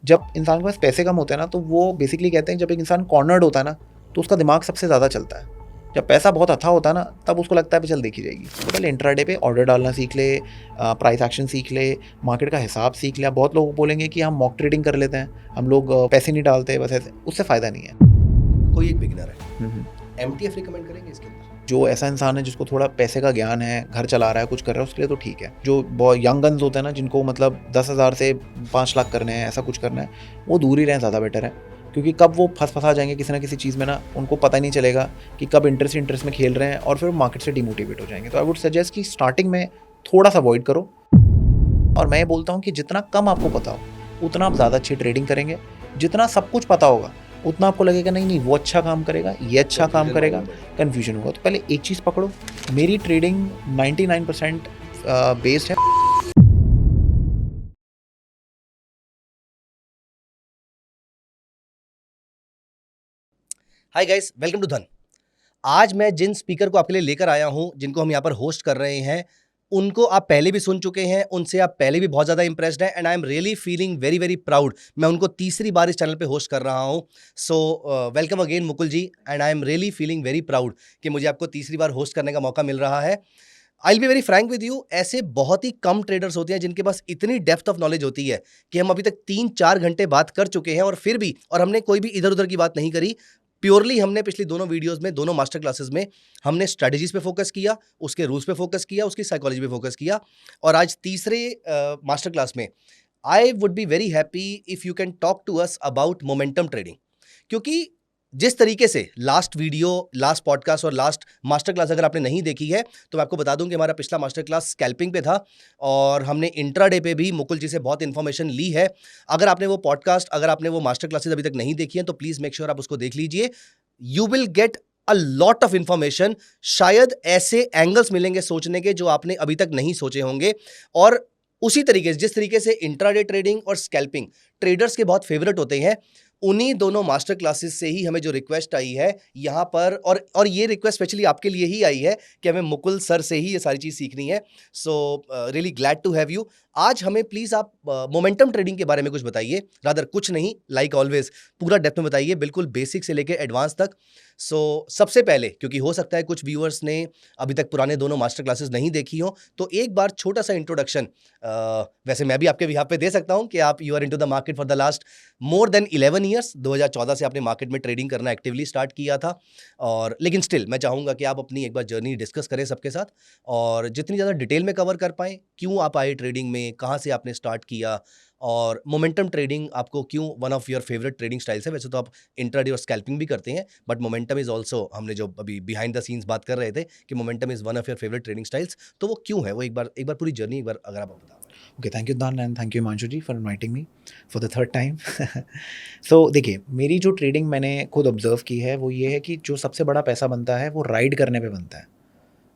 जब इंसान के पास पैसे कम होते हैं ना, तो वो बेसिकली कहते हैं जब एक इंसान कॉर्नर्ड होता है ना, तो उसका दिमाग सबसे ज़्यादा चलता है। जब पैसा बहुत अच्छा होता है ना, तब उसको लगता है कि चल देखी जाएगी। तो पहले इंट्राडे पे ऑर्डर डालना सीख ले, प्राइस एक्शन सीख ले, मार्केट का हिसाब सीख ले। बहुत लोग बोलेंगे कि हम मॉक ट्रेडिंग कर लेते हैं, हम लोग पैसे नहीं डालते बस ऐसे, उससे फ़ायदा नहीं है। कोई एक बिगिनर है, MTF रिकमेंड करेंगे इसके अंदर? जो ऐसा इंसान है जिसको थोड़ा पैसे का ज्ञान है, घर चला रहा है, कुछ कर रहा है, उसके लिए तो ठीक है। जो बहुत यंग गन्स होते हैं ना, जिनको मतलब 10,000 से 5 लाख करने हैं, ऐसा कुछ करना है, वो दूर ही रहें, ज़्यादा बेटर है। क्योंकि कब वो फंसा जाएंगे किसी ना किसी चीज़ में ना, उनको पता ही नहीं चलेगा कि कब इंटरेस्ट में खेल रहे हैं, और फिर मार्केट से डिमोटिवेट हो जाएंगे। तो आई वुड सजेस्ट कि स्टार्टिंग में थोड़ा सा अवॉइड करो। और मैं ये बोलता हूँ कि जितना कम आपको पता हो, उतना आप ज़्यादा अच्छी ट्रेडिंग करेंगे। जितना सब कुछ पता होगा, उतना आपको लगेगा नहीं वो अच्छा काम करेगा, ये अच्छा काम करेगा, कन्फ्यूजन होगा। तो पहले एक चीज़ पकड़ो, मेरी ट्रेडिंग 99% बेस्ड है। हाय गाइस, वेलकम टू धन। आज मैं जिन स्पीकर को आपके लिए लेकर आया हूं, जिनको हम यहाँ पर होस्ट कर रहे हैं, उनको आप पहले भी सुन चुके हैं, उनसे आप पहले भी बहुत ज़्यादा इंप्रेस्ड हैं, and I am really feeling very very proud. मैं उनको तीसरी बार इस चैनल पे होस्ट कर रहा हूं। So welcome again Mukul ji, and I am really feeling very proud कि मुझे आपको तीसरी बार होस्ट करने का मौका मिल रहा है। I will be very Frank with you, ऐसे बहुत ही कम ट्रेडर्स होते हैं जिनके पास इतनी डेप्थ ऑफ नॉलेज होती है कि हम अभी तक 3-4 घंटे बात कर चुके हैं, और फिर भी और हमने कोई भी इधर उधर की बात नहीं करी। प्योरली हमने पिछली दोनों वीडियोस में, दोनों मास्टर क्लासेस में हमने स्ट्रेटजीज पे फोकस किया, उसके रूल्स पे फोकस किया, उसकी साइकोलॉजी पे फोकस किया। और आज तीसरे मास्टर क्लास में I would be very happy if you can talk to us about momentum trading. क्योंकि जिस तरीके से लास्ट वीडियो, लास्ट पॉडकास्ट और लास्ट मास्टर क्लास अगर आपने नहीं देखी है, तो मैं आपको बता दूं कि हमारा पिछला मास्टर क्लास स्कैल्पिंग पे था, और हमने इंट्राडे पे भी मुकुल जी से बहुत इन्फॉर्मेशन ली है। अगर आपने वो पॉडकास्ट, अगर आपने वो मास्टर क्लासेस अभी तक नहीं देखी हैं, तो प्लीज मेक श्योर आप उसको देख लीजिए। You will get a lot of information. शायद ऐसे एंगल्स मिलेंगे सोचने के जो आपने अभी तक नहीं सोचे होंगे। और उसी तरीके से, जिस तरीके से इंट्राडे ट्रेडिंग और स्कैल्पिंग ट्रेडर्स के बहुत फेवरेट होते हैं, उन्हीं दोनों मास्टर क्लासेस से ही हमें जो रिक्वेस्ट आई है यहाँ पर, और ये रिक्वेस्ट स्पेशली आपके लिए ही आई है कि हमें मुकुल सर से ही ये सारी चीज़ सीखनी है। So really glad to have you. आज हमें प्लीज़ आप मोमेंटम ट्रेडिंग के बारे में कुछ बताइए। रादर कुछ नहीं, लाइक ऑलवेज पूरा डेप्थ में बताइए, बिल्कुल बेसिक से लेकर एडवांस तक। सो सबसे पहले, क्योंकि हो सकता है कुछ व्यूअर्स ने अभी तक पुराने दोनों मास्टर क्लासेस नहीं देखी हो, तो एक बार छोटा सा इंट्रोडक्शन, वैसे मैं भी आपके बिहाफ पे दे सकता हूँ कि आप you are into the market for the last more than 11 years. 2014 से आपने मार्केट में ट्रेडिंग करना एक्टिवली स्टार्ट किया था, और लेकिन स्टिल मैं चाहूँगा कि आप अपनी एक बार जर्नी डिस्कस करें सबके साथ, और जितनी ज़्यादा डिटेल में कवर कर पाएँ, क्यों आप आए ट्रेडिंग में, कहाँ से आपने स्टार्ट किया, और मोमेंटम ट्रेडिंग आपको क्यों one of your favourite trading styles है। वैसे तो आप इंट्राडे और स्कैल्पिंग भी करते हैं, बट मोमेंटम इज ऑल्सो, हमने जो अभी बिहाइंड द सीन्स बात कर रहे थे कि momentum is one of your favourite trading styles, तो वो क्यों है, वो एक बार पूरी जर्नी एक बार अगर आप बता। Okay, thank you Dan, and thank you Himanshu ji for inviting me for the third time. So देखिए, मेरी जो ट्रेडिंग मैंने खुद ऑब्जर्व की है वो ये है कि जो सबसे बड़ा पैसा बनता है वो राइड करने पे बनता है।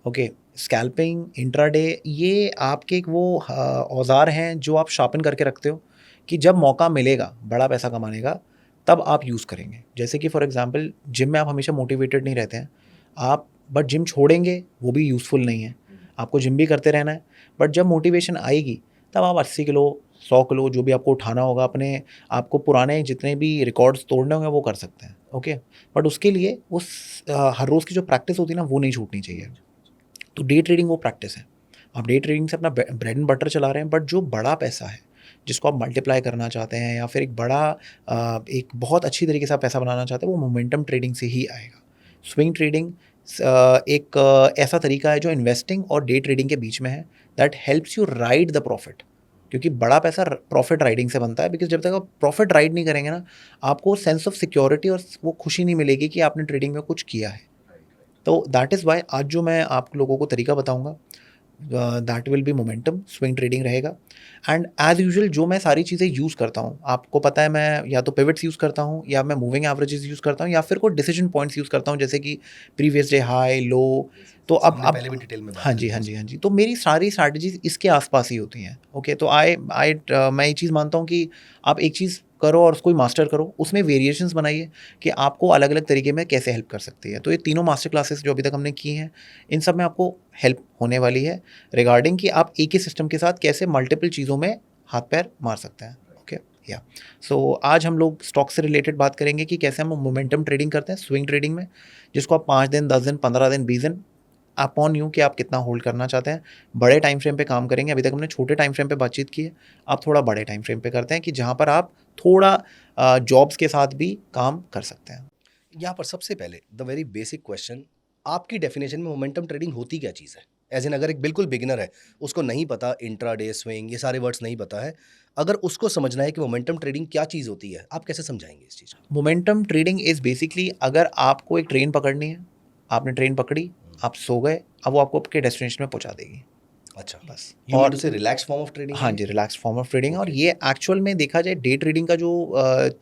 ओके, स्कैल्पिंग, इंट्राडे, ये आपके एक वो औज़ार हैं जो आप शार्पन करके रखते हो कि जब मौका मिलेगा बड़ा पैसा कमाने का, तब आप यूज़ करेंगे। जैसे कि फॉर एग्जांपल, जिम में आप हमेशा मोटिवेटेड नहीं रहते हैं आप, बट जिम छोड़ेंगे वो भी यूज़फुल नहीं है। आपको जिम भी करते रहना है, बट जब मोटिवेशन आएगी तब आप 80 किलो, 100 किलो, जो भी आपको उठाना होगा, अपने आपको पुराने जितने भी रिकॉर्ड्स तोड़ने होंगे वो कर सकते हैं। ओके, बट उसके लिए हर रोज़ की जो प्रैक्टिस होती है ना, वो नहीं छूटनी चाहिए। तो डे ट्रेडिंग वो प्रैक्टिस है। आप डे ट्रेडिंग से अपना ब्रेड एंड बटर चला रहे हैं, बट जो बड़ा पैसा है जिसको आप मल्टीप्लाई करना चाहते हैं, या फिर एक बड़ा एक बहुत अच्छी तरीके से आप पैसा बनाना चाहते हैं, वो मोमेंटम ट्रेडिंग से ही आएगा। स्विंग ट्रेडिंग एक ऐसा तरीका है जो इन्वेस्टिंग और डे ट्रेडिंग के बीच में है, that helps you ride the profit. क्योंकि बड़ा पैसा प्रॉफिट राइडिंग से बनता है, बिकॉज जब तक आप प्रॉफिट राइड नहीं करेंगे ना, आपको सेंस ऑफ सिक्योरिटी और वो खुशी नहीं मिलेगी कि आपने ट्रेडिंग में कुछ किया है। तो दैट इज़ वाई आज जो मैं आप लोगों को तरीका बताऊंगा, that will be momentum swing trading रहेगा। एंड एज यूजुअल जो मैं सारी चीज़ें यूज़ करता हूँ, आपको पता है, मैं या तो पिवट्स यूज़ करता हूँ, या मैं मूविंग एवरेजेस यूज़ करता हूँ, या फिर कोई डिसीजन पॉइंट्स यूज़ करता हूँ, जैसे कि प्रीवियस डे हाई, लो। तो अब पहले भी डिटेल में बात हाँ जी, हाँ जी, हाँ जी। तो मेरी सारी स्ट्रैटेजीज इसके आसपास ही होती हैं। ओके, तो मैं ये चीज़ मानता हूँ कि आप एक चीज़ करो और उसको मास्टर करो, उसमें वेरिएशंस बनाइए कि आपको अलग अलग तरीके में कैसे हेल्प कर सकती है। तो ये तीनों मास्टर क्लासेस जो अभी तक हमने की हैं, इन सब में आपको हेल्प होने वाली है रिगार्डिंग कि आप एक ही सिस्टम के साथ कैसे मल्टीपल चीज़ों में हाथ पैर मार सकते हैं। ओके, या सो आज हम लोग स्टॉक से रिलेटेड बात करेंगे कि कैसे हम मोमेंटम ट्रेडिंग करते हैं स्विंग ट्रेडिंग में, जिसको आप 5 दिन, 10 दिन, 15 दिन, 20 दिन अपॉन यू कि आप कितना होल्ड करना चाहते हैं। बड़े टाइम फ्रेम पे काम करेंगे। अभी तक हमने छोटे टाइम फ्रेम पे बातचीत की है, आप थोड़ा बड़े टाइम फ्रेम पे करते हैं कि जहाँ पर आप थोड़ा जॉब्स के साथ भी काम कर सकते हैं। यहाँ पर सबसे पहले द वेरी बेसिक क्वेश्चन, आपकी डेफिनेशन में मोमेंटम ट्रेडिंग होती क्या चीज़ है? एज इन अगर एक बिल्कुल बिगिनर है, उसको नहीं पता इंट्राडे, स्विंग, ये सारे वर्ड्स नहीं पता है, अगर उसको समझना है कि मोमेंटम ट्रेडिंग क्या चीज़ होती है, आप कैसे समझाएंगे इस चीज़ को? मोमेंटम ट्रेडिंग इज़ बेसिकली अगर आपको एक ट्रेन पकड़नी है, आपने ट्रेन पकड़ी, आप सो गए, अब वो आपको आपके डेस्टिनेशन में पहुँचा देगी। अच्छा, बस। यू मीन और टू से रिलैक्स फॉर्म ऑफ ट्रेडिंग हाँ है जी, ये? रिलैक्स फॉर्म ऑफ ट्रेडिंग है। और Okay. ये एक्चुअल में देखा जाए डे ट्रेडिंग का जो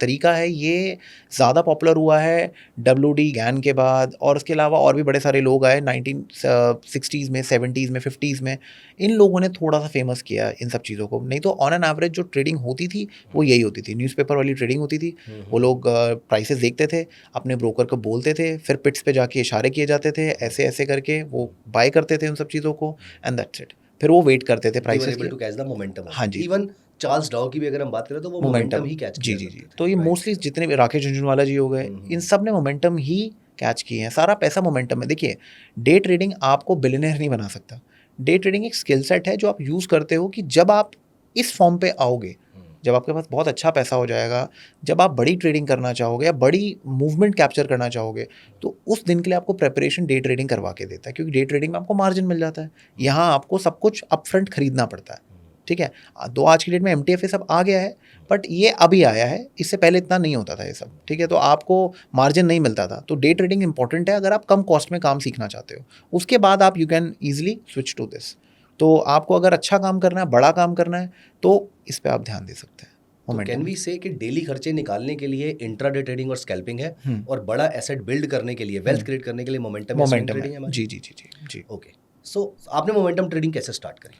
तरीका है, ये ज़्यादा पॉपुलर हुआ है डब्ल्यूडी गैन के बाद, और उसके अलावा और भी बड़े सारे लोग आए 1960s में, 70s में, 50s में। इन लोगों ने थोड़ा सा फेमस किया इन सब चीज़ों को। नहीं तो ऑन एन एवरेज जो ट्रेडिंग होती थी वो यही होती थी, न्यूज़पेपर वाली ट्रेडिंग होती थी। वो लोग प्राइसेस देखते थे, अपने ब्रोकर को बोलते थे, फिर पिट्स पे जाके इशारे किए जाते थे, ऐसे ऐसे करके वो बाय करते थे उन सब चीज़ों को, एंड दैट्स इट। फिर वो वेट करते थे They were प्राइसेस able के। to catch the momentum of हाँ it. जी, Even चार्ल्स डाउ की भी अगर हम बात करें तो वो मोमेंटम ही कैच जी, किया जी, करते जी। थे. तो ये Right. मोस्टली जितने भी राकेश झुनझुनवाला जी हो गए, इन सब ने मोमेंटम ही कैच किए हैं। सारा पैसा मोमेंटम में। देखिए, डे ट्रेडिंग आपको बिलियनेयर नहीं बना सकता। डे ट्रेडिंग एक स्किल सेट है जो आप यूज़ करते हो कि जब आप इस फॉर्म पे आओगे, जब आपके पास बहुत अच्छा पैसा हो जाएगा, जब आप बड़ी ट्रेडिंग करना चाहोगे या बड़ी मूवमेंट कैप्चर करना चाहोगे, तो उस दिन के लिए आपको प्रिपरेशन डे ट्रेडिंग करवा के देता है, क्योंकि डे ट्रेडिंग में आपको मार्जिन मिल जाता है। यहाँ आपको सब कुछ अपफ्रंट खरीदना पड़ता है। ठीक है। तो आज की डेट में एमटीएफ ये सब आ गया है, बट ये अभी आया है, इससे पहले इतना नहीं होता था ये सब। ठीक है। तो आपको मार्जिन नहीं मिलता था। तो डे ट्रेडिंग इंपॉर्टेंट है अगर आप कम कॉस्ट में काम सीखना चाहते हो। उसके बाद आप you can easily switch to this. तो आपको अगर अच्छा काम करना है, बड़ा काम करना है, तो इस पर आप ध्यान दे सकते हैं। तो कैन वी से कि डेली खर्चे निकालने के लिए इंट्राडे ट्रेडिंग और स्कैल्पिंग है, और बड़ा एसेट बिल्ड करने के लिए, वेल्थ क्रिएट करने के लिए मोमेंटम या स्विंग मोमेंटम ट्रेडिंग है। है हमारी? जी, जी, जी, जी, जी। ओके, सो आपने मोमेंटम ट्रेडिंग कैसे स्टार्ट करी?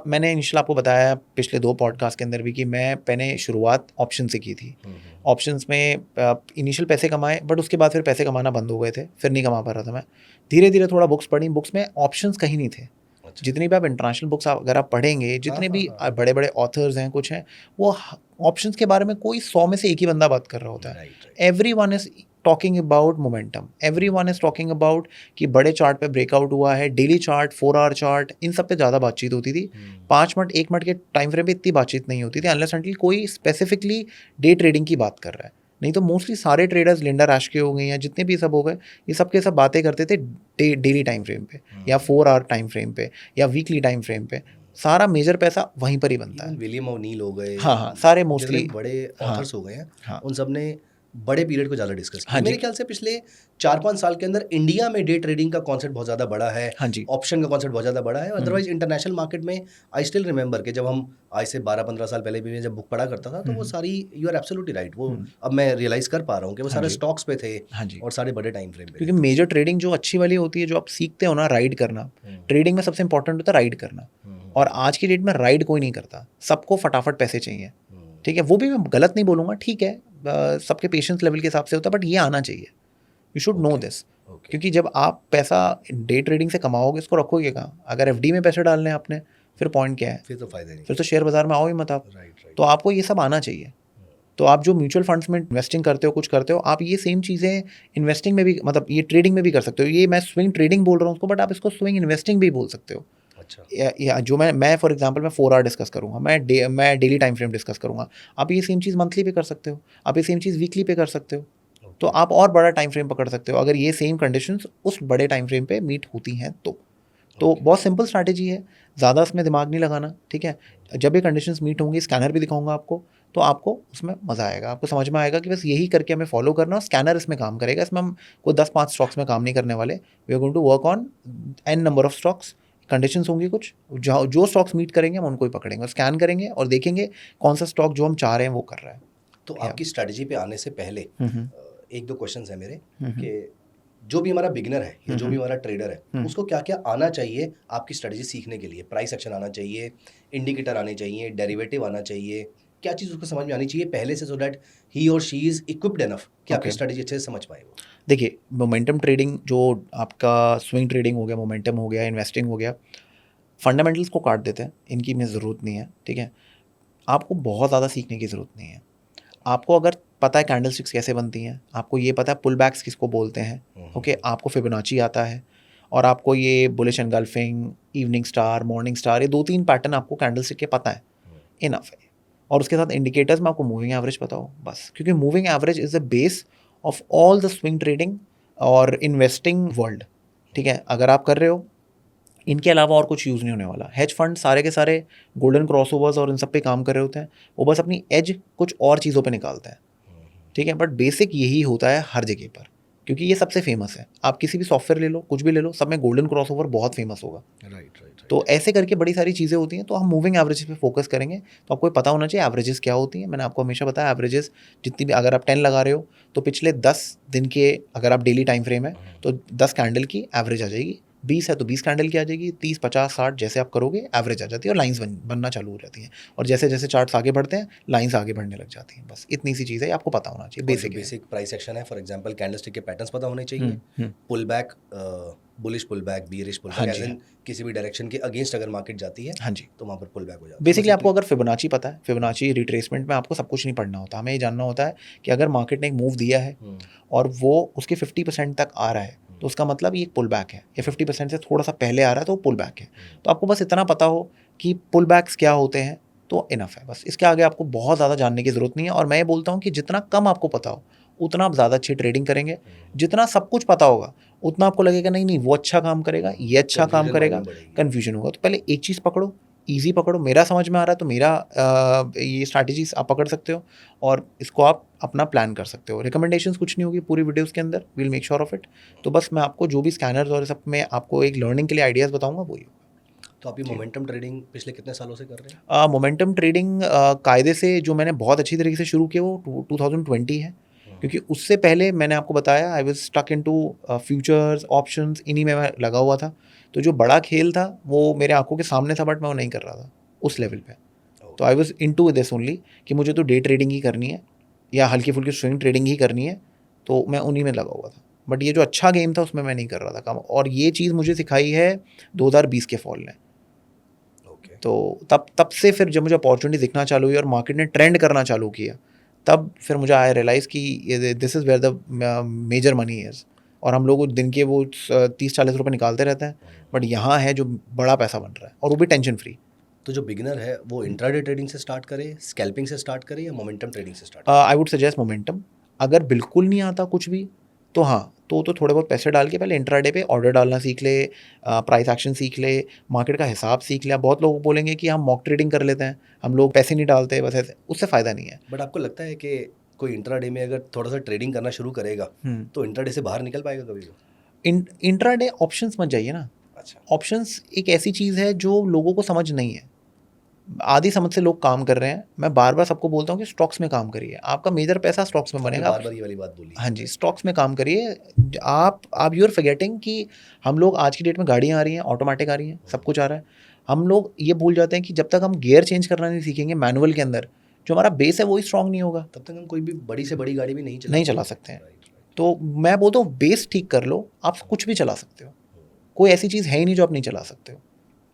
मैंने इनिशियल आपको बताया पिछले 2 पॉडकास्ट के अंदर भी कि मैंने शुरुआत ऑप्शन से की थी। ऑप्शंस में इनिशियल पैसे कमाए, बट उसके बाद फिर पैसे कमाना बंद हो गए थे, फिर नहीं कमा पा रहा था मैं। धीरे-धीरे थोड़ा बुक्स पढ़ी, बुक्स में ऑप्शंस कहीं नहीं थे। अच्छा. जितनी भी आप इंटरनेशनल बुक्स अगर आप पढ़ेंगे, जितने भी बड़े-बड़े ऑथर्स हैं, कुछ हैं, वो ऑप्शंस के बारे में कोई 100 में से एक ही बंदा बात कर रहा होता है। Right. Everyone is talking about momentum, everyone is talking about कि बड़े चार्ट पे ब्रेकआउट हुआ है, डेली चार्ट, 4 आवर चार्ट, इन सब पे ज़्यादा बातचीत होती थी। 5 मिनट, 1 मिनट के टाइम फ्रेम पे इतनी बातचीत नहीं होती थी, अनलेस अनटिल कोई स्पेसिफिकली डे ट्रेडिंग की बात कर रहा है। नहीं तो मोस्टली सारे ट्रेडर्स, लिंडा रैश के हो गए या जितने भी सब हो गए, ये सब के सब बातें करते थे डेली टाइम फ्रेम पे, या 4 आवर टाइम फ्रेम पे, या वीकली टाइम फ्रेम पे। सारा मेजर पैसा वहीं पर ही बनता है। विलियम ओनील हो गए, हाँ, हाँ, सारे जितने मोस्टली बड़े हाँ, ऑथर्स हो गए हैं, हाँ। उन सब ने बड़े पीरियड को ज़्यादा डिस्कस किया। हाँ जी। मेरे ख्याल से पिछले 4-5 साल के अंदर इंडिया में डे ट्रेडिंग का कॉन्सेप्ट बहुत ज़्यादा बड़ा है, हाँ जी। ऑप्शन का कॉन्सेप्ट बहुत ज़्यादा बड़ा है। अदरवाइज इंटरनेशनल मार्केट में आई स्टिल रिमेंबर कि जब हम आज से 12-15 साल पहले भी मैं जब बुक पढ़ा करता था, तो वो सारी, यू आर एब्सोल्युटली राइट, वो अब मैं रियलाइज़ कर पा रहा हूँ कि वो हाँ सारे जी। स्टॉक्स पे थे, हाँ जी। और सारे बड़े टाइम फ्रेम पे क्योंकि थे। मेजर ट्रेडिंग जो अच्छी वाली होती है, जो आप सीखते हो ना, राइड करना, ट्रेडिंग में सबसे इंपॉर्टेंट होता है राइड करना। और आज की डेट में राइड कोई नहीं करता, सबको फटाफट पैसे चाहिए। ठीक है, वो भी मैं गलत नहीं बोलूँगा, ठीक है, सबके पेशेंस लेवल के हिसाब से होता है, बट ये आना चाहिए, यू शुड नो दिस। क्योंकि जब आप पैसा डे ट्रेडिंग से कमाओगे, इसको रखोगे कहाँ? अगर एफडी में पैसे डालने हैं आपने, फिर पॉइंट क्या है? फिर तो फायदा नहीं। फिर तो शेयर बाजार में आओ ही मत आप। राइट. तो आपको ये सब आना चाहिए। तो आप जो म्यूचुअल फंड्स में इन्वेस्टिंग करते हो, कुछ करते हो, आप ये सेम चीज़ें इन्वेस्टिंग में भी, मतलब ये ट्रेडिंग में भी कर सकते हो। ये मैं स्विंग ट्रेडिंग बोल रहा हूँ उसको, बट आप इसको स्विंग इन्वेस्टिंग भी बोल सकते हो। अच्छा. या जो मैं फॉर एग्जांपल मैं 4 आवर डिस्कस करूँगा, मैं डेली टाइम फ्रेम डिस्कस करूँगा। आप ये सेम चीज़ मंथली पे कर सकते हो, आप ये सेम चीज़ वीकली पे कर सकते हो। तो आप और बड़ा टाइम फ्रेम पकड़ सकते हो, अगर ये सेम कंडीशंस उस बड़े टाइम फ्रेम पे मीट होती हैं तो बहुत सिंपल स्ट्रैटेजी है, ज़्यादा इसमें दिमाग नहीं लगाना। ठीक है। जब ये कंडीशंस मीट होंगी, स्कैनर भी दिखाऊंगा आपको, तो आपको उसमें मज़ा आएगा, आपको समझ में आएगा कि बस यही करके हमें फॉलो करना, और स्कैनर इसमें काम करेगा। इसमें हम कोई 10-5 स्टॉक्स में काम नहीं करने वाले। We are going to work on an number of stocks. Conditions होंगी कुछ, जो स्टॉक्स मीट करेंगे हम उनको ही पकड़ेंगे, स्कैन करेंगे और देखेंगे कौन सा स्टॉक जो हम चाह रहे हैं वो कर रहा है। तो आपकी स्ट्रैटेजी पे आने से पहले एक दो क्वेश्चंस है मेरे, हम्म। कि जो भी हमारा बिगिनर है या जो भी हमारा ट्रेडर है, उसको क्या क्या आना चाहिए आपकी स्ट्रैटेजी सीखने के लिए? प्राइस एक्शन आना चाहिए, इंडिकेटर आने चाहिए, डेरिवेटिव आना चाहिए, क्या चीज़ उसको समझ में आनी चाहिए पहले से, सो दैट ही और शी इज इक्विप्ड इनफ कि आपकी स्ट्रैटेजी अच्छे से समझ पाए वो? देखिए, मोमेंटम ट्रेडिंग जो आपका स्विंग ट्रेडिंग हो गया, मोमेंटम हो गया, इन्वेस्टिंग हो गया, फंडामेंटल्स को काट देते हैं, इनकी हमें ज़रूरत नहीं है। ठीक है। आपको बहुत ज़्यादा सीखने की ज़रूरत नहीं है। आपको अगर पता है कैंडलस्टिक्स कैसे बनती हैं, आपको ये पता है पुल बैक्स किसको बोलते हैं, ओके, आपको फिबोनाची आता है, और आपको ये bullish engulfing, evening star, morning star, ये 2-3 पैटर्न आपको कैंडलस्टिक के पता है, इनफ है। और उसके साथ इंडिकेटर्स में आपको मूविंग एवरेज पता हो बस, क्योंकि moving average is the base of all the swing trading और इन्वेस्टिंग वर्ल्ड। ठीक है, अगर आप कर रहे हो, इनके अलावा और कुछ यूज़ नहीं होने वाला। हेज फंड सारे के सारे गोल्डन क्रॉसओवर्स और इन सब पे काम कर रहे होते हैं, वो बस अपनी एज कुछ और चीज़ों पे निकालते हैं। ठीक है, बट बेसिक यही होता है हर जगह पर, क्योंकि ये सबसे फेमस है। आप किसी भी सॉफ्टवेयर ले लो, कुछ भी ले लो, सब में गोल्डन क्रॉसओवर बहुत फेमस होगा। Right right. तो ऐसे करके बड़ी सारी चीज़ें होती हैं। तो हम मूविंग एवरेजेस पे फोकस करेंगे, तो आपको ये पता होना चाहिए एवरेजेस क्या होती हैं। मैंने आपको हमेशा बताया एवरेजेस जितनी भी, अगर आप 10 लगा रहे हो तो पिछले 10 दिन के, अगर आप डेली टाइम फ्रेम है तो 10 कैंडल की एवरेज आ जाएगी, 20 है तो 20 कैंडल की आ जाएगी, 30, 50, 60 जैसे आप करोगे एवरेज आ जाती है, और लाइंस बनना चालू हो जाती हैं। और जैसे जैसे चार्ट्स आगे बढ़ते हैं लाइंस आगे बढ़ने लग जाती हैं। बस इतनी सी चीज़ है, आपको पता होना चाहिए, बेसिक है। बेसिक प्राइस एक्शन है, फॉर एग्जांपल कैंडलस्टिक के पैटर्न्स पता होने चाहिए, pull back, bullish pull back, bearish pull हाँ बैक, जी, एज इन किसी भी डायरेक्शन के अगेंस्ट अगर मार्केट जाती है हाँ जी। तो वहाँ पर पुल बैक हो जाता है। बेसिकली आपको अगर फिबोनाची पता है, फिबोनाची रिट्रेसमेंट में आपको सब कुछ नहीं पढ़ना होता। हमें ये जानना होता है कि अगर मार्केट ने एक मूव दिया है और वो उसके 50% तक आ रहा है, तो उसका मतलब ये एक पुल बैक है, या 50% से थोड़ा सा पहले आ रहा है तो वो पुल बैक है। तो आपको बस इतना पता हो कि पुल बैक्स क्या होते हैं तो इनफ है। बस इसके आगे आपको बहुत ज़्यादा जानने की ज़रूरत नहीं है। और मैं ये बोलता हूँ कि जितना कम आपको पता हो उतना आप ज़्यादा अच्छी ट्रेडिंग करेंगे। जितना सब कुछ पता होगा उतना आपको लगेगा नहीं नहीं वो अच्छा काम करेगा, ये अच्छा काम करेगा, कन्फ्यूजन होगा। तो पहले एक चीज़ पकड़ो, ईजी पकड़ो। मेरा समझ में आ रहा है तो मेरा ये स्ट्रैटेजीज आप पकड़ सकते हो और इसको आप अपना प्लान कर सकते हो। रिकमेंडेशंस कुछ नहीं होगी पूरी वीडियोस के अंदर, will make sure of it. तो बस मैं आपको जो भी स्कैनर्स और सब में आपको एक लर्निंग के लिए आइडियाज़ बताऊंगा वही होगा। तो आप ये मोमेंटम ट्रेडिंग पिछले कितने सालों से कर रहे हैं? मोमेंटम ट्रेडिंग कायदे से जो मैंने बहुत अच्छी तरीके से शुरू किया वो 2020 है, क्योंकि उससे पहले मैंने आपको बताया I was stuck into futures, options, इन्हीं में मैं लगा हुआ था। तो जो बड़ा खेल था वो मेरे आंखों के सामने था, बट मैं वो नहीं कर रहा था उस लेवल पे। तो I was into this only कि मुझे तो डे ट्रेडिंग ही करनी है या हल्की फुल्की स्विंग ट्रेडिंग ही करनी है, तो मैं उन्हीं में लगा हुआ था। बट ये जो अच्छा गेम था उसमें मैं नहीं कर रहा था काम, और ये चीज़ मुझे सिखाई है 2020 के फॉल ने। तो तब से फिर जब मुझे अपॉर्चुनिटी दिखना चालू हुई और मार्केट ने ट्रेंड करना चालू किया, तब फिर मुझे आई रियलाइज़ कि this is where the major money is. और हम लोग दिन के वो 30-40 रुपये निकालते रहते हैं, बट यहाँ है जो बड़ा पैसा बन रहा है, और वो भी टेंशन फ्री। तो जो बिगिनर है वो इंट्राडे ट्रेडिंग से स्टार्ट करे, स्कैल्पिंग से स्टार्ट करे, या मोमेंटम ट्रेडिंग से स्टार्ट करे? I would suggest momentum. अगर बिल्कुल नहीं आता कुछ भी तो हाँ, तो थोड़े बहुत पैसे डाल के पहले इंट्राडे पे ऑर्डर डालना सीख ले, प्राइस एक्शन सीख ले, मार्केट का हिसाब सीख ले। बहुत लोग बोलेंगे कि हम मॉक ट्रेडिंग कर लेते हैं, हम लोग पैसे नहीं डालते बस ऐसे, उससे फ़ायदा नहीं है। बट आपको लगता है कि कोई इंट्राडे में अगर थोड़ा सा ट्रेडिंग करना शुरू करेगा तो इंट्राडे से बाहर निकल पाएगा कभी भी? इंट्राडे ऑप्शंस मत जाइए ना। अच्छा। ऑप्शंस एक ऐसी चीज़ है जो लोगों को समझ नहीं है। आधी समझ से लोग काम कर रहे हैं। मैं बार बार सबको बोलता हूँ कि स्टॉक्स में काम करिए, आपका मेजर पैसा स्टॉक्स में बनेगा। बार बार ये वाली बात बोली। हाँ जी, स्टॉक्स में काम करिए। आप यू आर फॉरगेटिंग कि हम लोग आज की डेट में गाड़ियाँ आ रही हैं, ऑटोमेटिक आ रही हैं, सब कुछ आ रहा है। हम लोग ये भूल जाते हैं कि जब तक हम गियर चेंज करना नहीं सीखेंगे मैनुअल के अंदर, जो हमारा बेस है वही स्ट्रांग नहीं होगा, तब तक हम कोई भी बड़ी से बड़ी गाड़ी भी नहीं चला सकते हैं। तो मैं बोलता हूँ बेस ठीक कर लो, आप कुछ भी चला सकते हो। कोई ऐसी चीज़ है ही नहीं जो आप नहीं चला सकते हो।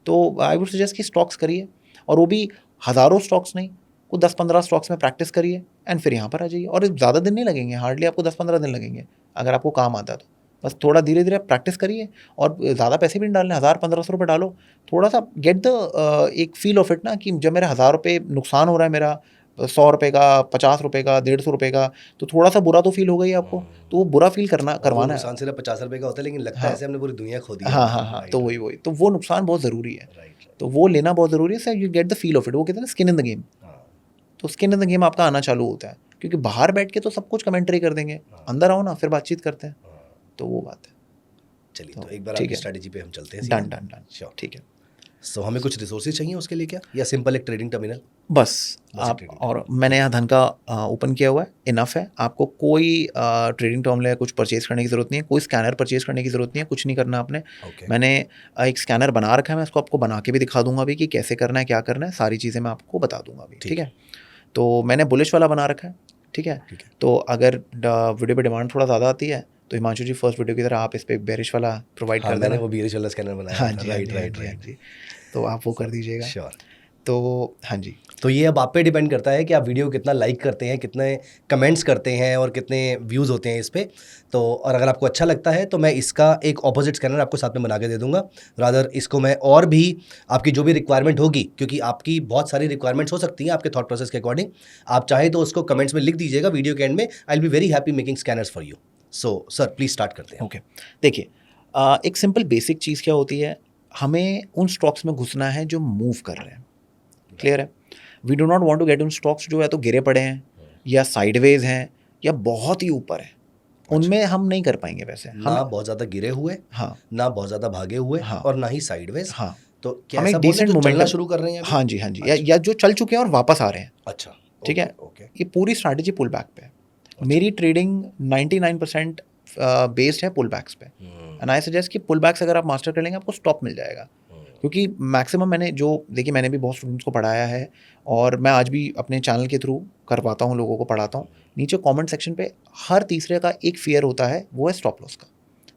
तो आई वुड सजेस्ट कि स्टॉक्स करिए, और वो भी हज़ारों स्टॉक्स नहीं, को 10-15 स्टॉक्स में प्रैक्टिस करिए एंड फिर यहाँ पर आ जाइए। और ज़्यादा दिन नहीं लगेंगे, हार्डली आपको 10-15 दिन लगेंगे अगर आपको काम आता है तो। बस थोड़ा धीरे धीरे प्रैक्टिस करिए, और ज़्यादा पैसे भी नहीं डालने, 1000-1500 रुपये डालो। थोड़ा सा गेट द एक फील ऑफ इट ना, कि जब मेरा 1000 रुपये नुकसान हो रहा है, मेरा 100 रुपये का, 50 रुपये का, 150 रुपये का, तो थोड़ा सा बुरा तो फील होगा ही आपको। तो वो बुरा फील करवाना है। नुकसान सिर्फ 50 रुपये का होता है, लेकिन लगता है ऐसे हमने पूरी दुनिया खो दी। हाँ, तो वही तो वो नुकसान बहुत ज़रूरी है। तो वो लेना बहुत ज़रूरी है sir, you get the feel of it. वो कहते हैं ना स्किन इन द गेम। तो स्किन इन द गेम आपका आना चालू होता है, क्योंकि बाहर बैठ के तो सब कुछ कमेंट्री कर देंगे, अंदर आओ ना फिर बातचीत करते हैं। तो वो बात है। चलिए, तो एक बार आपकी स्ट्रैटेजी पे हम चलते हैं। डन, ठीक है। सो हमें कुछ रिसोर्सेज चाहिए उसके लिए क्या, या सिंपल एक ट्रेडिंग टर्मिनल बस आप, और मैंने यहाँ धन का ओपन किया हुआ है, इनफ है। आपको कोई ट्रेडिंग टर्मिनल या कुछ परचेज करने की ज़रूरत नहीं है, कोई स्कैनर परचेज करने की ज़रूरत नहीं है, कुछ नहीं करना आपने। मैंने एक स्कैनर बना रखा है, मैं इसको आपको बना के भी दिखा दूंगा अभी कि कैसे करना है, क्या करना है, सारी चीज़ें मैं आपको बता दूंगा अभी, ठीक है। तो मैंने बुलिश वाला बना रखा है, ठीक है। तो अगर वीडियो पे डिमांड थोड़ा ज़्यादा आती है तो हिमांशु जी फर्स्ट वीडियो की तरह आप इस पर बेरिश वाला प्रोवाइड कर देना। वो बेरिश वाला स्कैनर बनाया। हाँ जी, राइट। तो आप वो कर दीजिएगा। श्योर। तो हाँ जी। तो ये अब आप पे डिपेंड करता है कि आप वीडियो को कितना लाइक करते हैं, कितने कमेंट्स करते हैं और कितने व्यूज़ होते हैं इस पे। तो और अगर आपको अच्छा लगता है तो मैं इसका एक ऑपोजिट स्कैनर आपको साथ में बना के दे दूंगा। रादर इसको मैं और भी आपकी जो भी रिक्वायरमेंट होगी, क्योंकि आपकी बहुत सारी रिक्वायरमेंट्स हो सकती हैं आपके थॉट प्रोसेस के अकॉर्डिंग, आप चाहे तो उसको कमेंट्स में लिख दीजिएगा वीडियो के एंड में। I will be very happy making scanners for you. So sir please start करते हैं। ओके, देखिए एक सिंपल बेसिक चीज़ क्या होती है, हमें उन स्टॉक्स में घुसना है जो मूव कर रहे हैं। क्लियर है? We do not want to get उन स्टॉक्स जो या तो गिरे पड़े हैं या साइडवेज हैं या बहुत ही ऊपर है, उनमें हम नहीं कर पाएंगे वैसे। ना हम बहुत ज़्यादा गिरे हुए, हाँ ना बहुत ज़्यादा भागे हुए, हाँ और ना ही साइडवेज। हाँ, तो क्या हम ऐसा एक बोल रहे हैं डिसेंट जो चलना मोमेंटम, शुरू कर रहे हैं अभी? हाँ जी हाँ जी, अच्छा। या जो चल चुके हैं और वापस आ रहे हैं। अच्छा, ठीक है, ओके। ये पूरी स्ट्रैटेजी पुल बैक पे है। मेरी ट्रेडिंग 99% बेस्ड है पुल बैक्स पे। एंड आई सजेस्ट कि पुल बैक्स अगर आप मास्टर कर लेंगे आपको स्टॉप मिल जाएगा, क्योंकि मैक्सिमम मैंने जो देखिए, मैंने भी बहुत स्टूडेंट्स को पढ़ाया है और मैं आज भी अपने चैनल के थ्रू करवाता हूँ, लोगों को पढ़ाता हूँ। नीचे कमेंट सेक्शन पे हर तीसरे का एक फियर होता है, वो है स्टॉप लॉस का।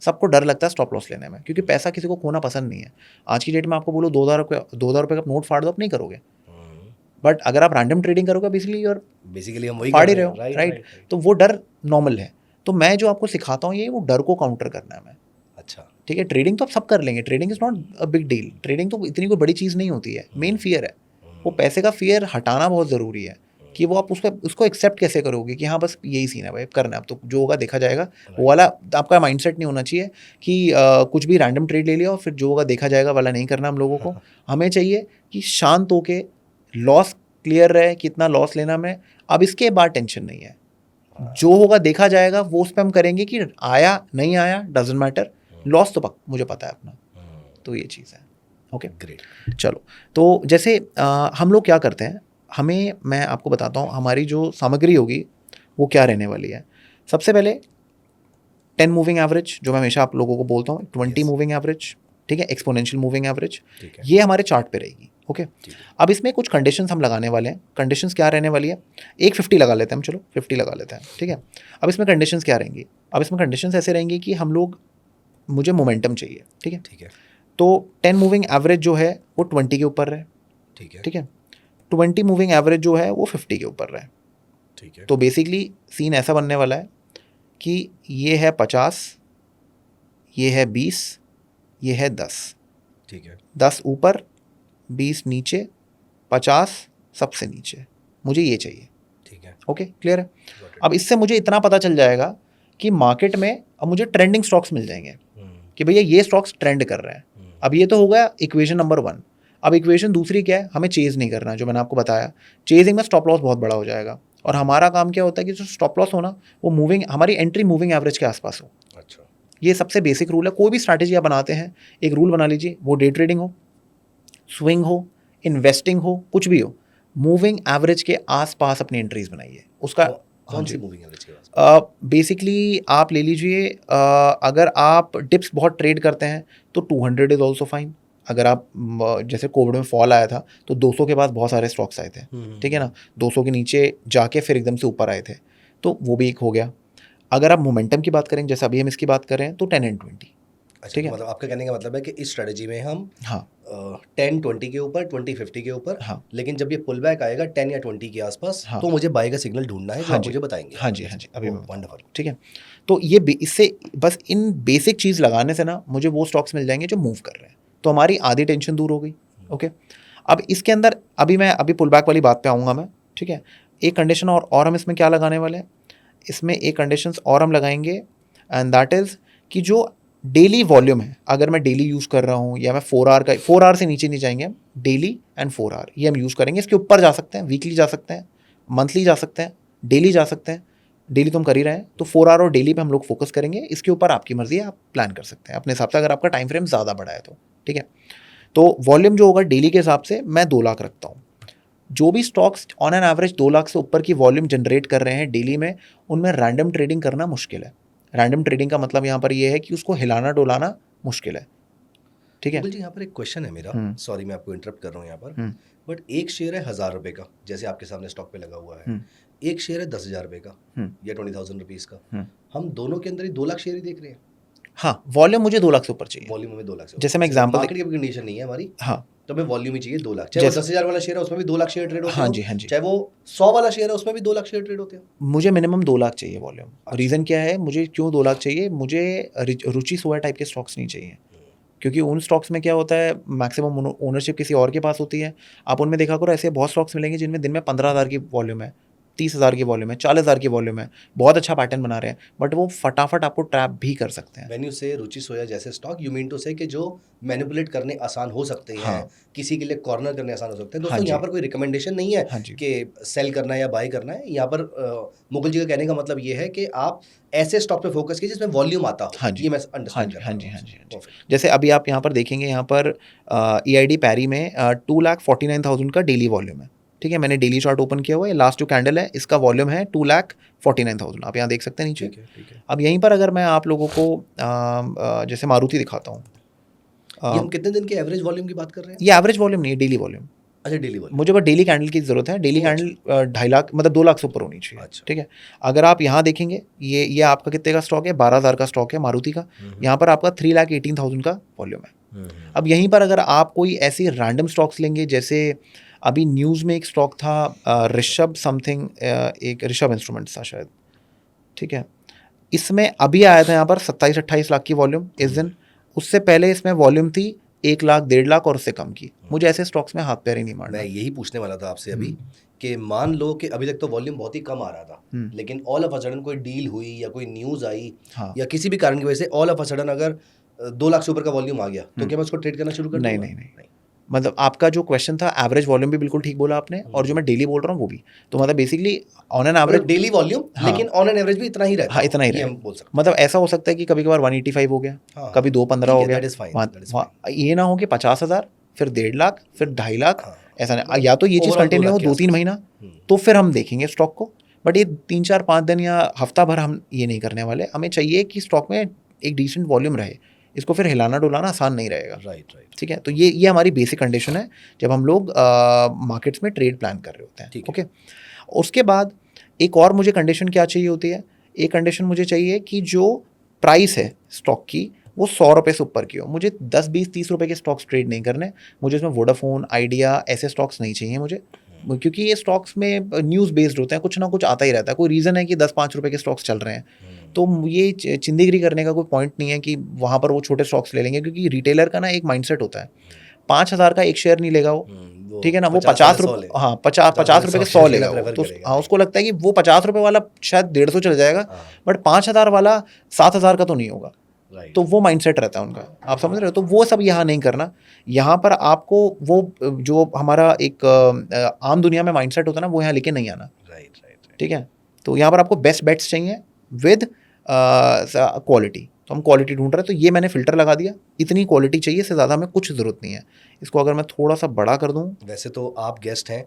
सबको डर लगता है स्टॉप लॉस लेने में, क्योंकि पैसा किसी को खोना पसंद नहीं है। आज की डेट में आपको बोलो 2,000 रुपये का नोट फाड़ दो, आप नहीं करोगे। बट अगर आप रैंडम ट्रेडिंग करोगे बेसिकली हम वही फाड़ कर ही रहे रहे हैं, हो, राइट राइट? राइट। तो वो डर नॉर्मल है। तो मैं जो आपको सिखाता हूँ ये वो डर को काउंटर करना है मैं। अच्छा, ठीक है, ट्रेडिंग तो आप सब कर लेंगे, trading is not a big deal, trading तो इतनी कोई बड़ी चीज़ नहीं होती है। मेन फियर है, वो पैसे का फियर हटाना बहुत ज़रूरी है कि वो आप उसको एक्सेप्ट कैसे करोगे कि हाँ बस यही सीन है भाई, करना है अब तो, जो होगा देखा जाएगा। वो वाला आपका माइंडसेट नहीं होना चाहिए कि कुछ भी रैंडम ट्रेड ले लिया और फिर जो होगा देखा जाएगा वाला नहीं करना हम लोगों को। हमें चाहिए कि शांत होके लॉस क्लियर रहे, कितना लॉस लेना मैं, अब इसके बाद टेंशन नहीं है, जो होगा देखा जाएगा, वो उस पर हम करेंगे कि आया नहीं आया डजेंट मैटर, लॉस तो मुझे पता है अपना। तो ये चीज़ है। Okay, great. चलो, तो जैसे हम लोग क्या करते हैं, हमें मैं आपको बताता हूँ हमारी जो सामग्री होगी वो क्या रहने वाली है। सबसे पहले 10 मूविंग एवरेज, जो मैं हमेशा आप लोगों को बोलता हूँ, 20 Yes. मूविंग एवरेज, ठीक है, एक्सपोनेंशियल मूविंग एवरेज, ठीक है, ये हमारे चार्ट पे रहेगी। ओके, ठीक है। अब इसमें कुछ कंडीशंस हम लगाने वाले हैं। कंडीशंस क्या रहने वाली है, एक 50 लगा लेते हैं हम, चलो 50 लगा लेते हैं, ठीक है। अब इसमें कंडीशंस क्या रहेंगी, अब इसमें कंडीशंस ऐसे रहेंगी कि हम लोग, मुझे मोमेंटम चाहिए, ठीक है। ठीक है, तो 10 मूविंग एवरेज जो है वो 20 के ऊपर रहे, ठीक है, ठीक है। 20 मूविंग एवरेज जो है वो 50 के ऊपर रहे। ठीक है। तो बेसिकली सीन ऐसा बनने वाला है कि ये है 50, ये है 20, ये है 10, ठीक है, 10 ऊपर 20 नीचे 50 सबसे नीचे, मुझे ये चाहिए। ठीक है। ओके, क्लियर है। Got it. अब इससे मुझे इतना पता चल जाएगा कि मार्केट में अब मुझे ट्रेंडिंग स्टॉक्स मिल जाएंगे कि भैया ये स्टॉक्स ट्रेंड कर रहे हैं। अब ये तो हो गया इक्वेशन नंबर 1। अब इक्वेशन दूसरी क्या है, हमें चेज़ नहीं करना, जो मैंने आपको बताया। चेजिंग में स्टॉप लॉस बहुत बड़ा हो जाएगा, और हमारा काम क्या होता है कि जो स्टॉप लॉस होना वो मूविंग, हमारी एंट्री मूविंग एवरेज के आसपास हो। अच्छा, ये सबसे बेसिक रूल है। कोई भी स्ट्रैटेजी आप बनाते हैं, एक रूल बना लीजिए, वो डे ट्रेडिंग हो, स्विंग हो, इन्वेस्टिंग हो, कुछ भी हो, मूविंग एवरेज के आसपास अपनी एंट्रीज बनाइए उसका। हाँ कौन जी, सी मूविंग एवरेज के पास? बेसिकली आप ले लीजिए, अगर आप डिप्स बहुत ट्रेड करते हैं तो 200 इज़ ऑल्सो फाइन। अगर आप जैसे कोविड में फॉल आया था तो 200 के पास बहुत सारे स्टॉक्स आए थे, ठीक है ना, 200 के नीचे जाके फिर एकदम से ऊपर आए थे, तो वो भी एक हो गया। अगर आप मोमेंटम की बात करें, जैसे अभी हम इसकी बात कर रहे हैं, तो 10 एंड 20। अच्छा, ठीक तो है, मतलब आपका कहने का मतलब है कि इस स्ट्रेटजी में हम हाँ 10 20 के ऊपर, 20 50 के ऊपर, हाँ लेकिन जब ये पुल बैक आएगा 10 या 20 के आसपास, हाँ तो मुझे बाय का सिग्नल ढूंढना है जो हाँ आप जी मुझे बताएंगे। हाँ जी हाँ जी, अभी मैं बताऊंगा। वंडरफुल। ठीक है, तो ये इससे बस इन बेसिक चीज़ लगाने से ना मुझे वो स्टॉक्स मिल जाएंगे जो मूव कर रहे हैं, तो हमारी आधी टेंशन दूर हो गई। ओके, अब इसके अंदर अभी पुल बैक वाली बात पे आऊँगा मैं, ठीक है। एक कंडीशन और हम इसमें क्या लगाने वाले हैं, इसमें एक कंडीशंस और हम लगाएंगे, एंड दैट इज़ कि जो डेली वॉल्यूम है, अगर मैं डेली यूज़ कर रहा हूँ या मैं 4 आवर से नीचे नहीं जाएंगे हम, डेली एंड 4 आवर ये हम यूज़ करेंगे। इसके ऊपर जा सकते हैं, वीकली जा सकते हैं, मंथली जा सकते हैं, डेली जा सकते हैं। डेली तो हम कर ही रहे हैं, तो 4 आवर और डेली पे हम लोग फोकस करेंगे। इसके ऊपर आपकी मर्जी है, आप प्लान कर सकते हैं अपने हिसाब से, अगर आपका टाइम फ्रेम ज़्यादा बड़ा है तो, ठीक है। तो वॉल्यूम जो होगा डेली के हिसाब से मैं 2 लाख रखता हूँ। जो भी stocks on an average 2 lakh से ऊपर की वॉल्यूम जनरेट कर रहे हैं डेली में, उनमें रैंडम ट्रेडिंग करना मुश्किल है। रैंडम ट्रेडिंग का मतलब यहाँ पर ये है कि उसको हिलाना डुलाना मुश्किल है, ठीक है। मुकुल जी, यहाँ पर एक क्वेश्चन है मेरा, सॉरी मैं आपको इंटरप्ट कर रहा हूँ यहाँ पर, बट एक शेयर है 1000 रुपये का, जैसे आपके सामने स्टॉक पे लगा हुआ है, एक शेयर है 10,000 रुपये का या 20,000 रुपीज़ का, हम दोनों के अंदर ही 2 लाख शेयर ही देख रहे हैं। हाँ, वॉल्यूम मुझे 2 लाख से ऊपर चाहिए। वॉल्यूम हमें 2 लाख से जैसे मैं एग्जांपल मार्केट की भी कंडीशन नहीं है हमारी, हाँ, तो हमें वॉल्यूम ही चाहिए 2 लाख। चाहे वो जैसे 10,000 वाला शेयर है उसमें भी 2 लाख शेयर ट्रेड होते हाँ हो, जी, हाँ जी। चाहे वो 100 वाला शेयर है उसमें भी 2 लाख शेयर ट्रेड होते हो। मुझे मिनिमम 2 लाख चाहिए वॉल्यूम। अच्छा। रीज़न क्या है, मुझे क्यों 2 लाख चाहिए? मुझे रुचि सोया टाइप के स्टॉक्स नहीं चाहिए। क्योंकि उन स्टॉक्स में क्या होता है, मैक्सिमम ओनरशिप किसी और के पास होती है। आप उनमें देखा करो, ऐसे बहुत स्टॉक्स मिलेंगे जिनमें दिन में 15,000 की वॉल्यूम है, 30,000 की वॉल्यूम है, 40,000 की वॉल्यूम है, बहुत अच्छा पैटर्न बना रहे हैं, बट वो फटाफट आपको ट्रैप भी कर सकते हैं। व्हेन यू से रुचि सोया जैसे स्टॉक, यू मीन टू से कि जो मैनिपुलेट करने आसान हो सकते हैं, हाँ, किसी के लिए कॉर्नर करने आसान हो सकते हैं। हाँ दोस्तों यहाँ जी, पर कोई रिकमेंडेशन नहीं है हाँ जी, कि सेल करना है या बाय करना है। यहाँ पर मुकुल जी का कहने का मतलब ये है कि आप ऐसे स्टॉक पे फोकस कीजिए जिसमें वॉल्यूम आता हो। हाँ जी, ये मैं हाँ अंडरस्टैंड जी, कर हाँ पा जी, रहा हाँ हूँ जी, हाँ जी। आपसे। जैसे अभी आप यहाँ पर देखेंगे, यहाँ पर EID पैरी में 2,49,000 का डेली वॉल्यूम है। ठीक है, मैंने डेली चार्ट ओपन किया हुआ है, लास्ट जो कैंडल है इसका वॉल्यूम है 2,49,000, आप यहाँ देख सकते हैं नीचे। ठीक है, ठीक है। अब यहीं पर अगर मैं आप लोगों को जैसे मारुति दिखाता हूँ, ये अ, हम कितने दिन के एवरेज वॉल्यूम की बात कर रहे हैं? ये एवरेज वॉल्यूम नहीं है, डेली वॉल्यूम। अच्छा, डेली वॉल्यूम। मुझे बस डेली कैंडल की ज़रूरत है, डेली ओह, अच्छा। कैंडल 2.5 लाख मतलब 2 लाख से ऊपर होनी चाहिए। अच्छा। ठीक है, अगर आप यहाँ देखेंगे, ये आपका कितने का स्टॉक है, 12,000 का स्टॉक है मारुति का। यहाँ पर आपका 3,18,000 का वॉल्यूम है। अब यहीं पर अगर आप कोई ऐसी रैंडम स्टॉक्स लेंगे, जैसे अभी न्यूज़ में एक स्टॉक था ऋषभ समथिंग, एक ऋषभ इंस्ट्रूमेंट्स था शायद। ठीक है, इसमें अभी आया था यहाँ पर 27-28 लाख की वॉल्यूम इस दिन। उससे पहले इसमें वॉल्यूम थी 1 लाख, 1.5 लाख और उससे कम की। मुझे ऐसे स्टॉक्स में हाथ पैर ही नहीं मारना। मैं यही पूछने वाला था आपसे अभी कि मान लो कि अभी तक तो वॉल्यूम बहुत ही कम आ रहा था, लेकिन ऑल ऑफ अ सडन कोई डील हुई या कोई न्यूज़ आई हाँ, या किसी भी कारण की वजह से ऑल ऑफ अ सडन अगर 2 लाख से ऊपर का वॉल्यूम आ गया, तो क्या मैं उसको ट्रेड करना शुरू कर नहीं, दूंगा? नहीं, नहीं। मतलब आपका जो क्वेश्चन था, एवरेज वॉल्यूम भी बिल्कुल ठीक बोला आपने, और जो मैं डेली बोल रहा हूँ वो भी। तो मतलब बेसिकली ऑन एन एवरेज मतलब डेली वॉल्यूम, हाँ, लेकिन ऑन एन एवरेज भी इतना ही रहता हाँ, हो, इतना ही ये रहे। हम बोल सकते मतलब ऐसा हो सकता है कि कभी-कभार 185 हो गया, हाँ, कभी 215 ठीक हो है, गया। दैट इज फाइन, वहाँ दैट इज वहाँ ये ना हो कि 50,000 फिर 1.5 लाख फिर 2.5 लाख, हाँ, ऐसा नहीं। मतलब या तो ये चीज़ ओवरऑल 2 कंटिन्यू लाख हो के 2-3 आसपास। महीना, तो फिर हम देखेंगे स्टॉक को। बट ये 3-4-5 दिन या हफ्ता भर हम ये नहीं करने वाले। हमें चाहिए कि स्टॉक में एक डिसेंट वॉल्यूम रहे। इसको फिर हिलाना-डुलाना आसान नहीं रहेगा। Right, right. ठीक है, तो ये हमारी बेसिक कंडीशन है जब हम लोग मार्केट्स में ट्रेड प्लान कर रहे होते हैं। ठीक है। ओके, उसके बाद एक और मुझे कंडीशन क्या चाहिए होती है, एक कंडीशन मुझे चाहिए कि जो प्राइस है स्टॉक की वो 100 रुपये से ऊपर की हो। मुझे 10, 20, 30 रुपये के स्टॉक्स ट्रेड नहीं करने। मुझे इसमें वोडाफोन, आइडिया ऐसे स्टॉक्स नहीं चाहिए मुझे, क्योंकि ये स्टॉक्स में न्यूज़ बेस्ड होते हैं, कुछ ना कुछ आता ही रहता है। कोई रीज़न है कि 10-5 रुपये के स्टॉक्स चल रहे हैं, तो ये चिंदीगिरी करने का कोई पॉइंट नहीं है कि वहाँ पर वो छोटे स्टॉक्स ले लेंगे, क्योंकि रिटेलर का ना एक माइंडसेट होता है, 5,000 का एक शेयर नहीं लेगा वो। ठीक है ना, वो 50 रुपये, हाँ, 50 रुपये के 100 लेगा वो। तो हाँ, उसको लगता है कि वो 50 रुपये वाला शायद 150 चल जाएगा, बट 5,000 वाला 7,000 का तो नहीं होगा। तो वो माइंडसेट रहता है उनका, आप समझ रहे हो? तो वो सब यहाँ नहीं करना। यहाँ पर आपको वो जो हमारा एक आम दुनिया में माइंडसेट होता है ना, वो यहाँ लेके नहीं आना। Right, right. ठीक है, तो यहाँ पर आपको बेस्ट बेट्स चाहिए विद क्वालिटी। तो हम क्वालिटी ढूंढ रहे हैं, तो ये मैंने फ़िल्टर लगा दिया, इतनी क्वालिटी चाहिए, इससे ज़्यादा हमें कुछ ज़रूरत नहीं है। इसको अगर मैं थोड़ा सा बड़ा कर दूँ, वैसे तो आप गेस्ट हैं,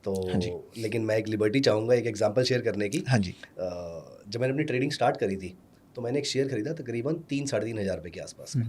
तो हाँ जी, लेकिन मैं एक लिबर्टी चाहूँगा एक एग्जांपल शेयर करने की। हाँ जी, जब मैंने अपनी ट्रेडिंग स्टार्ट करी थी, तो मैंने एक शेयर खरीदा तकरीबन 3-3.5 हज़ार रुपये के आसपास का,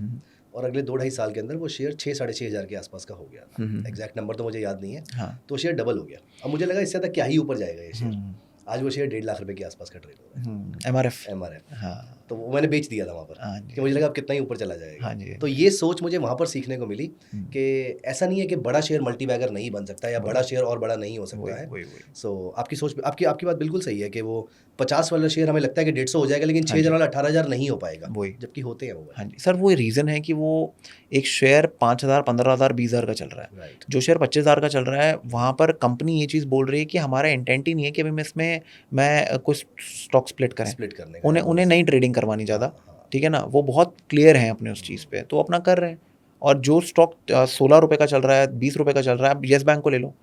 और अगले 2-2.5 साल के अंदर वो शेयर 6-6.5 हज़ार के आसपास का हो गया था। एग्जैक्ट नंबर तो मुझे याद नहीं है। हाँ, तो शेयर डबल हो गया। अब मुझे लगा इससे ज़्यादा क्या ही ऊपर जाएगा ये शेयर। आज वो शेयर 1.5 लाख रुपए के आसपास का ट्रेड हो रहा है, MRF, MRF। हाँ, तो वो मैंने बेच दिया था वहाँ पर, हाँ जी, कि मुझे लगा अब कितना ही ऊपर चला जाएगा। हाँ जी, तो ये सोच मुझे वहाँ पर सीखने को मिली कि ऐसा नहीं है कि बड़ा शेयर मल्टीबैगर नहीं बन सकता या बड़ा शेयर और बड़ा नहीं हो सकता है। वही। सो आपकी सोच, आपकी बात बिल्कुल सही है कि वो 50 वाला शेयर हमें लगता है कि 150 हो जाएगा, लेकिन 6,000 वाला 18,000 नहीं हो पाएगा, वही। जबकि होते हैं वो। हाँ जी सर, वो रीज़न है कि वो एक शेयर 5,000, 15,000, 20,000 का चल रहा है। राइट। जो शेयर 25,000 का चल रहा है, वहाँ पर कंपनी ये चीज़ बोल रही है कि हमारा इंटेंट ही नहीं है कि अभी मैं कुछ स्टॉक स्प्लिट करें। स्प्लिट करने का उन्हें नहीं ट्रेडिंग करवानी ज़्यादा। ठीक है ना, वो बहुत क्लियर हैं अपने उस चीज़ पे, तो अपना कर रहे हैं। और जो स्टॉक 16 रुपये का चल रहा है, 20 रुपये का चल रहा है, आप येस बैंक को ले लो,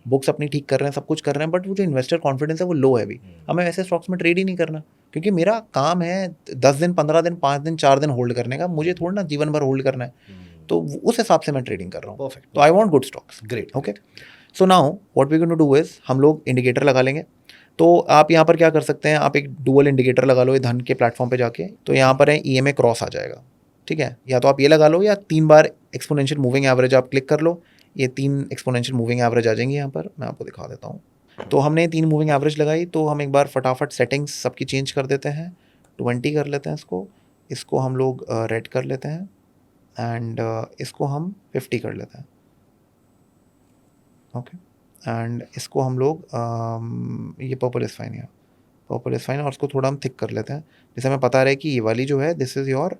बुक्स अपनी ठीक कर रहे हैं, सब कुछ कर रहे हैं, बट वो जो इन्वेस्टर कॉन्फिडेंस है वो लो है अभी। हमें ऐसे स्टॉक्स में ट्रेड ही नहीं करना, क्योंकि मेरा काम है 10 दिन, 15 दिन, 5 दिन, 4 दिन होल्ड करने का। मुझे थोड़ा ना जीवन भर होल्ड करना है, तो उस हिसाब से मैं ट्रेडिंग कर रहा हूँ। परफेक्ट। तो I want good stocks. Great. Okay, so now what we going to do is, हम लोग इंडिकेटर लगा लेंगे। तो आप यहाँ पर क्या कर सकते हैं, आप एक डुअल इंडिकेटर लगा लो, ये धन के प्लेटफॉर्म पे जाके। तो यहाँ पर है EMA क्रॉस आ जाएगा। ठीक है, या तो आप ये लगा लो, या 3 बार एक्सपोनेंशियल मूविंग एवरेज आप क्लिक कर लो। ये 3 एक्सपोनेंशियल मूविंग एवरेज आ जाएंगे यहाँ पर, मैं आपको दिखा देता हूँ। तो हमने 3 मूविंग एवरेज लगाई, तो हम एक बार फटाफट सेटिंग्स सबकी चेंज कर देते हैं। 20 कर लेते हैं इसको, इसको हम लोग रेड कर लेते हैं एंड इसको हम 50 कर लेते हैं, ओके। एंड इसको हम लोग ये पर्पल इज़ फाइन, या पर्पल इज़ फाइन, और उसको थोड़ा हम थिक कर लेते हैं, जैसे हमें पता रहे कि ये वाली जो है this is your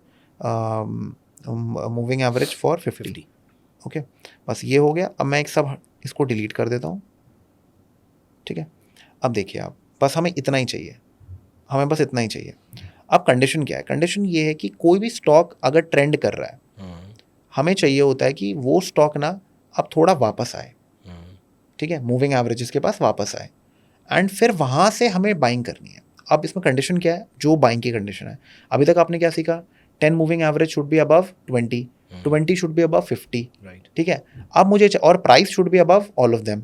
moving average for 50, okay. बस ये हो गया। अब मैं एक सब इसको डिलीट कर देता हूँ, ठीक है। अब देखिए आप, बस हमें इतना ही चाहिए, हमें बस इतना ही चाहिए। अब कंडीशन क्या है? कंडीशन ये है कि कोई भी स्टॉक अगर ट्रेंड कर रहा है, हमें चाहिए होता है कि वो स्टॉक ना अब थोड़ा वापस आए, ठीक है, मूविंग एवरेजेस के पास वापस आए, एंड फिर वहाँ से हमें बाइंग करनी है। अब इसमें कंडीशन क्या है? जो बाइंग की कंडीशन है, अभी तक आपने क्या सीखा? 10 moving average should be above 20, 20 should be above 50, ठीक है। अब मुझे और price should be above all of them,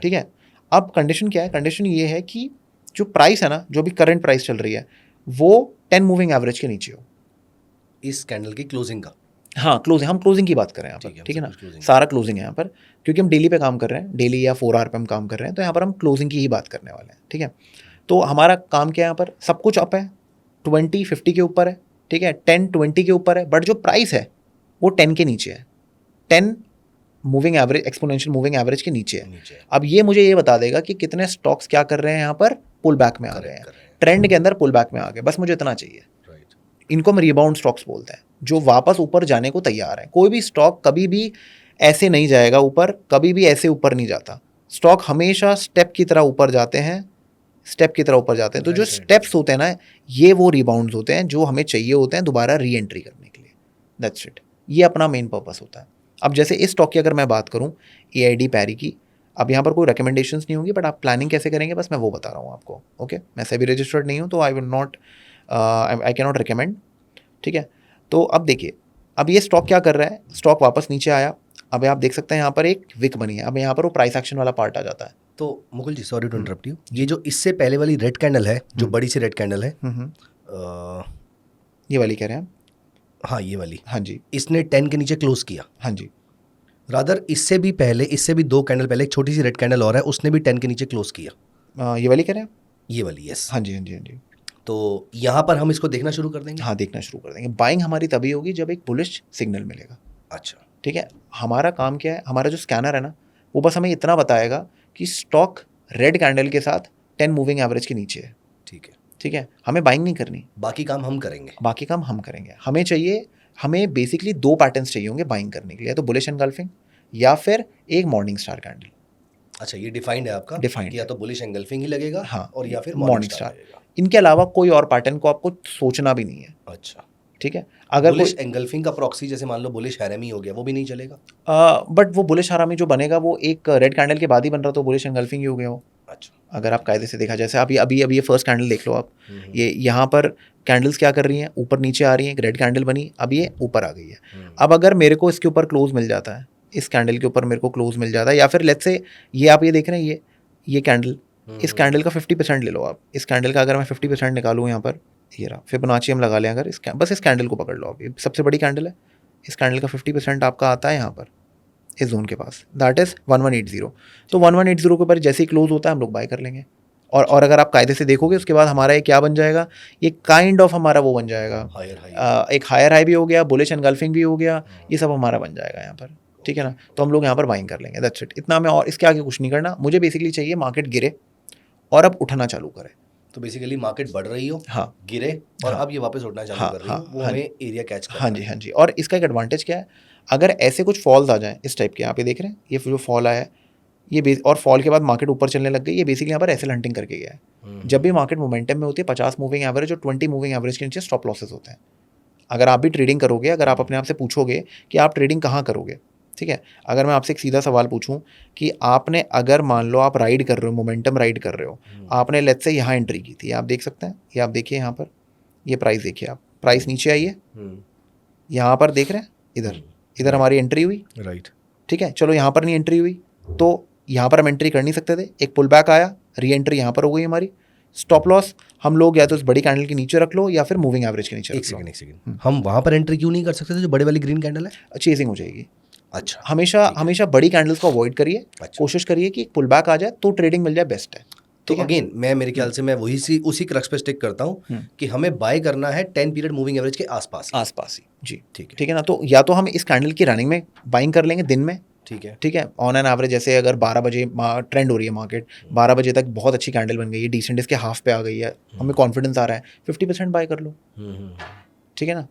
ठीक है। अब कंडीशन क्या है? कंडीशन ये है कि जो प्राइस है ना, जो भी करंट प्राइस चल रही है, वो 10 मूविंग एवरेज के नीचे हो, इस कैंडल की क्लोजिंग का। हाँ, क्लोजिंग, हम क्लोजिंग की बात कर रहे हैं यहाँ पर, ठीक है ना, सारा क्लोजिंग है यहाँ पर, क्योंकि हम डेली पे काम कर रहे हैं, डेली या 4 आवर पे हम काम कर रहे हैं, तो यहाँ पर हम क्लोजिंग की ही बात करने वाले हैं, ठीक है। तो हमारा काम क्या है यहाँ पर? सब कुछ अप है, 20 50 के ऊपर है, ठीक है, 10 20 के ऊपर है, बट जो प्राइस है वो 10 के नीचे है, 10 moving average, exponential moving average के नीचे है। अब ये मुझे ये बता देगा कि कितने स्टॉक्स क्या कर रहे हैं यहाँ पर, पुल बैक में आ गए हैं, ट्रेंड के अंदर पुल बैक में आ गए, बस मुझे इतना चाहिए। इनको हम रिबाउंड स्टॉक्स बोलते हैं, जो वापस ऊपर जाने को तैयार है। कोई भी स्टॉक कभी भी ऐसे नहीं जाएगा ऊपर, कभी भी ऐसे ऊपर नहीं जाता। स्टॉक हमेशा स्टेप की तरह ऊपर जाते हैं, स्टेप की तरह ऊपर जाते हैं। तो जो स्टेप्स होते हैं ना, ये वो रिबाउंड्स होते हैं जो हमें चाहिए होते हैं दोबारा री एंट्री करने के लिए। दैट्स इट, ये अपना मेन पर्पस होता है। अब जैसे इस स्टॉक की अगर मैं बात करूँ, AID पैरी की, अब यहाँ पर कोई रिकमेंडेशंस नहीं होंगी, बट आप प्लानिंग कैसे करेंगे बस मैं वो बता रहा हूँ आपको, ओके। मैं सेबी रजिस्टर्ड नहीं हूँ, तो आई कैन नॉट रिकमेंड, ठीक है। तो अब देखिए, अब ये स्टॉक क्या कर रहा है? स्टॉक वापस नीचे आया, अब आप देख सकते हैं यहाँ पर एक विक बनी है, अब यहाँ पर वो प्राइस एक्शन वाला पार्ट आ जाता है। तो मुकुल जी, सॉरी टू इंटरप्ट यू, ये जो इससे पहले वाली रेड कैंडल है, जो बड़ी सी रेड कैंडल है, ये वाली कह रहे हैं? हाँ, ये वाली, हाँ जी, इसने 10 के नीचे क्लोज किया। हाँ जी। रादर इससे भी पहले, इससे भी 2 कैंडल पहले एक छोटी सी रेड कैंडल और है, उसने भी 10 के नीचे क्लोज किया। ये वाली कह रहे हैं? ये वाली, यस। हाँ जी, हाँ जी, हाँ जी। तो यहाँ पर हम इसको देखना शुरू कर देंगे। हाँ, देखना शुरू कर देंगे। बाइंग हमारी तभी होगी जब एक बुलिश सिग्नल मिलेगा। अच्छा, ठीक है। हमारा काम क्या है? हमारा जो स्कैनर है ना, वो बस हमें इतना बताएगा कि स्टॉक रेड कैंडल के साथ 10 मूविंग एवरेज के नीचे है, ठीक है, ठीक है। हमें बाइंग नहीं करनी, बाकी काम हम करेंगे। बाकी काम हम करेंगे। हमें चाहिए, हमें बेसिकली 2 पैटर्न्स चाहिए होंगे बाइंग करने के लिए, तो बुलिश एनगल्फिंग या फिर एक मॉर्निंग स्टार कैंडल। अच्छा, ये डिफाइंड है आपका? डिफाइंड, या तो बुलिश एंगल्फिंग ही लगेगा, हाँ, और या फिर मॉर्निंग स्टार। इनके अलावा कोई और पैटर्न को आपको सोचना भी नहीं है। अच्छा, ठीक है। अगर बुलिश एंगल्फिंग का प्रॉक्सी जैसे मान लो बुलिश हैरामी हो गया, वो भी नहीं चलेगा? बट वो बुलिश हरामी जो बनेगा वो एक रेड कैंडल के बाद ही बन रहा, तो बुलिश एंगल्फिंग ही हो गया वो। अच्छा, अगर आप कायदे से देखा, जैसे आप अभी ये फर्स्ट कैंडल देख लो आप, ये यहाँ पर कैंडल्स क्या कर रही हैं? ऊपर नीचे आ रही हैं। एक रेड कैंडल बनी, अब ये ऊपर आ गई है। अब अगर मेरे को इसके ऊपर क्लोज मिल जाता है, इस कैंडल के ऊपर मेरे को क्लोज मिल जाता है, या फिर लेट्स से ये आप ये देख रहे हैं, ये कैंडल, इस कैंडल का 50% ले लो आप। इस कैंडल का अगर मैं 50% निकालूँ यहाँ पर, ये रहा फिबोनाची हम लगा लें अगर, बस इस कैंडल को पकड़ लो आप, ये सबसे बड़ी कैंडल है, इस कैंडल का 50% आपका आता है यहाँ पर इस जोन के पास, दैट इज़ 1180। तो 1180 के ऊपर जैसे ही क्लोज होता है हम लोग बाय कर लेंगे। और अगर आप कायदे से देखोगे उसके बाद हमारा ये क्या बन जाएगा, ये काइंड ऑफ हमारा वो बन जाएगा, एक हायर हाई भी हो गया, बुलिश एनगल्फिंग भी हो गया, ये सब हमारा बन जाएगा यहाँ पर, ठीक है ना। तो हम लोग यहाँ पर बाइंग कर लेंगे, दैट्स इट। इतना हमें और इसके आगे कुछ नहीं करना। मुझे बेसिकली चाहिए मार्केट गिरे और अब उठना चालू करे। तो बेसिकली मार्केट बढ़ रही हो, हाँ, गिरे और अब ये वापस उठना चालू कर रही हो, वो हमें एरिया कैच करना है। हाँ जी, हाँ जी। और इसका एक एडवांटेज क्या है, अगर ऐसे कुछ फॉल्स आ जाएं इस टाइप के, आप ये देख रहे हैं, ये जो फॉल आया है, ये और फॉल के बाद मार्केट ऊपर चलने लग गई, ये बेसिकली यहाँ पर एसेल हंटिंग करके गया है। जब भी मार्केट मोमेंटम में होती है, 50 मूविंग एवरेज और 20 मूविंग एवरेज के नीचे स्टॉप लॉसेस होते हैं। अगर आप भी ट्रेडिंग करोगे, अगर आप अपने आप से पूछोगे कि आप ट्रेडिंग कहाँ करोगे, ठीक है, अगर मैं आपसे एक सीधा सवाल पूछूं कि आपने, अगर मान लो आप राइड कर रहे हो, मोमेंटम राइड कर रहे हो, आपने लेट्स से यहाँ एंट्री की थी, आप देख सकते हैं, ये आप देखिए यहाँ पर, ये प्राइस देखिए आप, प्राइस नीचे आई है, यहाँ पर देख रहे हैं, इधर हमारी एंट्री हुई, राइट, ठीक है। चलो यहाँ पर नहीं एंट्री हुई, तो यहाँ पर हम एंट्री कर नहीं सकते थे, एक पुल बैक आया, री एंट्री यहाँ पर हो गई हमारी। स्टॉप लॉस हम लोग या तो इस बड़ी कैंडल के नीचे रख लो या फिर मूविंग एवरेज के नीचे रख लो। एक सेकंड, हम वहाँ पर एंट्री क्यों नहीं कर सकते थे जो बड़े वाली ग्रीन कैंडल है? चेजिंग हो जाएगी। अच्छा, हमेशा बड़ी कैंडल्स को अवॉइड करिए, कोशिश करिए कि पुल बैक आ जाए तो ट्रेडिंग मिल जाए, बेस्ट है। तो ठीक है? अगेन मैं मेरे ख्याल से मैं उसी क्रक्स पे स्टिक करता हूँ कि हमें बाय करना है 10 पीरियड मूविंग एवरेज के आसपास ही। आसपास ही जी। ठीक है, ठीक है ना? तो या तो हम इस कैंडल की रनिंग में बाइंग कर लेंगे दिन में, ठीक है। ठीक है? ऑन एन एवरेज जैसे अगर 12 बजे ट्रेंड हो रही है मार्केट, 12 बजे तक बहुत अच्छी कैंडल बन गई है, डिसेंट इसके हाफ पे आ गई है, हमें कॉन्फिडेंस आ रहा है, 50% बाय कर लो, ठीक है ना?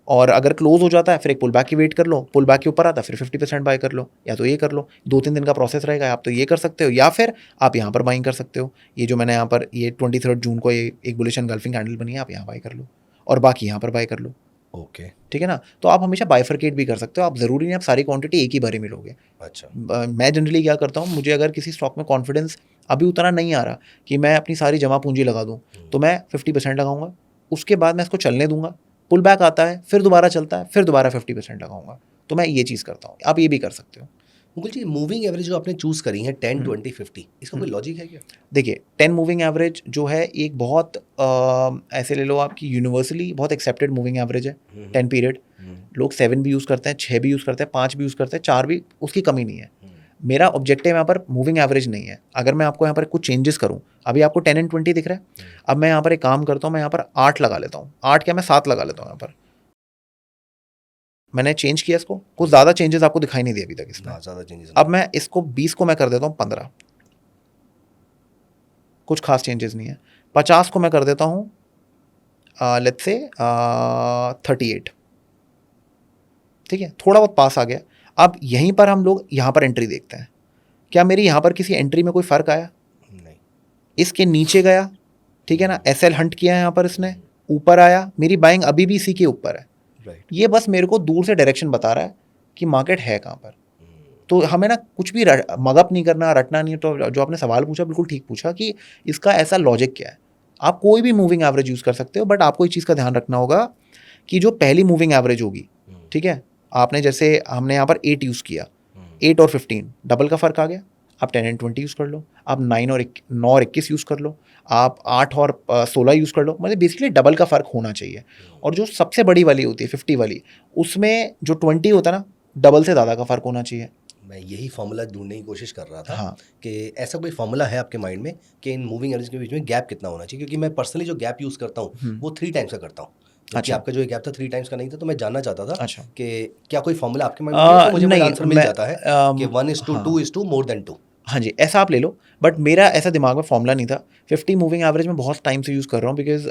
और अगर क्लोज हो जाता है फिर एक पुल बैक की वेट कर लो, पुल बैक के ऊपर आता है फिर 50% बाय कर लो, या तो ये कर लो, 2-3 दिन का प्रोसेस रहेगा, आप तो ये कर सकते हो, या फिर आप यहाँ पर बाइंग कर सकते हो। ये जो मैंने यहाँ पर ये 23 जून को ये एक बुलिश एनगल्फिंग कैंडल बनी है, आप यहाँ बाय कर लो और बाकी यहाँ पर बाय कर लो, ओके, ठीक है ना? तो आप हमेशा बाइफरकेट भी कर सकते हो, आप ज़रूरी नहीं आप सारी क्वांटिटी एक ही बारे में लोगे। अच्छा, मैं जनरली क्या करता हूँ, मुझे अगर किसी स्टॉक में कॉन्फिडेंस अभी उतना नहीं आ रहा कि मैं अपनी सारी जमा पूंजी लगा दूँ, तो मैं 50% लगाऊंगा, उसके बाद मैं इसको चलने दूंगा, पुल बैक आता है फिर दोबारा चलता है, फिर दोबारा 50% लगाऊंगा। तो मैं ये चीज़ करता हूँ, आप ये भी कर सकते हो। मुकुल जी, मूविंग एवरेज जो आपने चूज करी है 10, 20, 50, इसका कोई लॉजिक है क्या? देखिए 10 मूविंग एवरेज जो है एक बहुत ऐसे ले लो आपकी यूनिवर्सली बहुत एक्सेप्टेड मूविंग एवरेज है। 10 पीरियड लोग 7 भी यूज़ करते हैं, 6 भी यूज़ करते हैं, 5 भी यूज़ करते हैं, 4 भी, उसकी कमी नहीं है। मेरा ऑब्जेक्टिव यहाँ पर मूविंग एवरेज नहीं है। अगर मैं आपको यहाँ पर कुछ चेंजेस करूँ, अभी आपको 10 एंड 20 दिख रहा है, अब मैं यहाँ पर एक काम करता हूँ, मैं यहाँ पर 8 लगा लेता हूँ, 8 क्या मैं 7 लगा लेता हूँ। यहाँ पर मैंने चेंज किया इसको, कुछ ज़्यादा चेंजेस आपको दिखाई नहीं दिए अभी तक इसमें। ज़्यादा चेंजेस अब मैं इसको 20 को मैं कर देता हूँ 15, कुछ खास चेंजेस नहीं है। 50 को मैं कर देता हूँ लेट्स से 38, ठीक है, थोड़ा बहुत पास आ गया। अब यहीं पर हम लोग यहाँ पर एंट्री देखते हैं, क्या मेरी यहाँ पर किसी एंट्री में कोई फ़र्क आया? नहीं। इसके नीचे गया, ठीक है ना, एसएल हंट किया है यहाँ पर इसने, ऊपर आया, मेरी बाइंग अभी भी इसी के ऊपर है। राइट, ये बस मेरे को दूर से डायरेक्शन बता रहा है कि मार्केट है कहाँ पर। तो हमें ना कुछ भी मगअप नहीं करना, रटना नहीं है। तो जो आपने सवाल पूछा बिल्कुल ठीक पूछा कि इसका ऐसा लॉजिक क्या है। आप कोई भी मूविंग एवरेज यूज़ कर सकते हो, बट आपको एक चीज़ का ध्यान रखना होगा कि जो पहली मूविंग एवरेज होगी, ठीक है, आपने जैसे हमने यहाँ पर 8 यूज़ किया, 8 और 15 डबल का फ़र्क आ गया, आप 10 एंड 20 यूज़ कर लो, आप 9 और 21 यूज़ कर लो, आप 8 और 16 यूज़ कर लो, मतलब बेसिकली डबल का फ़र्क होना चाहिए। और जो सबसे बड़ी वाली होती है 50 वाली, उसमें जो 20 होता है ना, डबल से ज़्यादा का फ़र्क होना चाहिए। मैं यही फॉर्मूला ढूंढने की कोशिश कर रहा था। हाँ, कि ऐसा कोई फॉर्मूला है आपके माइंड में कि इन मूविंग एवरेज के बीच में गैप कितना होना चाहिए? क्योंकि मैं पर्सनली जो गैप यूज़ करता हूँ वो 3 टाइम्स का करता हूँ, जबकि अच्छा। आपका जो गैप था 3 टाइम्स का नहीं था। तो मैं जानना चाहता था अच्छा। कि क्या कोई फॉर्मूला आपके माइंड में है? तो मुझे नहीं, आंसर मिल मैं जाता है कि 1:2 इज़ टू मोर देन 2। हाँ जी, ऐसा आप ले लो, बट मेरा ऐसा दिमाग में फॉर्मूला नहीं था। 50 मूविंग एवरेज में बहुत टाइम से यूज़ कर रहा हूँ, बिकॉज़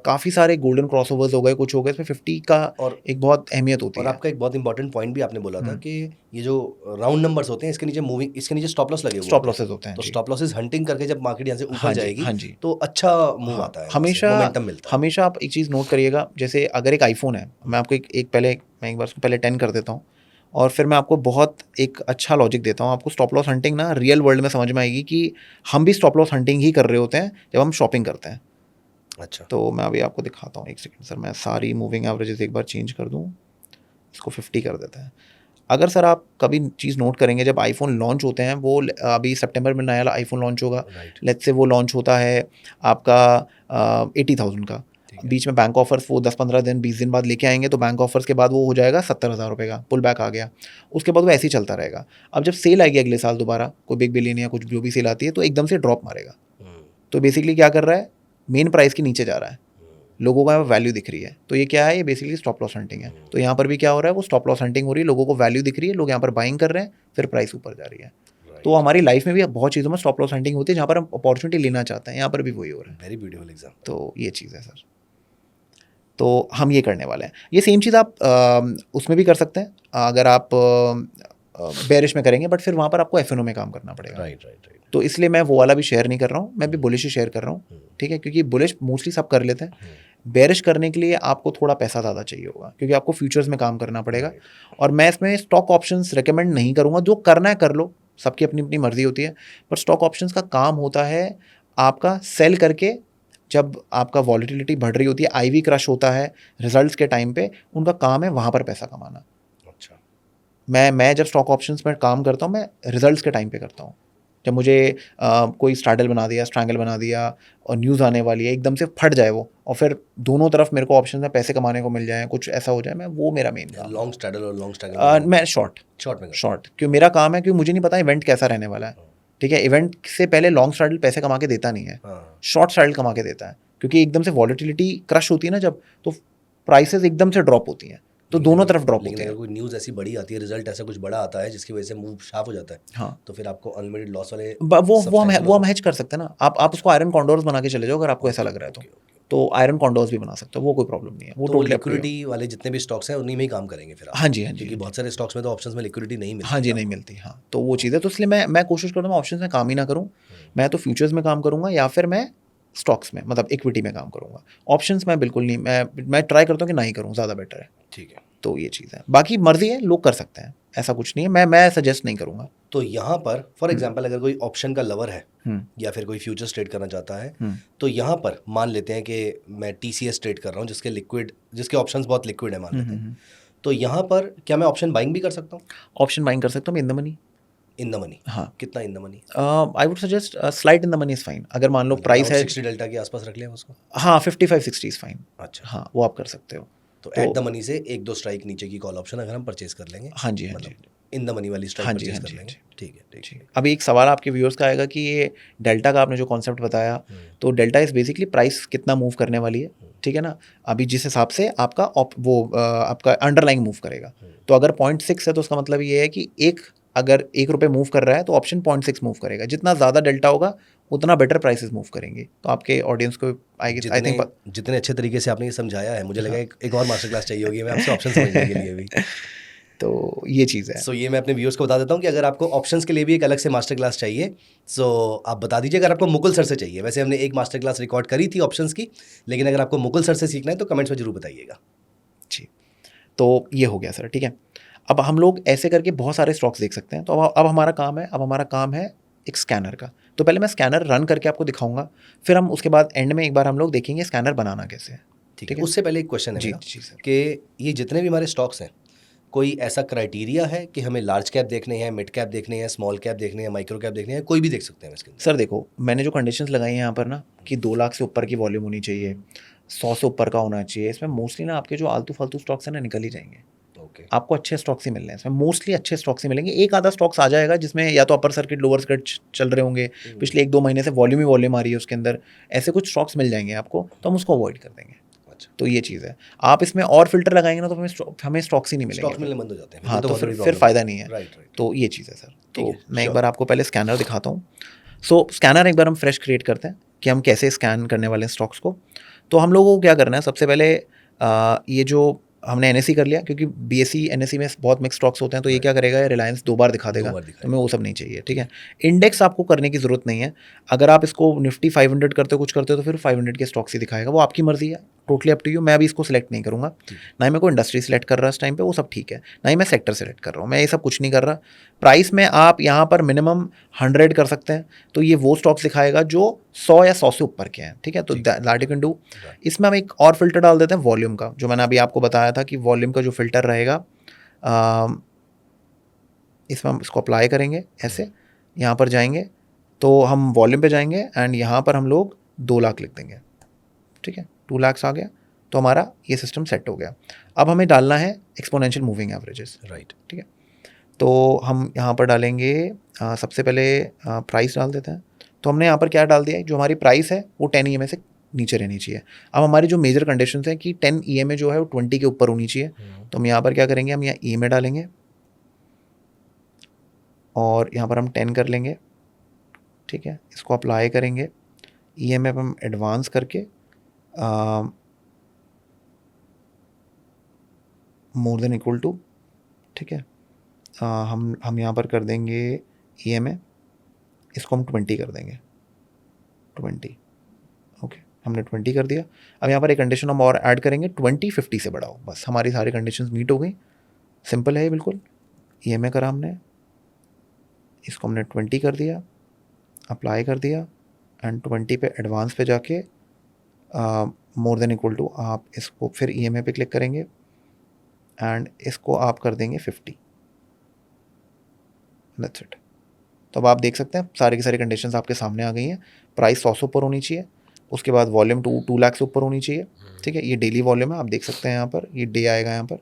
काफ़ी सारे गोल्डन क्रॉसओवर्स हो गए, कुछ हो गए, इसमें 50 का और एक बहुत अहमियत होती और है। आपका एक बहुत इंपॉर्टेंट पॉइंट भी आपने बोला था कि ये जो राउंड नंबर्स होते हैं, इसके नीचे स्टॉप लॉस लगे हुए स्टॉप होते लॉसेस हैं। होते हैं तो जी। स्टॉप लॉसेस हंटिंग करके जब मार्केट यहाँ से ऊपर हाँ जी, जाएगी हाँ जी। तो अच्छा मूव हाँ, आता है, वहाँ से हमेशा मोमेंटम मिलता है। हमेशा आप एक चीज़ नोट करिएगा, जैसे अगर एक आईफ़ोन है, मैं आपको मैं एक बार उसको पहले 10 कर देता हूँ, और फिर मैं आपको बहुत एक अच्छा लॉजिक देता हूँ। आपको स्टॉप लॉस हंटिंग ना रियल वर्ल्ड में समझ में आएगी कि हम भी स्टॉप लॉस हंटिंग ही कर रहे होते हैं जब हम शॉपिंग करते हैं। अच्छा, तो मैं अभी आपको दिखाता हूँ, एक सेकंड सर, मैं सारी मूविंग एवरेजेस एक बार चेंज कर दूँ, इसको 50 कर देते हैं। अगर सर आप कभी चीज़ नोट करेंगे, जब आईफ़ोन लॉन्च होते हैं, वो अभी सितंबर में नया आईफ़ोन लॉन्च होगा, राइट, लेट्स से वो लॉन्च होता है आपका 80,000 का, ठीक है। बीच में बैंक ऑफर्स वो 10-15 दिन 20 दिन बाद लेके आएंगे, तो बैंक ऑफर्स के बाद वो हो जाएगा 70,000 रुपये का, पुल बैक आ गया, उसके बाद वो ऐसे ही चलता रहेगा। अब जब सेल आएगी अगले साल दोबारा, कोई बिग बिलियन या कुछ जो भी सेल आती है, तो एकदम से ड्रॉप मारेगा। तो बेसिकली क्या कर रहा है, मेन प्राइस के नीचे जा रहा है, लोगों को यहाँ वैल्यू दिख रही है। तो ये क्या है, ये बेसिकली स्टॉप लॉस हंटिंग है। तो यहाँ पर भी क्या हो रहा है, वो स्टॉप लॉस हंटिंग हो रही है, लोगों को वैल्यू दिख रही है, लोग यहाँ पर बाइंग कर रहे हैं, फिर प्राइस ऊपर जा रही है। तो हमारी लाइफ में भी बहुत चीज़ों में स्टॉप लॉस हंटिंग होती है, जहाँ पर हम अपॉर्चुनिटी लेना चाहते हैं, यहाँ पर भी वही हो रहा है। Very beautiful example. तो ये चीज़ है सर, तो हम ये करने वाले हैं। ये सेम चीज़ आप उसमें भी कर सकते हैं, अगर आप बेरिश में करेंगे, बट फिर वहाँ पर आपको एफएनओ में काम करना पड़ेगा। Right, right, right. तो इसलिए मैं वो वाला भी शेयर नहीं कर रहा हूँ, मैं भी बुलिश ही शेयर कर रहा हूँ, ठीक है, क्योंकि बुलिश मोस्टली सब कर लेते हैं। बेरिश करने के लिए आपको थोड़ा पैसा ज़्यादा चाहिए होगा, क्योंकि आपको फ्यूचर्स में काम करना पड़ेगा। और मैं इसमें स्टॉक ऑप्शंस रिकमेंड नहीं करूँगा, जो करना है कर लो, सबकी अपनी अपनी मर्जी होती है, पर स्टॉक ऑप्शंस का काम होता है आपका सेल करके, जब आपका वॉलिटिलिटी बढ़ रही होती है, आईवी क्रश होता है रिजल्ट्स के टाइम पे, उनका काम है वहाँ पर पैसा कमाना। अच्छा, मैं जब स्टॉक ऑप्शंस में काम करता हूँ, मैं रिजल्ट्स के टाइम पे करता हूँ। जब मुझे कोई स्ट्रैडल बना दिया, स्ट्रैंगल बना दिया, और न्यूज़ आने वाली है, एकदम से फट जाए वो, और फिर दोनों तरफ मेरे को ऑप्शन में पैसे कमाने को मिल जाए, कुछ ऐसा हो जाए, मैं वो मेरा मेन काम लॉन्ग स्ट्रैडल और लॉन्ग है। स्ट्रैगल मैं शॉर्ट शॉर्ट में शॉर्ट क्यों मेरा काम है, क्योंकि मुझे नहीं पता इवेंट कैसा रहने वाला है। ठीक है, इवेंट से पहले लॉन्ग स्ट्रैडल पैसे कमा के देता नहीं है, हाँ, शॉर्ट स्ट्रैडल कमा के देता है, क्योंकि एकदम से वॉलेटिलिटी क्रश होती है ना जब, तो प्राइसेस एकदम से ड्रॉप होती हैं, तो लेकिन दोनों अगर- तरफ ड्रॉप लेकिन होते अगर हैं। कोई न्यूज़ ऐसी बड़ी आती है, रिजल्ट ऐसा कुछ बड़ा आता है जिसकी वजह से मूव शार्प हो जाता है, हाँ, तो फिर आपको अनलिमिटेड लॉस वाले वो substantial वो loss हम hedge कर सकते हैं ना, आप उसको आयरन कॉन्डोर्स बना के चले जाओ अगर आपको ऐसा लग रहा है ओके, ओके। तो आयरन कॉन्डोर्स भी बना सकते हो, वो कोई प्रॉब्लम नहीं है, वो तो वो totally up to you. Liquidity वाले जितने भी स्टॉक्स हैं उन्हीं में ही काम करेंगे फिर आप, हाँ जी, हाँ जी, क्योंकि हाँ जी। बहुत सारे स्टॉक्स में तो ऑप्शंस में लिक्विडिटी नहीं हाँ मिलती जी, है नहीं आपको। मिलती, हाँ, तो वो चीज़ है, तो इसलिए मैं कोशिश करता हूँ मैं ऑप्शंस में काम ही ना करूँ, मैं तो फ्यूचर्स में काम करूँगा या फिर मैं स्टॉक्स में, मतलब इक्विटी में काम करूँगा। ऑप्शंस मैं बिल्कुल नहीं, मैं ट्राई करता हूँ कि ना ही करूँ, ज़्यादा बेटर है। ठीक है। तो ये चीज़ है, बाकी मर्जी है, लोग कर सकते हैं, ऐसा कुछ नहीं है, मैं सजेस्ट नहीं करूँगा। तो यहाँ पर फॉर एग्जांपल अगर कोई ऑप्शन का लवर है हम्म, या फिर कोई फ्यूचर्स ट्रेड करना चाहता है, हम्म, तो यहाँ पर मान लेते हैं कि मैं TCS ट्रेड कर रहा हूँ जिसके ऑप्शंस बहुत लिक्विड है मान लेते हैं, तो यहाँ पर क्या मैं ऑप्शन बाइंग भी कर सकता हूँ ऑप्शन बाइंग कर सकता हूँ in the money. In the money? हाँ, कितना in the money? I would suggest slight in the money is fine, अगर मान लो प्राइस है, 60 डेल्टा के आसपास रख लिया उसको? हाँ 55-60 इज़ फाइन, अच्छा, हाँ वो आप कर सकते हो। तो तो एट द मनी से 1-2 स्ट्राइक नीचे की कॉल ऑप्शन अगर हम परचेज कर लेंगे, हाँ जी, हाँ जी, मतलब इन द मनी वाली स्ट्राइक हाँ जी, परचेज हाँ कर जी, हाँ लेंगे, जी। ठीक है, ठीक जी, है। अभी एक सवाल आपके व्यूअर्स का आएगा कि ये डेल्टा का आपने जो कॉन्सेप्ट बताया, तो डेल्टा इज़ बेसिकली प्राइस कितना मूव करने वाली है, ठीक है ना, अभी जिस हिसाब से आपका आपका अंडरलाइंग मूव करेगा, तो अगर 0.6 है तो उसका मतलब ये है कि अगर ₹1 मूव कर रहा है तो ऑप्शन 0.6 मूव करेगा, जितना ज़्यादा डेल्टा होगा उतना बेटर प्राइसेस मूव करेंगे, तो आपके ऑडियंस को आई जितने थिंक। जितने अच्छे तरीके से आपने ये समझाया है, मुझे लगा हाँ। एक और मास्टर क्लास चाहिए होगी मैं आपसे ऑप्शन समझने के लिए भी। तो ये चीज़ है। सो ये मैं अपने व्यूअर्स को बता देता हूँ कि अगर आपको ऑप्शंस के लिए भी एक अलग से मास्टर क्लास चाहिए, सो आप बता दीजिए। अगर आपको मुकुल सर से चाहिए, वैसे हमने एक मास्टर क्लास रिकॉर्ड करी थी ऑप्शंस की, लेकिन अगर आपको मुकुल सर से सीखना है तो कमेंट्स में जरूर बताइएगा। जी, तो ये हो गया सर, ठीक है। अब हम लोग ऐसे करके बहुत सारे स्टॉक्स देख सकते हैं, तो अब हमारा काम है एक स्कैनर का। तो पहले मैं स्कैनर रन करके आपको दिखाऊंगा, फिर हम उसके बाद एंड में एक बार हम लोग देखेंगे स्कैनर बनाना कैसे है। ठीक है, उससे पहले एक क्वेश्चन है जी मेरा जी सर। कि ये जितने भी हमारे स्टॉक्स हैं, कोई ऐसा क्राइटेरिया है कि हमें लार्ज कैप देखने हैं, मिड कैप देखने हैं, स्मॉल कैप देखने हैं, माइक्रो कैप देखने हैं, कोई भी देख सकते हैं इसके अंदर? सर देखो, मैंने जो कंडीशंस लगाई हैं यहाँ पर ना, कि 2 लाख से ऊपर की वॉल्यूम होनी चाहिए, 100 से ऊपर का होना चाहिए, इसमें मोस्टली ना आपके जो आलतू फालतू स्टॉक्स हैं ना निकल ही जाएंगे। ओके, आपको अच्छे स्टॉक्स ही मिल रहे हैं इसमें, मोस्टली अच्छे स्टॉक्स ही मिलेंगे। एक आधा स्टॉक्स आ जाएगा जिसमें या तो अपर सर्किट लोअर सर्किट चल रहे होंगे, पिछले 1-2 महीने से वॉल्यूम आ रही है उसके अंदर, ऐसे कुछ स्टॉक्स मिल जाएंगे आपको, तो हम उसको अवॉइड कर देंगे। अच्छा, तो ये चीज़ है, आप इसमें और फिल्टर लगाएंगे ना तो हमें स्टॉक्स ही नहीं मिलेंगे स्टॉक्स फिर। मिलने बंद हो जाते हैं, हाँ, ये तो तो बहुत बड़ी फिर प्रॉब्लम फ़ायदा नहीं है। Right, right. तो ये चीज़ है सर। ठीक तो है, मैं एक sure। बार आपको पहले स्कैनर दिखाता हूँ। सो स्कैनर एक बार हम फ्रेश क्रिएट करते हैं कि हम कैसे स्कैन करने वाले हैं स्टॉक्स को। तो हम लोगों को क्या करना है, सबसे पहले ये जो हमने NSE कर लिया, क्योंकि BSE NSE में बहुत मिक्स स्टॉक्स होते हैं, तो ये क्या करेगा, रिलायंस 2 बार दिखा देगा, बार तो दिखाएगा। हमें वो सब नहीं चाहिए, ठीक है। इंडेक्स आपको करने की ज़रूरत नहीं है, अगर आप इसको निफ्टी 500 करते हो, कुछ करते हो, तो फिर 500 के स्टॉक्स ही दिखाएगा, वो आपकी मर्जी है, टोटली अप टू यू। मैं अभी इसको सिलेक्ट नहीं करूँगा, ना ही मैं कोई इंडस्ट्री सेलेक्ट कर रहा इस टाइम पे, वो सब ठीक है, ना ही मैं सेक्टर सेलेक्ट कर रहा हूँ, मैं ये सब कुछ नहीं कर रहा। प्राइस में आप यहाँ पर मिनिमम 100 कर सकते हैं, तो ये वो स्टॉक्स दिखाएगा जो 100 या 100 से ऊपर के हैं, ठीक है, तो दैट यू कैन डू। इसमें हम एक और फिल्टर डाल देते हैं वॉल्यूम का, जो मैंने अभी आपको बताया था कि वॉल्यूम का जो फिल्टर रहेगा, इसमें हम इसको अप्लाई करेंगे ऐसे, यहाँ पर जाएंगे तो हम वॉल्यूम पे जाएंगे एंड यहाँ पर हम लोग 2 लाख लिख देंगे, ठीक है, 2 लाख आ गया, तो हमारा ये सिस्टम सेट हो गया। अब हमें डालना है एक्सपोनेंशियल मूविंग एवरेजेस, राइट, ठीक है। तो हम यहाँ पर डालेंगे सबसे पहले प्राइस डाल देते हैं। तो हमने यहाँ पर क्या डाल दिया है, जो हमारी प्राइस है वो 10 EMA से नीचे रहनी चाहिए। अब हमारी जो मेजर कंडीशंस हैं कि 10 EMA जो है वो 20 के ऊपर होनी चाहिए, तो हम यहाँ पर क्या करेंगे, हम यहाँ EMA डालेंगे और यहाँ पर हम 10 कर लेंगे, ठीक है, इसको अप्लाई करेंगे। EMA पर हम एडवांस करके मोर देन इक्वल टू, ठीक है, हम यहाँ पर कर देंगे EMA, इसको हम 20 कर देंगे, 20, ओके, हमने 20 कर दिया। अब यहाँ पर एक कंडीशन हम और ऐड करेंगे, 20 50 से बढ़ाओ, बस हमारी सारी कंडीशंस मीट हो गई। सिंपल है ये बिल्कुल। EMA करा हमने, इसको हमने 20 कर दिया, अप्लाई कर दिया एंड 20 पे एडवांस पे जाके मोर देन इक्वल टू, आप इसको फिर EMA पे क्लिक करेंगे एंड इसको आप कर देंगे 50, दैट्स इट। तो अब आप देख सकते हैं सारी की सारी कंडीशंस आपके सामने आ गई हैं। प्राइस 100 से ऊपर होनी चाहिए, उसके बाद वॉल्यूम 2 लाख से ऊपर होनी चाहिए, ठीक है, ये डेली वॉल्यूम है, आप देख सकते हैं यहाँ पर, ये डे आएगा यहाँ पर,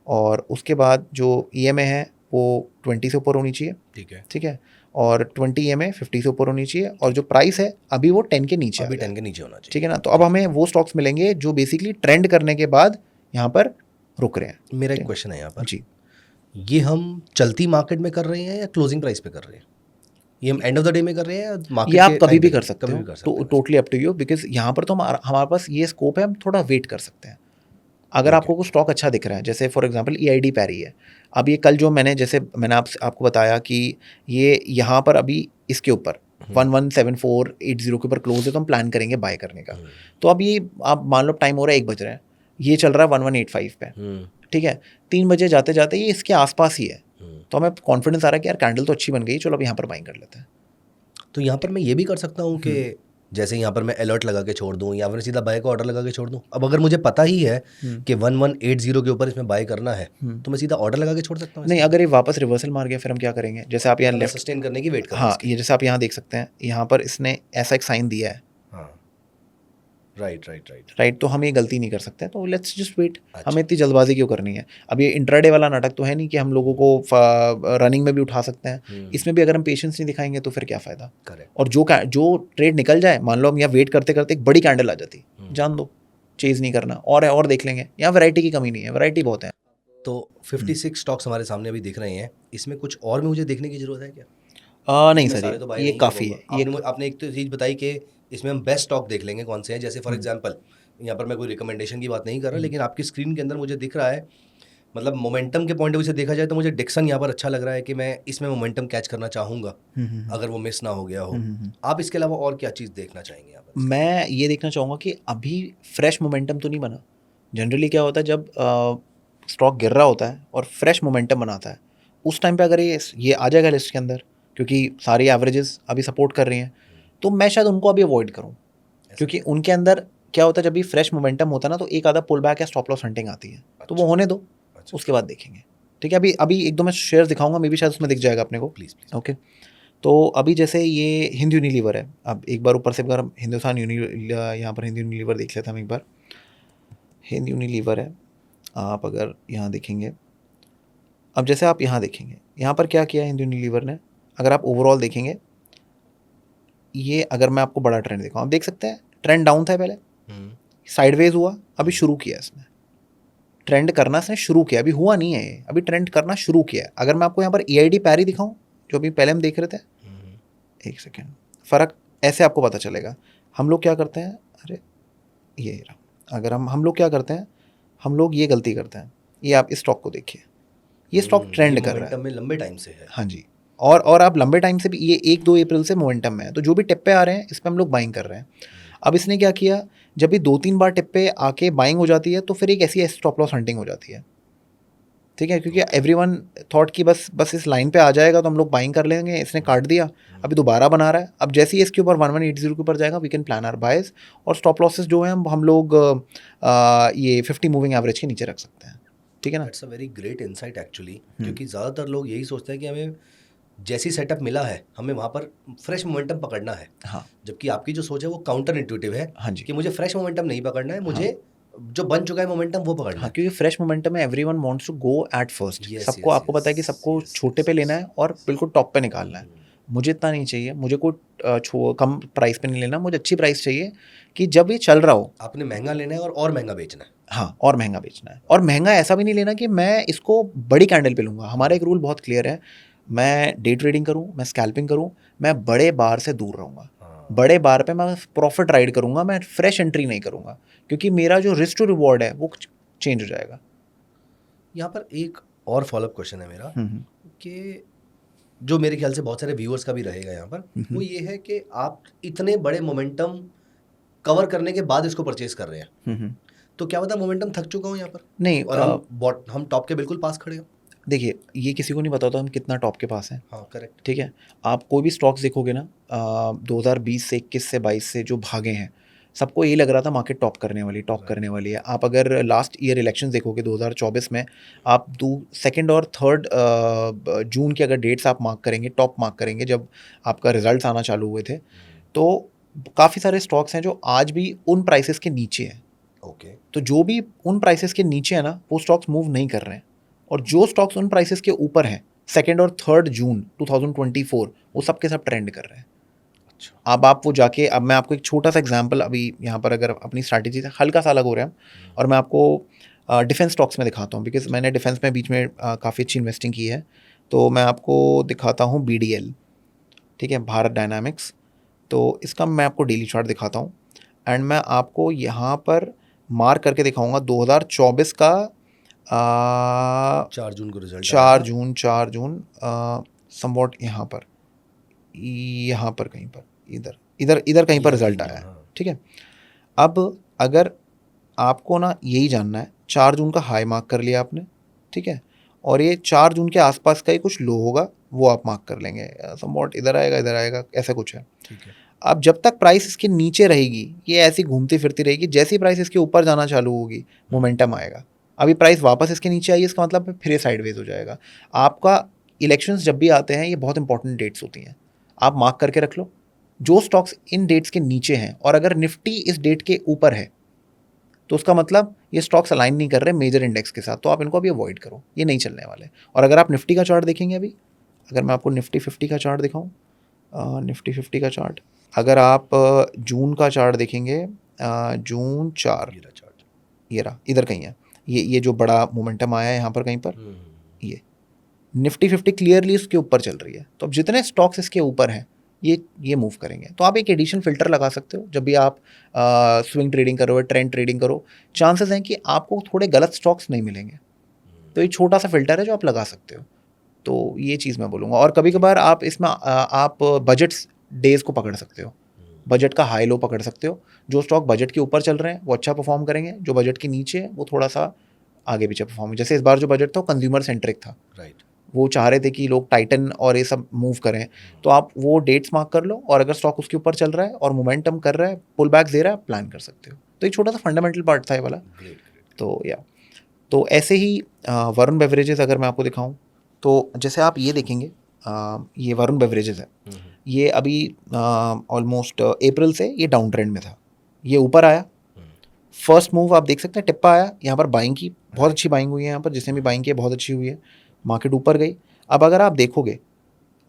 और उसके बाद जो EMA है वो 20 से ऊपर होनी चाहिए, ठीक है, ठीक है, और 20 EMA 50 से ऊपर होनी चाहिए, और जो प्राइस है अभी वो 10 के नीचे अभी आ गया। 10 के नीचे होना चाहिए। ठीक है ना, तो अब हमें वो स्टॉक्स मिलेंगे जो बेसिकली ट्रेंड करने के बाद यहाँ पर रुक रहे हैं। मेरा एक ठीक। क्वेश्चन है यहाँ पर, जी, ये हम चलती मार्केट में कर रहे हैं या क्लोजिंग प्राइस पे कर रहे हैं? ये हम एंड ऑफ द डे में कर रहे हैं या मार्केट ये के आप कभी टाइम भी पे कर सकते कभी हो, भी कर सकते तो हैं? Totally up to you, because यहाँ पर तो हमारे पास ये स्कोप है, हम थोड़ा वेट कर सकते हैं। अगर आपको कोई स्टॉक अच्छा दिख रहा है, जैसे फॉर एग्जांपल EID पैरी है, अब ये कल जो मैंने आपको बताया कि ये यहाँ पर अभी इसके ऊपर 117480 के ऊपर क्लोज है, तो हम प्लान करेंगे बाय करने का। तो अब ये आप मान लो टाइम हो रहा है 1 बज रहा है, ये चल रहा है 1185 पे। ठीक है, 3 बजे जाते जाते ये इसके आसपास ही है, तो हमें कॉन्फिडेंस आ रहा है कि यार कैंडल तो अच्छी बन गई, चलो अब यहाँ पर बाइंग कर लेते हैं। तो यहाँ पर मैं ये भी कर सकता हूँ कि जैसे यहाँ पर मैं अलर्ट लगा के छोड़ दूँ या फिर सीधा बाय का ऑर्डर लगा के छोड़ दूँ। अब अगर मुझे पता ही है कि 1180 के ऊपर इसमें बाय करना है, तो मैं सीधा ऑर्डर लगा के छोड़ सकता हूँ? नहीं, अगर ये वापस रिवर्सल मार गया फिर हम क्या करेंगे, जैसे आप यहाँ लेफ्ट सस्टेन करने की वेट करें। हाँ, ये जैसे आप यहाँ देख सकते हैं, यहाँ पर इसने ऐसा एक साइन दिया है। हाँ, राइट। राइट, तो हम ये गलती नहीं कर सकते, तो लेट्स जस्ट वेट। अच्छा। हमें इतनी जल्दबाजी क्यों करनी है? अब ये इंट्राडे वाला नाटक तो है नहीं कि हम लोगों को रनिंग में भी उठा सकते हैं। इसमें भी अगर हम पेशेंस नहीं दिखाएंगे तो फिर क्या फ़ायदा? करेक्ट। और जो ट्रेड निकल जाए, मान लो हम यहाँ वेट करते करते एक बड़ी कैंडल आ जाती, जान दो, चेज़ नहीं करना, और देख लेंगे। यहाँ वैरायटी की कमी नहीं है, वैरायटी बहुत है। तो 56 स्टॉक्स हमारे सामने अभी दिख रहे हैं, इसमें कुछ और भी मुझे देखने की जरूरत है क्या? नहीं इसमें सर, सारे तो buy ये नहीं काफ़ी कर है। पाऊंगा। ये आपने एक तो चीज़ बताई कि इसमें हम बेस्ट स्टॉक देख लेंगे कौन से हैं। जैसे फॉर एग्जांपल यहाँ पर मैं कोई रिकमेंडेशन की बात नहीं कर रहा, लेकिन आपकी स्क्रीन के अंदर मुझे दिख रहा है, मतलब मोमेंटम के पॉइंट ऑफ व्यू से देखा जाए तो मुझे डिक्सन यहाँ पर अच्छा लग रहा है कि मैं इसमें मोमेंटम कैच करना चाहूँगा अगर वो मिस ना हो गया हो। आप इसके अलावा और क्या चीज़ देखना चाहेंगे यहाँ पर? मैं ये देखना चाहूँगा कि अभी फ्रेश मोमेंटम तो नहीं बना। जनरली क्या होता है, जब स्टॉक गिर रहा होता है और फ्रेश मोमेंटम बनाता है, उस टाइम पे अगर ये आ जाएगा लिस्ट के अंदर, क्योंकि सारी एवरेजेस अभी सपोर्ट कर रही हैं, तो मैं शायद उनको अभी अवॉइड करूँ, क्योंकि उनके अंदर क्या होता है, जब भी फ्रेश मोमेंटम होता है ना, तो एक आधा पुल बैक या स्टॉप लॉस हंटिंग आती है, तो वो होने दो, उसके बाद देखेंगे। ठीक है, अभी एक दो मैं शेयर दिखाऊंगा, मे भी शायद उसमें दिख जाएगा अपने को। प्लीज़। ओके, तो अभी जैसे ये हिंद यूनिलीवर है, अब एक बार ऊपर से अगर हिंदुस्तान यहाँ पर हिंद यूनिलीवर देख लेते हैं हम एक बार। हिंद यूनिलीवर है, आप अगर यहाँ देखेंगे, अब जैसे आप यहाँ देखेंगे, यहाँ पर क्या किया हिंद यूनिलीवर ने, अगर आप ओवरऑल देखेंगे, ये अगर मैं आपको बड़ा ट्रेंड दिखाऊँ, आप देख सकते हैं ट्रेंड डाउन था पहले, साइडवेज हुआ, अभी शुरू किया इसने ट्रेंड करना, इसने शुरू किया, अभी हुआ नहीं है ये, अभी ट्रेंड करना शुरू किया। अगर मैं आपको यहाँ पर EID पैरी दिखाऊँ, जो अभी पहले हम देख रहे थे, एक सेकेंड, फ़र्क ऐसे आपको पता चलेगा। हम लोग क्या करते हैं, अरे ये रहा, अगर हम लोग क्या करते हैं, हम लोग ये गलती करते हैं, ये आप इस स्टॉक को देखिए, ये स्टॉक ट्रेंड कर रहा है में लंबे टाइम से है। हाँ जी, और आप लंबे टाइम से भी, ये 1-2 अप्रैल से मोमेंटम में है, तो जो भी टिप पे आ रहे हैं इस पर हम लोग बाइंग कर रहे हैं। अब इसने क्या किया, जब भी 2-3 बार टिप पे आके बाइंग हो जाती है, तो फिर एक ऐसी स्टॉप लॉस हंटिंग हो जाती है। ठीक है, क्योंकि एवरीवन थॉट कि बस इस लाइन पे आ जाएगा तो हम लोग बाइंग कर लेंगे, इसने काट दिया, अभी दोबारा बना रहा है। अब जैसे ही इसके ऊपर 1180 के ऊपर जाएगा, वी कैन प्लान आवर बायस, और स्टॉप लॉसेस जो हैं हम लोग ये 50 मूविंग एवरेज के नीचे रख सकते हैं। ठीक है ना? It's a very great insight actually, क्योंकि ज़्यादातर लोग यही सोचते हैं कि हमें जैसी सेटअप मिला है हमें वहाँ पर फ्रेश मोमेंटम पकड़ना है। हाँ, जबकि आपकी जो सोच है वो काउंटर इंट्यूटिव है। हाँ जी, कि मुझे फ्रेश मोमेंटम नहीं पकड़ना है, मुझे जो बन चुका है मोमेंटम वो पकड़ना हाँ, है। क्योंकि फ्रेश मोमेंटम में everyone wants to go at first. Yes, सबको yes, आपको पता है कि yes, सबको yes, छोटे yes, पे लेना है और बिल्कुल टॉप पे निकालना है। मुझे इतना नहीं चाहिए, मुझे कोई कम प्राइस पे नहीं लेना, मुझे अच्छी प्राइस चाहिए कि जब ये चल रहा हो। आपने महंगा लेना है और महंगा बेचना है। हाँ, और महंगा बेचना है, और महंगा ऐसा भी नहीं लेना कि मैं इसको बड़ी कैंडल पे लूँगा। हमारा एक रूल बहुत क्लियर है, मैं डे ट्रेडिंग करूँ, मैं स्कैल्पिंग करूँ, मैं बड़े बार से दूर रहूँगा। बड़े बार पे मैं प्रॉफिट राइड करूँगा, मैं फ्रेश एंट्री नहीं करूँगा, क्योंकि मेरा जो रिस्क टू रिवॉर्ड है वो चेंज हो जाएगा। यहाँ पर एक और फॉलोअप क्वेश्चन है मेरा कि जो मेरे ख्याल से बहुत सारे व्यूअर्स का भी रहेगा यहाँ पर, वो ये है कि आप इतने बड़े मोमेंटम कवर करने के बाद इसको परचेज कर रहे हैं, तो क्या पता मोमेंटम थक चुका हूँ यहाँ पर नहीं, और हम टॉप के बिल्कुल पास खड़े हो। देखिए, ये किसी को नहीं पता होता हम कितना टॉप के पास हैं। हाँ, करेक्ट। ठीक है, आप कोई भी स्टॉक्स देखोगे ना, 2020 से 21 से 22 से जो भागे हैं, सबको यही लग रहा था मार्केट टॉप करने वाली है। आप अगर लास्ट ईयर इलेक्शंस देखोगे 2024 में, आप 2nd और 3rd जून की अगर डेट्स आप मार्क करेंगे, टॉप मार्क करेंगे, जब आपका रिजल्ट्स आना चालू हुए थे, तो काफ़ी सारे स्टॉक्स हैं जो आज भी उन प्राइसेस के नीचे हैं। ओके। तो जो भी उन प्राइसेस के नीचे है ना, वो स्टॉक्स मूव नहीं कर रहे हैं, और जो स्टॉक्स उन प्राइसेस के ऊपर हैं 2 और 3 जून 2024 वो सब के सब ट्रेंड कर रहे हैं। अच्छा। अब आप वो जाके, अब मैं आपको एक छोटा सा एग्जांपल अभी यहाँ पर, अगर अपनी स्ट्रैटेजी से हल्का सा अलग हो रहे हैं, और मैं आपको डिफेंस स्टॉक्स में दिखाता हूँ, बिकॉज मैंने डिफेंस में बीच में काफ़ी अच्छी इन्वेस्टिंग की है। तो मैं आपको दिखाता हूँ BDL, ठीक है, भारत डायनामिक्स। तो इसका मैं आपको डेली चार्ट दिखाता हूँ, एंड मैं आपको यहाँ पर मार्क करके दिखाऊंगा 2024 का 4 जून को रिजल्ट आया 4 था। जून 4 जून समवॉट यहाँ पर कहीं पर, इधर इधर इधर कहीं पर इधर रिजल्ट कहीं आया पर, है, हाँ। ठीक है। अब अगर आपको ना यही जानना है, 4 जून का हाई मार्क कर लिया आपने, ठीक है, और ये 4 जून के आसपास का ही कुछ लो होगा, वो आप मार्क कर लेंगे, समवॉट इधर आएगा, ऐसा कुछ है। ठीक है। अब जब तक प्राइस इसके नीचे रहेगी, ये ऐसी घूमती फिरती रहेगी, जैसी प्राइस इसके ऊपर जाना चालू होगी, मोमेंटम आएगा। अभी प्राइस वापस इसके नीचे आई है, इसका मतलब फिर साइडवेज हो जाएगा। आपका इलेक्शंस जब भी आते हैं, ये बहुत इंपॉर्टेंट डेट्स होती हैं, आप मार्क करके रख लो। जो स्टॉक्स इन डेट्स के नीचे हैं, और अगर निफ्टी इस डेट के ऊपर है, तो उसका मतलब ये स्टॉक्स अलाइन नहीं कर रहे मेजर इंडेक्स के साथ, तो आप इनको अभी अवॉइड करो, ये नहीं चलने वाले। और अगर आप निफ्टी का चार्ट देखेंगे अभी, अगर मैं आपको निफ्टी 50 का चार्ट दिखाऊं, निफ्टी 50 का चार्ट, अगर आप जून का चार्ट देखेंगे, जून 4, ये रहा चार्ट। ये रहा, इधर कहीं है, ये जो बड़ा मोमेंटम आया है यहाँ पर कहीं पर, ये निफ्टी 50 क्लियरली इसके ऊपर चल रही है। तो अब जितने स्टॉक्स इसके ऊपर हैं, ये मूव करेंगे। तो आप एक एडिशनल फिल्टर लगा सकते हो जब भी आप स्विंग ट्रेडिंग करो, ट्रेंड ट्रेडिंग करो, चांसेस हैं कि आपको थोड़े गलत स्टॉक्स नहीं मिलेंगे। तो ये छोटा सा फिल्टर है जो आप लगा सकते हो। तो ये चीज़ मैं बोलूँगा। और कभी कभार आप इसमें आप बजट्स डेज़ को पकड़ सकते हो, बजट का हाई लो पकड़ सकते हो। जो स्टॉक बजट के ऊपर चल रहे हैं वो अच्छा परफॉर्म करेंगे, जो बजट के नीचे है वो थोड़ा सा आगे पीछे परफॉर्म। जैसे इस बार जो बजट था वो कंज्यूमर सेंट्रिक था, राइट। वो चाह रहे थे कि लोग टाइटन और ये सब मूव करें, तो आप वो डेट्स मार्क कर लो, और अगर स्टॉक उसके ऊपर चल रहा है और मोमेंटम कर रहा है, पुल बैक दे रहा है, प्लान कर सकते हो। तो एक छोटा सा फंडामेंटल पार्ट था ये वाला। ग्रेट। तो तो ऐसे ही वरुण बेवरेजेस अगर मैं आपको दिखाऊं, तो जैसे आप ये देखेंगे, ये वरुण बेवरेजेस है, ये अभी ऑलमोस्ट अप्रैल से ये डाउन ट्रेंड में था, ये ऊपर आया, फर्स्ट मूव आप देख सकते हैं, टिप्पा आया, यहाँ पर बाइंग की, बहुत अच्छी बाइंग हुई है यहाँ पर, जिसने भी बाइंग की है बहुत अच्छी हुई है, मार्केट ऊपर गई। अब अगर आप देखोगे,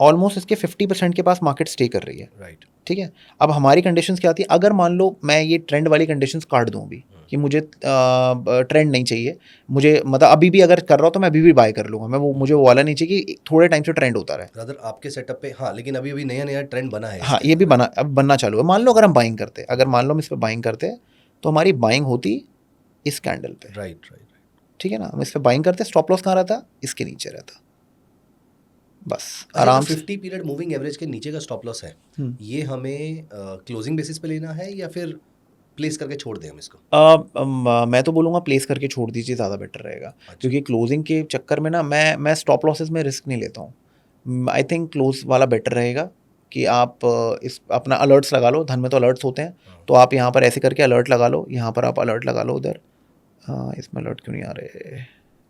ऑलमोस्ट इसके 50% के पास मार्केट स्टे कर रही है, राइट। ठीक है। अब हमारी कंडीशंस क्या आती है, अगर मान लो मैं ये ट्रेंड वाली कंडीशंस काट दूँ अभी, कि मुझे ट्रेंड नहीं चाहिए, मुझे मतलब अभी भी अगर कर रहा हूँ तो मैं अभी भी बाय कर लूँगा, मैं वो, मुझे वो वाला नहीं चाहिए कि थोड़े टाइम से ट्रेंड होता रहे। रादर आपके सेटअप पे, हाँ, लेकिन अभी अभी नया नया ट्रेंड बना है हाँ, इसके ये भी अंदर। बना, अब बनना चालू है। मान लो अगर हम बाइंग करते, अगर मान लो हम इस पर बाइंग करते, तो हमारी बाइंग होती इस कैंडल पे, राइट राइट। ठीक है ना। हम इस पे बाइंग करते, स्टॉप लॉस कहाँ रहता, इसके नीचे रहता, बस अच्छा, आराम जो से। 50 पीरियड मूविंग एवरेज के नीचे का स्टॉप लॉस है, ये हमें क्लोजिंग बेसिस पे लेना है या फिर प्लेस करके छोड़ दें हम इसको? मैं तो बोलूँगा प्लेस करके छोड़ दीजिए, ज़्यादा बेटर रहेगा। अच्छा। क्योंकि क्लोजिंग के चक्कर में ना मैं स्टॉप लॉसेस में रिस्क नहीं लेता हूँ। आई थिंक क्लोज वाला बेटर रहेगा, कि आप इस अपना अलर्ट्स लगा लो, धन में तो अलर्ट्स होते हैं, तो आप यहाँ पर ऐसे करके अलर्ट लगा लो, यहाँ पर आप अलर्ट लगा लो उधर। हाँ, इसमें अलर्ट क्यों नहीं आ रहे,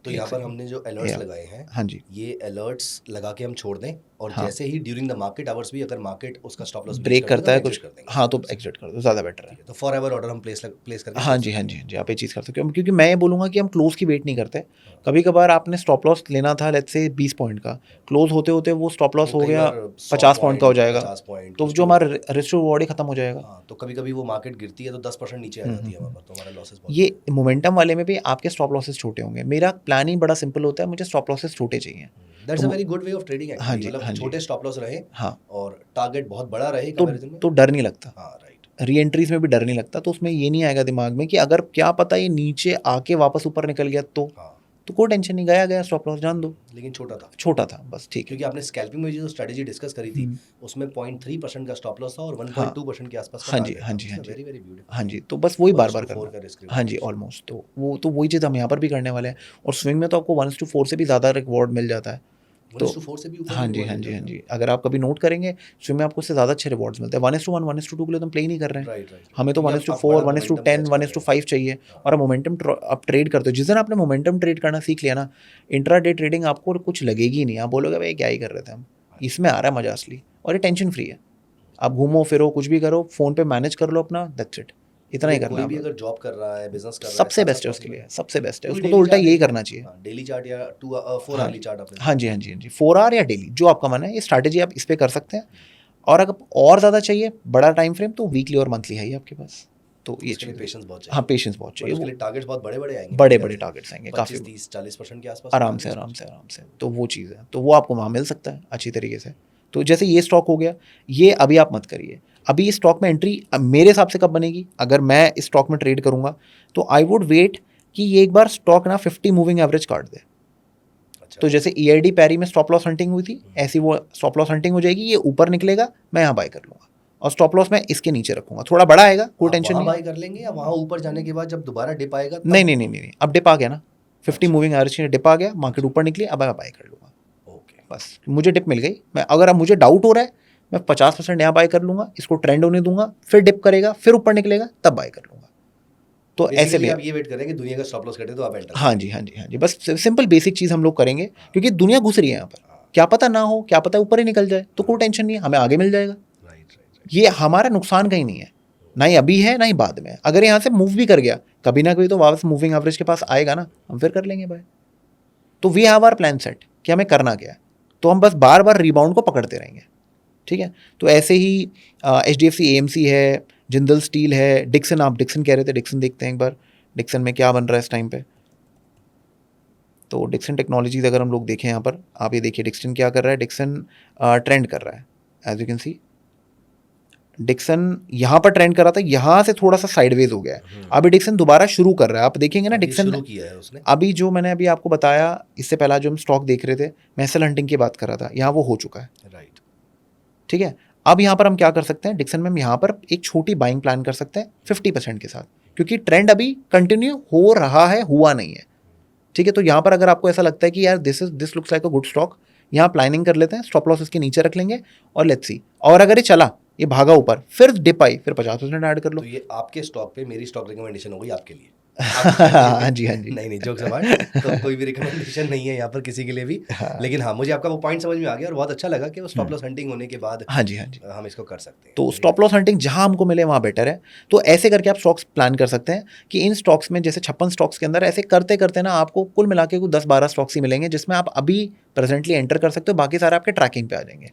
तो एक यहाँ पर सेकंड। हमने जो अलर्ट्स या, लगाए हैं, हाँ जी, ये अलर्ट्स लगा के हम छोड़ दें, और हाँ, जैसे ही ड्यूरिंग द मार्केट आवर्स भी अगर मार्केट उसका स्टॉप लॉस ब्रेक करता है कुछ, कर देंगे। हाँ, तो एग्जिट कर दो, ज़्यादा बेटर है। ठीक है, तो फॉर एवर ऑर्डर हम प्लेस करके हाँ छोड़ जी, सकते हाँ हैं। जी, हाँ जी, आप ये चीज़ कर सकते हो, क्योंकि मैं ये बोलूँगा कि हम क्लोज की वेट नहीं करते। कभी कभार आपने स्टॉप लॉस लेना था, लेट्स से 20 पॉइंट का, क्लोज होते होते वो स्टॉप लॉस वो हो कई गया बार 50 पॉइंट का हो जाएगा, 50 पॉइंट तो कुछ जो भी हमारा होता है। रिस्क रिवॉर्ड ही खत्म हो जाएगा। हाँ, तो कभी कभी वो मार्केट गिरती है तो 10% नीचे आ जाती है वहाँ पर, तो हमारा लॉसेस बहुत ये मोमेंटम वाले में भी आपके स्टॉप लॉसेस छोटे होंगे। मेरा प्लान ही बड़ा सिंपल होता है, मुझे स्टॉप लॉसेस छोटे चाहिए। दैट्स तो a very good way of trading हाँ एक्चुअली, जी, मतलब हाँ जी, छोटे स्टॉप लॉस रहे हाँ, और टारगेट बहुत बड़ा रहे तो कंपैरिजन में। तो डर नहीं लगता, हाँ राइट। री एंट्रीज में भी डर नहीं लगता। तो उसमें ये नहीं आएगा दिमाग में कि अगर क्या पता ये नीचे आके वापस ऊपर निकल गया, हाँ, तो कोई टेंशन नहीं, गया स्टॉप लॉस, जान दो, लेकिन छोटा था। छोटा था बस, ठीक है। क्योंकि आपने स्कैल्पिंग में जो स्ट्रेटेजी डिस्कस करी थी, उसमें 0.3% का स्टॉप लॉस था और 1.2% के आसपास का हाँ जी, टारगेट हाँ था। जी, हाँ जी, वेरी वेरी ब्यूटीफुल। हाँ जी, तो बस वही बार बार 1:4 करना। का रिस्क हाँ जी, ऑलमोस्ट, तो वही चीज़ हम यहाँ पर भी करने वाले हैं। और स्विंग में तो आपको 1:4 से भी ज़्यादा रिवॉर्ड मिल जाता है। तो 1:4 से भी ऊपर हाँ भी जी, reward हाँ मिल जी, हाँ जाता है। जी, अगर आप कभी नोट करेंगे, स्विंग में आपको उससे ज़्यादा अच्छे रिवॉर्ड्स मिलते हैं। 1:1, 1:2 के लिए तो हम प्ले ही नहीं कर रहे हैं। Right right. हमें तो क्योंकि आप 1:4, बड़ा 1:10, momentum catch कर रहे हैं। 1:5 चाहिए। हाँ। और आप मोमेंटम आप ट्रेड करते हो, जिस दिन आपने मोमेंटम ट्रेड करना सीख लिया ना, इंट्रा डे ट्रेडिंग आपको कुछ लगेगी ही नहीं। आप बोलोगे भाई क्या ही कर रहे थे हम, इसमें आ रहा है मजा असली, और ये टेंशन फ्री है। आप घूमो फिरो, कुछ भी करो, फ़ोन पे मैनेज कर लो अपना, दैट्स इट। इतना ही लेकिन करना कोई भी है। अगर जॉब कर रहा है, बिजनेस कर रहा है, सबसे साथ बेस्ट है साथ उसके में लिए, सबसे बेस्ट है, कोई उसको तो डेली उल्टा चार्ट यही करना चाहिए। हाँ, डेली चार्ट या 4 हाँ आवर्ली चार्ट आपने हाँ जी, बताया। हाँ जी, हाँ जी, 4 आवर या डेली जो आपका मन है, ये स्ट्रैटेजी आप इस पे कर सकते हैं। और अगर और ज़्यादा चाहिए बड़ा टाइम फ्रेम तो वीकली और मंथली है ही आपके पास, तो ये उसके लिए चीज़ है। पेशेंस बहुत हाँ, चाहिए। पेशेंस बहुत बट चाहिए, उसके वो लिए टारगेट्स बहुत बड़े-बड़े आएंगे मेरे बड़े ख्याल बड़े से। टारगेट्स आएंगे काफ़ी, 25, 30, 40% के आसपास के आराम से टारगेट्स आराम कुछ। से आराम से, तो वो चीज़ है, तो वो आपको वहाँ मिल सकता है अच्छी तरीके से। तो जैसे ये स्टॉक हो गया, ये अभी आप मत करिए। अभी इस स्टॉक में एंट्री मेरे हिसाब से कब बनेगी, अगर मैं इस स्टॉक में ट्रेड करूंगा तो आई वुड वेट कि ये एक बार स्टॉक ना 50 मूविंग एवरेज काट दे। अच्छा। तो जैसे EID पैरी में स्टॉप लॉस हंटिंग हुई थी, ऐसी वो स्टॉप लॉस हंटिंग हो जाएगी, ये ऊपर निकलेगा मैं यहाँ बाय कर लूंगा, और स्टॉप लॉस मैं इसके नीचे रखूंगा, थोड़ा बड़ा आएगा कोई आप टेंशन वहाँ नहीं है। बाय कर लेंगे या वहाँ ऊपर जाने के बाद जब दोबारा डिप आएगा तब? नहीं नहीं नहीं नहीं, अब डिप आ गया ना, 50 अच्छा। मूविंग एवरेज डिप आ गया, मार्केट अच्छा। ऊपर निकली, अब मैं बाय कर लूंगा। ओके। बस मुझे डिप मिल गई, मैं अगर अब मुझे डाउट हो रहा है मैं 50% यहाँ बाय कर लूंगा, इसको ट्रेंड होने दूंगा, फिर डिप करेगा, फिर ऊपर निकलेगा, तब बाय कर लूंगा। तो ऐसे बेसिकली भी आप ये वेट करें कि दुनिया का स्टॉप लॉस कटे तो आप एंटर हाँ करें। जी हाँ जी हाँ जी, बस सिंपल बेसिक चीज़ हम लोग करेंगे, क्योंकि दुनिया घुस रही है यहाँ पर, हाँ। क्या पता ना हो, क्या पता ऊपर ही निकल जाए, तो कोई टेंशन नहीं है, हमें आगे मिल जाएगा। Right right. ये हमारा नुकसान कहीं नहीं है, ना ही अभी है ना ही बाद में। अगर यहाँ से मूव भी कर गया कभी ना कभी तो वापस मूविंग एवरेज के पास आएगा ना, हम फिर कर लेंगे बाय। तो we have our plan set कि हमें करना क्या है, तो हम बस बार बार रिबाउंड को पकड़ते रहेंगे, ठीक है। तो ऐसे ही HDFC AMC है, जिंदल स्टील है, डिक्सन, आप डिक्सन कह रहे थे, डिक्सन देखते हैं एक बार, डिक्सन में क्या बन रहा है इस टाइम पे। तो डिक्सन टेक्नोलॉजीज अगर हम लोग देखें यहाँ पर, आप ये देखिए डिक्सन क्या कर रहा है, डिक्सन ट्रेंड कर रहा है, as you can see Dixon यहाँ पर ट्रेंड कर रहा था, यहाँ से थोड़ा सा साइडवेज हो गया है, अभी डिक्सन दोबारा शुरू कर रहा है, आप देखेंगे ना अब ये डिक्सन शुरू किया है उसने। अभी जो मैंने अभी आपको बताया इससे पहला जो हम स्टॉक देख रहे थे, मैं एसएल हंटिंग की बात कर रहा था, यहाँ वो हो चुका है, राइट। ठीक है। अब यहाँ पर हम क्या कर सकते हैं, डिक्सन में हम यहाँ पर एक छोटी बाइंग प्लान कर सकते हैं 50% के साथ, क्योंकि ट्रेंड अभी कंटिन्यू हो रहा है, हुआ नहीं है, ठीक है। तो यहाँ पर अगर आपको ऐसा लगता है कि यार this looks like a good stock, यहाँ प्लानिंग कर लेते हैं, स्टॉप लॉस इसके नीचे रख लेंगे, और लेट्स सी, और अगर ये चला, ये भागा ऊपर, फिर डिप आई, फिर 50% ऐड कर लो। तो ये आपके स्टॉक पे मेरी स्टॉक रिकमेंडेशन हो गई आपके लिए। हाँ जी हाँ जी। नहीं नहीं, जोक्स अपार्ट, तो कोई भी रिकमेंडेशन नहीं है यहाँ पर किसी के लिए भी। हाँ। लेकिन हाँ, मुझे आपका वो पॉइंट समझ में आ गया और बहुत अच्छा लगा कि वो स्टॉप लॉस हंटिंग होने के बाद हाँ जी हाँ जी। हम इसको कर सकते हैं। तो स्टॉप लॉस हंटिंग जहां हमको मिले वहां बेटर है, तो ऐसे करके आप स्टॉक्स प्लान कर सकते हैं कि इन स्टॉक्स में जैसे 56 स्टॉक्स के अंदर ऐसे करते करते ना आपको कुल मिला के 10-12 स्टॉक्स ही मिलेंगे जिसमें आप अभी प्रेजेंटली एंटर कर सकते हो, बाकी सारे आपके ट्रैकिंग पे आ जाएंगे।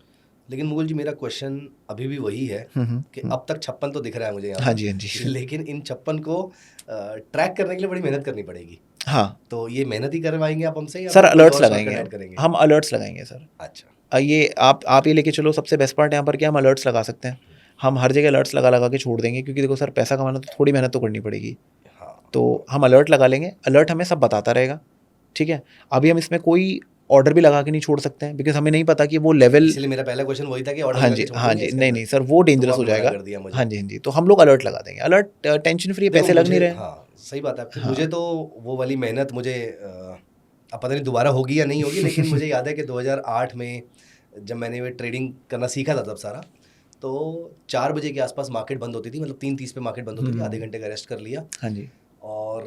लेकिन मुकुल जी, मेरा क्वेश्चन अभी भी वही है कि अब तक 56 तो दिख रहा है मुझे यहाँ हाँ पर, जी हाँ जी। लेकिन इन 56 को ट्रैक करने के लिए बड़ी मेहनत करनी पड़ेगी। हाँ तो ये मेहनत ही करवाएंगे आप हमसे या सर, फिर कोई अलर्ट्स और लगाएंगे शॉर्टकट ऐड करेंगे? हम अलर्ट्स लगाएंगे सर। अच्छा। ये आप ये लेके चलो, सबसे बेस्ट पार्ट यहाँ पर क्या, हम अलर्ट्स लगा सकते हैं, हम हर जगह अलर्ट्स लगा लगा के छोड़ देंगे, क्योंकि देखो सर पैसा कमाना तो थोड़ी मेहनत तो करनी पड़ेगी, हाँ। तो हम अलर्ट लगा लेंगे, अलर्ट हमें सब बताता रहेगा, ठीक है। अभी हम इसमें कोई ऑर्डर भी लगा के नहीं छोड़ सकते हैं, बिकॉज हमें नहीं पता कि वो लेवल, इसलिए मेरा पहला क्वेश्चन वही था कि ऑर्डर हाँ लगा जी के छोड़ हाँ देंगे जी, इसके नहीं अंदर? नहीं सर वो तो डेंजरस हो आपने मना जाएगा। कर दिया मुझे। हाँ जी हाँ जी, तो हम लोग अलर्ट लगा देंगे, अलर्ट टेंशन फ्री, देखो पैसे लग मुझे, नहीं रहे। हाँ सही बात है आपकी। हाँ। मुझे तो वो वाली मेहनत मुझे अब पता नहीं दोबारा होगी या नहीं होगी, लेकिन मुझे याद है कि 2008 में जब मैंने ये ट्रेडिंग करना सीखा था तब सारा, तो 4 बजे के आसपास मार्केट बंद होती थी, मतलब 3:30 पे मार्केट बंद होती थी, आधे घंटे का रेस्ट कर लिया, हाँ जी और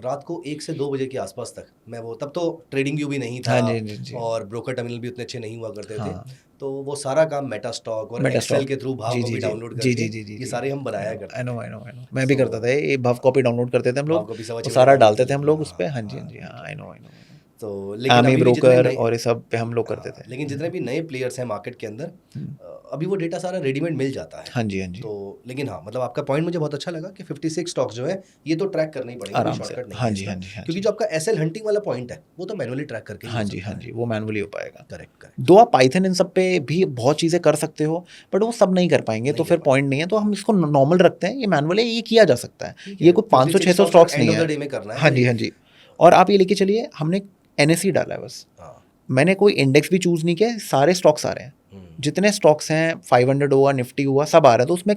रात को 1 से 2 बजे के आसपास तक मैं वो, तब तो ट्रेडिंग व्यू भी नहीं था हाँ जी जी और ब्रोकर टर्मिनल भी उतने अच्छे नहीं हुआ करते थे, हाँ, तो वो सारा काम मेटा स्टॉक और मेटा एक्सेल स्टॉक के थ्रू भाव जी को जी भी जी डाउनलोड जी करके जी जी जी ये सारे हम बनाया आई करते नो थे। आई नो आई नो, मैं भी So, करता था, ये भव कॉपी डाउनलोड करते थे हम भाव लोग, कॉपी सवा तो 6 सारा बजे डालते थे हम डाउनलोड लोग करते उस थे। पर। हाँ जी हाँ जी, हाँ आई नो आई नो, तो लेकिन आमी अभी भी जितने ब्रोकर नए, और ये सब पे हम लोग करते थे। लेकिन जितने भी नए प्लेयर्स हैं मार्केट के अंदर, अभी वो डेटा सारा रेडीमेड मिल जाता है। हाँ जी हाँ जी, तो लेकिन हाँ, मतलब आपका पॉइंट मुझे बहुत अच्छा लगा कि 56 स्टॉक्स जो है ये तो ट्रैक करना ही पड़ेगा, कोई आराम से। शॉर्टकट नहीं हाँ है जी इसका, हाँ जी हाँ क्योंकि जी, जो आपका एसएल हंटिंग वाला पॉइंट है वो तो मैनुअली ट्रैक करके ही हाँ हो जी सकता हाँ है। जी, वो मैनुअली हो पाएगा। Correct correct. दो आप पाइथन इन सब पे भी बहुत चीज़ें कर सकते हो, बट वो सब नहीं कर पाएंगे, तो नहीं फिर कर पॉइंट नहीं है, तो हम इसको नॉर्मल रखते हैं, ये मैनुअली ये किया जा सकता है, ठीक ये है, कोई 500-600 56 स्टॉक्स एंड नहीं ऑफ द है। डे में करना है हाँ तो जी हाँ जी, और आप ये लेके चलिए, हमने NSE डाला है बस, हाँ। मैंने कोई इंडेक्स भी चूज़ नहीं किया, सारे स्टॉक्स आ रहे हैं, जितने स्टॉक्स हैं 500 हुआ, निफ्टी हुआ, सब आ रहे हैं, तो उसमें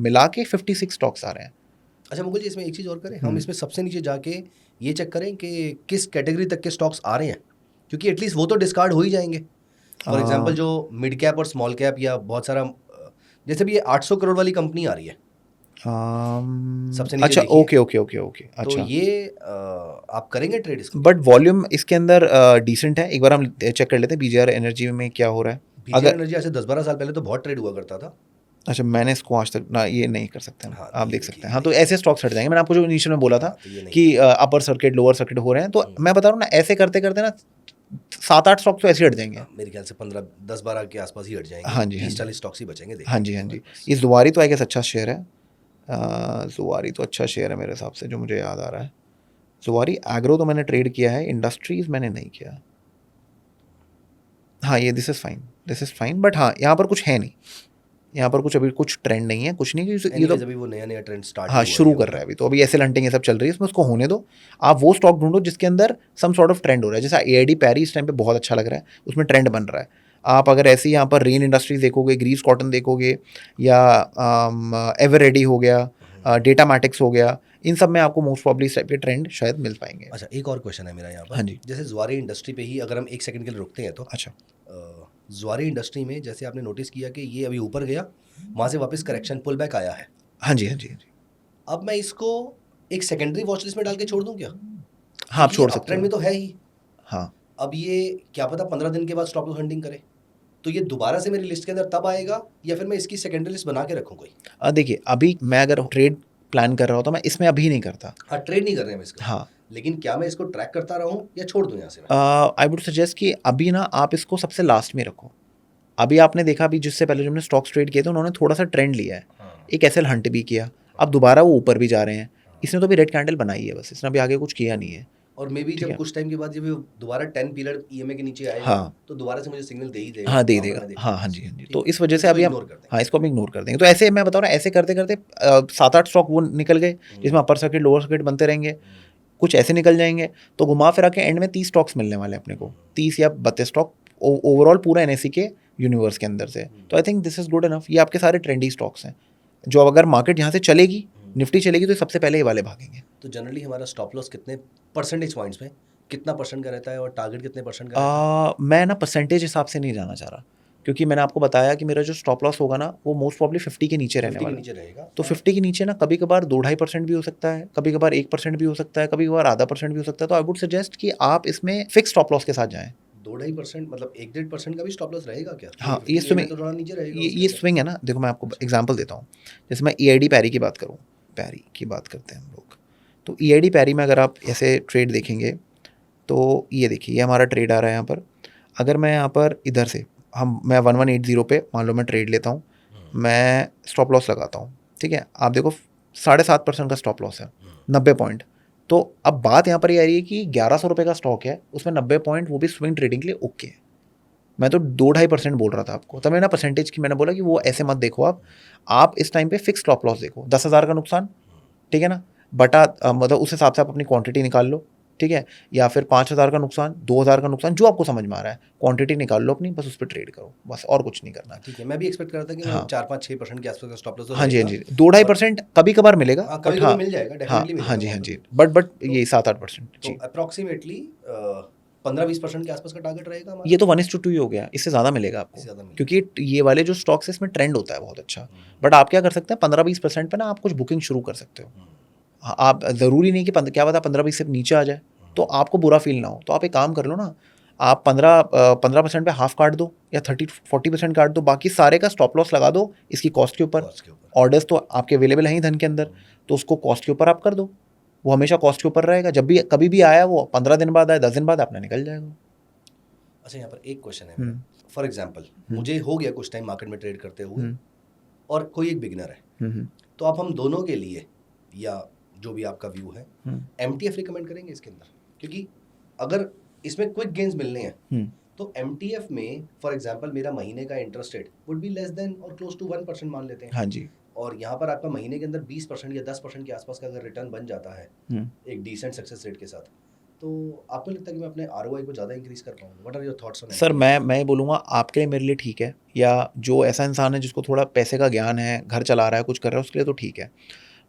मिला के 56 स्टॉक्स आ रहे हैं। अच्छा मुकुल जी, इसमें एक चीज़ और करें, हम इसमें सबसे नीचे जाके ये चेक करें कि किस कैटेगरी तक के स्टॉक्स आ रहे हैं, क्योंकि एटलीस्ट वो तो डिस्कार्ड हो ही जाएंगे। फॉर एग्जांपल जो मिड कैप और स्मॉल कैप या बहुत सारा, जैसे भी ये 800 करोड़ वाली कंपनी आ रही है सबसे नीचे अच्छा देखिए, ओके ओके ओके ओके, तो अच्छा, ये आप करेंगे ट्रेड इसको? बट वॉल्यूम इसके अंदर डिसेंट है, एक बार हम चेक कर लेते हैं BGR एनर्जी में क्या हो रहा है। बीजीआर अगर एनर्जी आज से 10-12 साल पहले तो बहुत ट्रेड हुआ करता था। अच्छा, मैंने इसको आज तक ना, ये नहीं कर सकते हम, हाँ, आप ये देख देखिए, सकते हैं। ये हाँ, तो देखिए। ऐसे स्टॉक्स हट जाएंगे। मैंने आपको जो इनिशियल में बोला था हाँ, तो ये नहीं कि करेंगे। अपर सर्किट लोअर सर्किट हो रहे हैं, तो हम्म। मैं बता रहा हूँ ना, ऐसे करते करते ना 7-8 स्टॉक्स तो ऐसे ही हट जाएंगे। हाँ, मेरे ख्याल से 15 10-12 के आसपास ही हट जाएंगे। हाँ जी, हाँ 30-40 जी, स्टॉक्स ही बचेंगे, देखने हाँ के जी, लिए हाँ जी। हमारे पास। ये जुआरी तो आई गेस अच्छा शेयर है। जुआरी तो अच्छा शेयर है मेरे हिसाब से, जो मुझे याद आ रहा है। जुआरी एग्रो तो मैंने ट्रेड किया है, इंडस्ट्रीज मैंने नहीं किया। हाँ, ये दिस इज़ फाइन, बट हाँ, यहाँ पर कुछ है नहीं। यहाँ पर कुछ अभी कुछ ट्रेंड नहीं है, कुछ नहीं, क्योंकि ये तो एनीवेज अभी वो नया ट्रेंड स्टार्ट ही हाँ, हुआ शुरू है कर वाला। रहा है अभी तो। अभी एसएल हंटिंग ये सब चल रही है, इसमें उसको होने दो। आप वो स्टॉक ढूंढो जिसके अंदर सम सॉर्ट ऑफ ट्रेंड हो रहा है। जैसा एआईडी पैरी इस टाइम पे बहुत अच्छा लग रहा है, उसमें ट्रेंड बन रहा है। आप अगर ऐसे ही यहाँ पर रेन इंडस्ट्रीज देखोगे, ग्रीस कॉटन देखोगे, या एवरेडी हो गया, डेटामैटिक्स हो गया, इन सब में आपको मोस्ट प्रॉब्ली इस टाइप के ट्रेंड शायद मिल पाएंगे। अच्छा, एक और क्वेश्चन है मेरा यहाँ हाँ पर। जी। जैसे जुआरी इंडस्ट्री पे ही अगर हम 1 सेकंड के लिए रुकते हैं तो अच्छा। जुआरी इंडस्ट्री में जैसे आपने नोटिस किया कि ये अभी ऊपर गया, वहाँ से वापस करेक्शन पुल बैक आया है। हाँ जी, हाँ जी, हाँ जी। अब मैं इसको एक सेकेंडरी वॉच लिस्ट में डाल के छोड़ दूँ क्या? हाँ, आप क्योंकि ये छोड़ सकते अपट्रेंड हो। में तो है ही। हाँ। अब ये क्या पता 15 दिन के बाद स्टॉप लॉस हंटिंग करे, तो ये दोबारा से मेरी लिस्ट के अंदर तब आएगा, या फिर मैं इसकी सेकेंडरी लिस्ट बना के रखूँ कोई? देखिए, अभी मैं अगर ट्रेड प्लान कर रहा होता, मैं इसमें अभी नहीं करता। हाँ, ट्रेड नहीं कर रहे हैं इसको, हाँ, लेकिन क्या मैं इसको ट्रैक करता रहूँ या छोड़ दूँ यहाँ से मैं? आई वुड सजेस्ट कि अभी ना आप इसको सबसे लास्ट में रखो। अभी आपने देखा, अभी जिससे पहले जो हमने स्टॉक्स ट्रेड किए थे, उन्होंने थोड़ा सा ट्रेंड लिया है, हाँ, एक एसएल हंट भी किया, अब दोबारा वो ऊपर भी जा रहे हैं। इसने तो अभी रेड कैंडल बनाई है बस, इसने अभी आगे कुछ किया नहीं है। और मे बी ठीक जब है। कुछ टाइम के बाद जब ये दोबारा 10 पीरियड ईएमए के नीचे आएगा, हाँ, तो दोबारा से मुझे सिग्नल दे ही देगा, हाँ, दे वहाँ पर देगा। मैं देख हाँ, लूँगा हाँ जी, इसको। हाँ जी। ठीक तो है, इस वजह से इसको अभी हम, इग्नोर कर देंगे। हाँ, इसको हम इग्नोर कर देंगे। तो ऐसे मैं बता रहा हूँ, ऐसे करते करते 7-8 स्टॉक वो निकल गए, जिसमें अपर सर्किट लोअर सर्किट बनते रहेंगे, कुछ ऐसे निकल जाएंगे, तो घुमा फिरा के एंड में 30 स्टॉक्स मिलने वाले हैं अपने को, 30 या 32 स्टॉक ओवरऑल पूरा एनएससी के यूनिवर्स के अंदर से। तो I think this is good enough. ये आपके सारे ट्रेंडी स्टॉक्स हैं, जो अब अगर मार्केट यहाँ से चलेगी, निफ्टी चलेगी, तो सबसे पहले ये वाले भागेंगे। तो जनरली हमारा स्टॉप लॉस कितने परसेंटेज पॉइंट्स में, कितना परसेंट का रहता है, और टारगेट कितने परसेंट का रहता है? मैं ना परसेंटेज हिसाब से नहीं जाना चाह रहा, क्योंकि मैंने आपको बताया कि मेरा जो स्टॉप लॉस होगा ना, वो मोस्ट प्रॉब्ली 50 के नीचे रहने 50 के वाला है। नीचे रहेगा। तो और 50 के नीचे ना, कभी कभार 2-2.5% भी हो सकता है, कभी कभार 1% भी हो सकता है, कभी कभार ½ % भी हो सकता है। तो आई वुड सजेस्ट कि आप इसमें फिक्स स्टॉप लॉस के साथ जाएं। 2-2.5% मतलब 1-1.5% का भी स्टॉप लॉस रहेगा क्या? हाँ, क्योंकि ये 50 स्विंग, तो थोड़ा नीचे रहेगा उसके ये अंदर। स्विंग है ना। देखो, मैं आपको अच्छा। एग्जांपल देता हूँ। जैसे मैं ईआईडी पैरी की बात करूँ, पैरी की बात करते हैं हम लोग, तो ईआईडी पैरी में अगर आप ऐसे ट्रेड देखेंगे, तो ये देखिए, ये हमारा ट्रेड आ रहा है यहाँ पर। अगर मैं यहाँ पर इधर से, मैं 1180 पे मान लो मैं ट्रेड लेता हूँ, मैं स्टॉप लॉस लगाता हूँ, ठीक है। आप देखो 7.5% का स्टॉप लॉस है, 90 पॉइंट। तो अब बात यहाँ पर ये आ रही है कि 1100 रुपये का स्टॉक है, उसमें 90 पॉइंट, वो भी स्विंग ट्रेडिंग के लिए ओके है। मैं तो 2-2.5% बोल रहा था आपको, तब मैंने ना परसेंटेज की मैंने बोला कि वो ऐसे मत देखो आप इस टाइम पे फिक्स स्टॉप लॉस देखो, 10,000 का नुकसान, ठीक है ना, बटा मतलब उस हिसाब से आप अपनी क्वांटिटी निकाल लो, ठीक है। या फिर 5,000 का नुकसान, 2,000 का नुकसान, जो आपको समझ में आ रहा है, क्वांटिटी निकाल लो अपनी, बस उस पर ट्रेड करो, बस और कुछ नहीं करना। ठीक है, मैं भी एक्सपेक्ट कर रहा था कि मैं हाँ, 4-5-6% के आसपास का स्टॉप लॉस तो हाँ जी, हाँ रहेगा। जी, 2-2.5% कभी कभार मिलेगा, हाँ, बट कभी हाँ, कभी मिल जाएगा, हाँ, डेफिनेटली हाँ मिलेगा जी, वहाँ हाँ पे जी, तो। बट तो ये 7-8% तो जी। अप्रॉक्सीमेटली 15-20% के आसपास का टारगेट रहेगा हमारा। ये तो 1:2 ही हो गया, इससे ज़्यादा मिलेगा आपको, इससे ज़्यादा मिलेगा। क्योंकि ये वाले जो स्टॉक्स है, इसमें ट्रेंड होता है बहुत अच्छा। बट आप क्या कर सकते हैं, 15-20% पे ना आप कुछ बुकिंग शुरू कर सकते हो। हाँ, आप ज़रूरी नहीं कि क्या पता 15-20 से नीचे आ जाए, तो आपको बुरा फील ना हो, तो आप एक काम कर लो ना, आप 15% पे हाफ काट दो, या 30-40% काट दो, बाकी सारे का स्टॉप लॉस लगा दो इसकी कॉस्ट के ऊपर। कॉस्ट के ऊपर। ऑर्डर्स तो आपके अवेलेबल हैं ही धन के अंदर, तो उसको कॉस्ट के ऊपर आप कर दो, वो हमेशा कॉस्ट के ऊपर रहेगा। जब भी कभी भी आया, वो 15 दिन बाद आया, 10 दिन बाद अपना निकल जाएगा। अच्छा, यहाँ पर एक क्वेश्चन है मेरा। फॉर एग्जाम्पल, मुझे हो गया कुछ टाइम मार्केट में ट्रेड करते हुए, और कोई एक बिगिनर है, तो आप हम दोनों के लिए, या जो भी आपका व्यू है, MTF रिकमेंड करेंगे इसके अंदर? क्योंकि अगर इसमें क्विक गेन्स मिलने हैं, तो MTF में फॉर एग्जांपल मेरा महीने का interest rate would be less than और क्लोज टू 1% मान लेते हैं। हाँ जी। और यहाँ पर आपका महीने के अंदर 20% या 10% के आसपास का अगर रिटर्न बन जाता है एक डिसेंट सक्सेस रेट के साथ, तो आपको लगता है कि मैं अपने ROI को ज़्यादा इंक्रीज कर पाऊंगा? What are your thoughts on sir, MTF? मैं बोलूँगा आपके लिए, मेरे लिए ठीक है, या जो ऐसा इंसान है जिसको थोड़ा पैसे का ज्ञान है, घर चला रहा है, कुछ कर रहा है, उसके लिए तो ठीक है।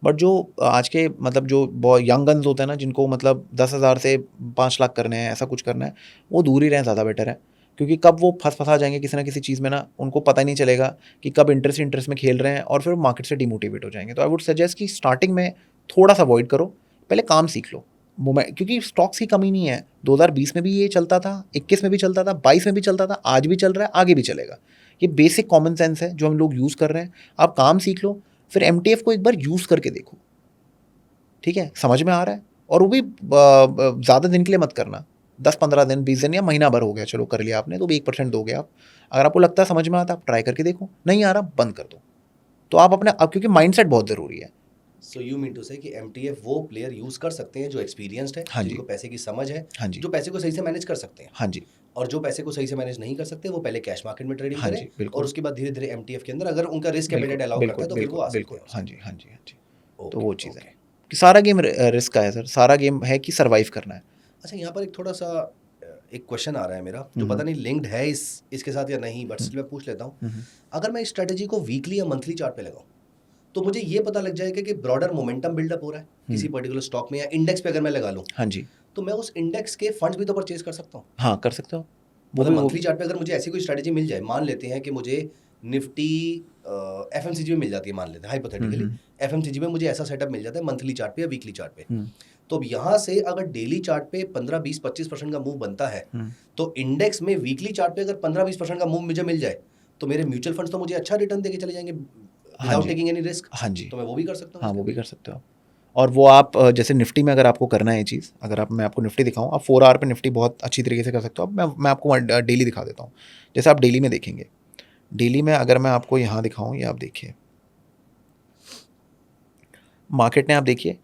बट जो आज के मतलब जो बहुत यंग गन्स होते हैं ना, जिनको मतलब 10,000 से 5 लाख करने हैं, ऐसा कुछ करना है, वो दूर ही रहें, ज़्यादा बेटर है। क्योंकि कब वो फंसा जाएंगे किसी ना किसी चीज़ में ना, उनको पता ही नहीं चलेगा कि कब इंटरेस्ट में खेल रहे हैं, और फिर मार्केट से डिमोटिवेट हो जाएंगे। तो आई वुड सजेस्ट कि स्टार्टिंग में थोड़ा सा अवॉइड करो, पहले काम सीख लो, क्योंकि स्टॉक्स की कमी नहीं है। 2020 में भी ये चलता था, 21 में भी चलता था, 22 में भी चलता था, आज भी चल रहा है, आगे भी चलेगा। ये बेसिक कॉमन सेंस है जो हम लोग यूज़ कर रहे हैं। आप काम सीख लो, फिर MTF को एक बार यूज़ करके देखो, ठीक है, समझ में आ रहा है। और वो भी ज़्यादा दिन के लिए मत करना, 10-15 दिन, 20 दिन या महीना भर हो गया, चलो कर लिया आपने, तो भी 1% दोगे आप। अगर आपको लगता है समझ में आता है, आप ट्राई करके देखो, नहीं आ रहा बंद कर दो। तो आप अपने, अब क्योंकि माइंडसेट बहुत ज़रूरी है। सो यू मीन टू से कि MTF वो प्लेयर यूज कर सकते हैं जो एक्सपीरियंस्ड है, हाँ जी। जिनको पैसे की समझ है, हाँ जी। जो पैसे को सही से मैनेज कर सकते हैं। हाँ जी। और जो पैसे को सही से मैनेज नहीं कर सकते वो पहले कैश मार्केट में ट्रेडिंग हाँ करें, जी, बिल्कुल। और उसके बाद धीरे धीरे MTF के अंदर अगर उनका रिस्क बिल्कुल, एपेटाइट अलाउ करता है तो फिर वो आ सकते बिल्कुल। हैं हाँ उसमें। जी, हाँ जी, हाँ जी। तो ओके, वो चीज़ है ओके। कि सारा गेम रिस्क का है सर, सारा गेम है कि सर्वाइव करना है। अच्छा, यहाँ पर एक थोड़ा सा एक क्वेश्चन आ रहा है मेरा, जो हम्म। पता नहीं लिंक्ड है इसके साथ या नहीं, बट स्टिल मैं पूछ लेता हूँ। अगर मैं इस स्ट्रेटेजी को वीकली या मंथली चार्ट पे लगाऊं तो मुझे ये पता लग जाएगा कि ब्रॉडर मोमेंटम बिल्डअप हो रहा है किसी पर्टिकुलर स्टॉक में, या इंडेक्स पे अगर मैं लगा लूं हाँ जी। तो मैं उस इंडेक्स के फंड्स भी तो परचेज कर सकता हूँ। हाँ, कर सकते हो। मतलब मंथली चार्ट पे अगर मुझे ऐसी कोई स्ट्रेटेजी मिल जाए, मान लेते हैं कि मुझे निफ्टी FMCG में मिल जाती है, मान लेते हैं हाइपोथेटिकली FMCG में मुझे ऐसा सेटअप मिल जाता है मंथली चार्ट पे या वीकली चार्ट पे, तो अब यहाँ से अगर डेली चार्ट पे 15-20-25% का मूव बनता है, तो इंडेक्स में वीकली चार्ट पे अगर 15-20% का मूव मुझे मिल जाए तो मेरे म्यूचुअल फंड्स तो मुझे अच्छा रिटर्न देके चले जाएंगे विदाउट टेकिंग एनी रिस्क। हाँ जी। तो मैं वो भी कर सकता हूँ। हाँ, वो भी कर सकते हो आप। और वो आप जैसे निफ्टी में अगर आपको करना है ये चीज़, अगर मैं आपको निफ्टी दिखाऊं, आप 4 आवर पे निफ्टी बहुत अच्छी तरीके से कर सकते हो। अब मैं आपको डेली दिखा देता हूँ। जैसे आप डेली में देखेंगे, डेली में अगर मैं आपको यहाँ दिखाऊं, ये आप देखिए, मार्केट ने, आप देखिए,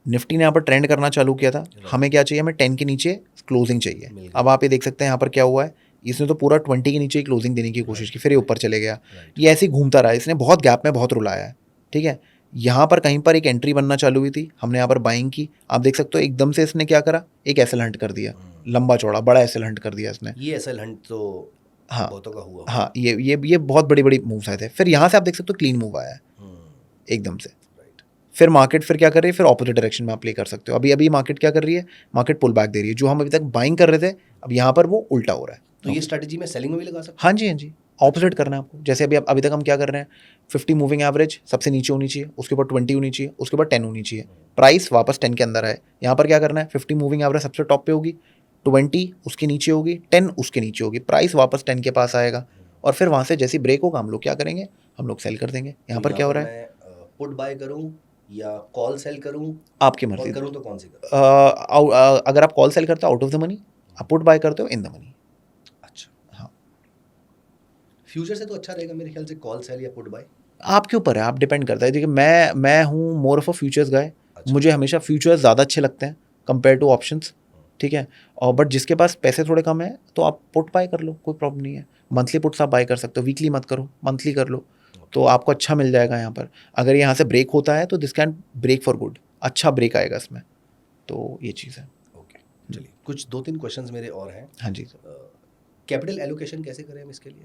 निफ्टी ने यहाँ पर ट्रेंड करना चालू किया था। हमें क्या चाहिए, हमें 10 के नीचे क्लोजिंग चाहिए। अब आप ये देख सकते हैं यहाँ पर क्या हुआ है, इसने तो पूरा 20 के नीचे ही क्लोजिंग देने की कोशिश की, फिर ये ऊपर चले गया। ये ऐसे ही घूमता रहा, इसने बहुत गैप में बहुत रुलाया है, ठीक है। यहाँ पर कहीं पर एक एंट्री बनना चालू हुई थी, हमने यहाँ पर बाइंग की। आप देख सकते हो एकदम से इसने क्या करा, एक एसएल हंट कर दिया, लंबा चौड़ा बड़ा एसएल हंट कर दिया इसने। ये एसएल हंट तो हाँ, बहुतों का हुआ। हाँ, ये बहुत बड़ी बड़ी मूव्स आए थे। फिर यहाँ से आप देख सकते हो क्लीन मूव आया है एकदम से। फिर मार्केट फिर क्या कर रही है, फिर ऑपोजिट डायरेक्शन में आप प्ले कर सकते हो। अभी मार्केट क्या कर रही है, मार्केट पुल बैक दे रही है। जो हम अभी तक बाइंग कर रहे थे, अब यहाँ पर वो उल्टा हो रहा है। तो ये स्ट्रेटजी में सेलिंग में भी लगा सकते हैं? हाँ जी, हाँ जी, ऑपोजिट करना है आपको। जैसे अभी तक हम क्या कर रहे हैं, 50 मूविंग एवरेज सबसे नीचे होनी चाहिए, उसके ऊपर 20 होनी चाहिए, उसके ऊपर 10 होनी चाहिए, प्राइस वापस 10 के अंदर आए। यहाँ पर क्या करना है, 50 मूविंग एवरेज सबसे टॉप पे होगी, 20 उसके नीचे होगी, 10 उसके नीचे होगी, प्राइस वापस 10 के पास आएगा, और फिर वहाँ से जैसी ब्रेक होगा हम लोग क्या करेंगे, हम लोग सेल कर देंगे। यहाँ पर क्या हो रहा है, पुट बाय करूं या कॉल सेल करूं, आपकी मर्जी। करूं तो कौन सी करूं? अगर आप कॉल सेल करते हो आउट ऑफ द मनी, आप पुट बाय करते हो इन द मनी। अच्छा, हाँ। फ्यूचर से तो अच्छा रहेगा मेरे ख्याल से कॉल सेल या पुट बाय। आपके ऊपर है, आप डिपेंड करता है। देखिए, मैं हूँ मोर ऑफ अ फ्यूचर्स गाय। मुझे हमेशा फ्यूचर्स ज़्यादा अच्छे लगते हैं कंपेयर टू ऑप्शंस, ठीक है। और बट जिसके पास पैसे थोड़े कम है तो आप पुट बाय कर लो, कोई प्रॉब्लम नहीं है। मंथली पुट्स आप बाय कर सकते हो, वीकली मत करो, मंथली कर लो, तो आपको अच्छा मिल जाएगा। यहाँ पर अगर यहाँ से ब्रेक होता है तो this can break for good, अच्छा ब्रेक आएगा इसमें, तो ये चीज़ है। ओके, चलिए कुछ 2-3 क्वेश्चंस मेरे और हैं। हाँ जी। कैपिटल एलोकेशन कैसे करें हम इसके लिए?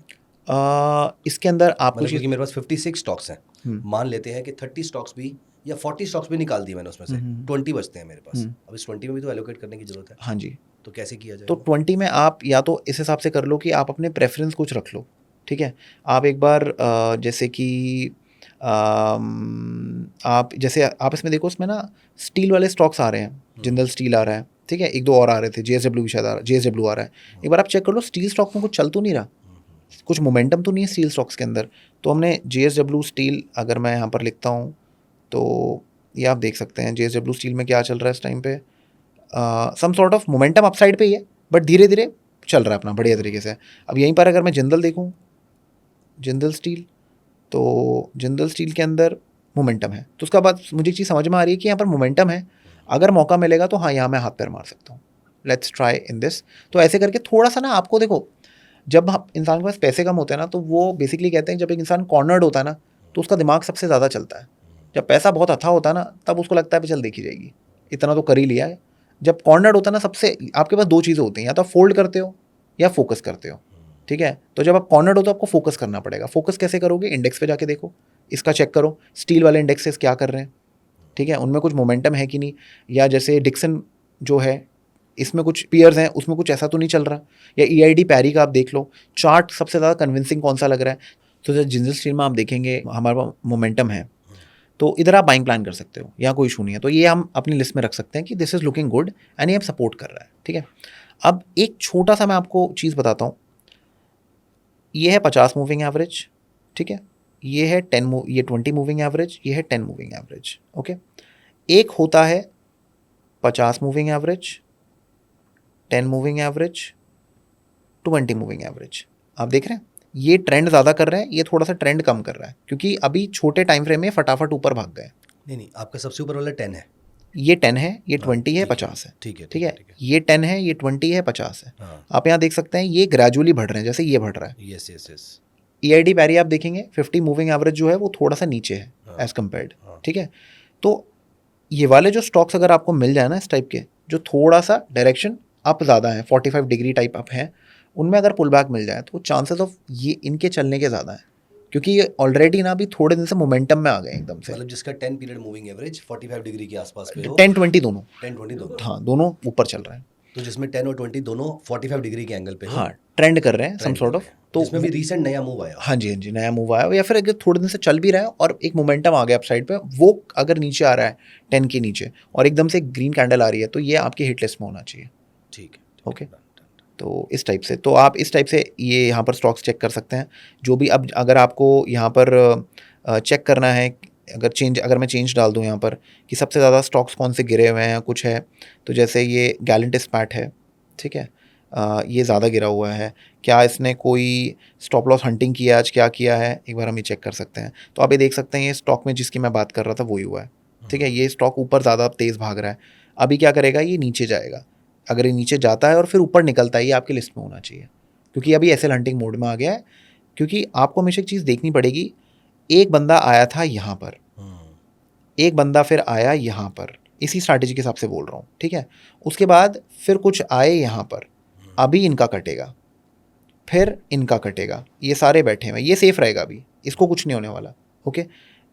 इसके अंदर आपको मतलब क्योंकि मेरे पास 56 स्टॉक्स हैं, मान लेते हैं कि 30 स्टॉक्स भी या 40 स्टॉक्स भी निकाल दिए मैंने उसमें से, 20 बचते हैं मेरे पास। अब इस 20 में भी तो एलोकेट करने की जरूरत है। हाँ जी। तो कैसे किया जाए? तो 20 में आप या तो इस हिसाब से कर लो कि आप अपने प्रेफरेंस कुछ रख लो, ठीक है। आप एक बार जैसे कि आप जैसे आप इसमें देखो, इसमें ना स्टील वाले स्टॉक्स आ रहे हैं, जिंदल स्टील आ रहा है, ठीक है, 1-2 और आ रहे थे, JSW भी शायद आ रहा है, JSW आ रहा है। एक बार आप चेक कर लो, स्टील स्टॉक में कुछ चल तो नहीं रहा, कुछ मोमेंटम तो नहीं है स्टील स्टॉक्स के अंदर। तो हमने JSW स्टील, अगर मैं यहाँ पर लिखता हूँ तो ये आप देख सकते हैं JSW स्टील में क्या चल रहा है इस टाइम पे। Some sort of momentum upside पे ही है, बट धीरे धीरे चल रहा है अपना बढ़िया तरीके से। अब यहीं पर अगर मैं जिंदल देखूँ, जिंदल स्टील, तो जिंदल स्टील के अंदर मोमेंटम है, तो उसका बाद मुझे एक चीज़ समझ में आ रही है कि यहाँ पर मोमेंटम है, अगर मौका मिलेगा तो हाँ, यहाँ मैं हाथ पैर मार सकता हूँ, लेट्स ट्राई इन दिस। तो ऐसे करके थोड़ा सा ना, आपको देखो, जब इंसान के पास पैसे कम होते हैं ना, तो वो बेसिकली कहते हैं जब एक इंसान कॉर्नर्ड होता है ना, तो उसका दिमाग सबसे ज़्यादा चलता है। जब पैसा बहुत अच्छा होता है ना, तब उसको लगता है कि चल देखी जाएगी, इतना तो कर ही लिया है। जब कॉर्नर्ड होता है ना, सबसे आपके पास 2 चीज़ें होती हैं, या तो फोल्ड करते हो या फोकस करते हो, ठीक है। तो जब आप कॉर्नर्ड हो तो आपको फोकस करना पड़ेगा। फोकस कैसे करोगे, इंडेक्स पे जाके देखो, इसका चेक करो स्टील वाले इंडेक्सेस क्या कर रहे हैं, ठीक है, उनमें कुछ मोमेंटम है कि नहीं। या जैसे डिक्सन जो है, इसमें कुछ पीयर्स हैं, उसमें कुछ ऐसा तो नहीं चल रहा। या EID पैरी का आप देख लो, चार्ट सबसे ज़्यादा कन्विंसिंग कौन सा लग रहा है। तो जैसे जिंदल स्टील में आप देखेंगे हमारा मोमेंटम है, तो इधर आप बाइंग प्लान कर सकते हो, यहाँ कोई इशू नहीं है। तो ये हम अपनी लिस्ट में रख सकते हैं कि this is looking good and ये अब सपोर्ट कर रहा है, ठीक है। अब एक छोटा सा मैं आपको चीज़ बताता हूँ, ये है 50 मूविंग एवरेज, ठीक है, ये है 20 मूविंग एवरेज, ये है 10 मूविंग एवरेज, ओके। एक होता है 50 moving average, 10 moving average, 20 moving average. आप देख रहे हैं ये ट्रेंड ज़्यादा कर रहे हैं, ये थोड़ा सा ट्रेंड कम कर रहा है, क्योंकि अभी छोटे टाइम फ्रेम में फटाफट ऊपर भाग गए। नहीं, आपका सबसे ऊपर वाला 10 है। ये 10 है, ये हाँ, 20 है, ठीक है, 50 है, ठीक है, ठीक है। ठीक है। ये 10 है, ये 20 है, 50 है। हाँ, आप यहाँ देख सकते हैं ये ग्रेजुअली बढ़ रहे हैं, जैसे ये बढ़ रहा है। Yes yes yes. EID पैरी आप देखेंगे 50 मूविंग एवरेज जो है वो थोड़ा सा नीचे है हाँ, एज कम्पेयर्ड, हाँ। ठीक है। तो ये वाले जो स्टॉक्स अगर आपको मिल जाए ना इस टाइप के, जो थोड़ा सा डायरेक्शन अप ज़्यादा है, 45 डिग्री टाइप अप है, उनमें अगर पुल बैक मिल जाए तो चांसेस ऑफ ये इनके चलने के ज़्यादा है, क्योंकि ये ऑलरेडी ना अभी थोड़े दिन से मोमेंटम में आ गए एकदम से। मतलब जिसका 10 पीरियड मूविंग एवरेज 45 डिग्री के आसपास पे हो, 10-20 दोनों, 10-20 दोनों। हाँ दोनों ऊपर चल रहे हैं। तो जिसमें 10 और 20 दोनों 45 डिग्री के एंगल पे हो, हाँ ट्रेंड कर रहे हैं सम ट्रेंड सॉर्ट कर ऑफ। रहे हैं। तो जिसमें भी रीसेंट नया मूव आया हो। हाँ जी, हाँ जी, नया मूव आया हो, या फिर अगर थोड़े दिन से चल भी रहा है और एक मोमेंटम आ गया अपसाइड पे, वो अगर नीचे आ रहा है 10 के नीचे और एकदम से ग्रीन कैंडल आ रही है, तो ये आपकी हिट लिस्ट में होना चाहिए। ठीक है, ओके, तो इस टाइप से, तो आप इस टाइप से ये यहाँ पर स्टॉक्स चेक कर सकते हैं। जो भी अब अगर आपको यहाँ पर चेक करना है, अगर मैं चेंज डाल दूँ यहाँ पर कि सबसे ज़्यादा स्टॉक्स कौन से गिरे हुए हैं या कुछ है, तो जैसे ये गैलेंट स्पैट है, ठीक है, ये ज़्यादा गिरा हुआ है, क्या इसने कोई स्टॉप लॉस हंटिंग किया है आज, क्या किया है, एक बार हम ये चेक कर सकते हैं। तो आप ये देख सकते हैं ये स्टॉक में जिसकी मैं बात कर रहा था वही हुआ है, ठीक है। ये स्टॉक ऊपर ज़्यादा तेज़ भाग रहा है, अभी क्या करेगा, ये नीचे जाएगा। अगर ये नीचे जाता है और फिर ऊपर निकलता है, ये आपकी लिस्ट में होना चाहिए, क्योंकि अभी एसएल हंटिंग मोड में आ गया है। क्योंकि आपको हमेशा एक चीज़ देखनी पड़ेगी, एक बंदा आया था यहाँ पर, एक बंदा फिर आया यहाँ पर, इसी स्ट्रैटेजी के हिसाब से बोल रहा हूँ, ठीक है। उसके बाद फिर कुछ आए यहाँ पर, अभी इनका कटेगा, फिर इनका कटेगा, ये सारे बैठे हुए, ये सेफ रहेगा, अभी इसको कुछ नहीं होने वाला, ओके।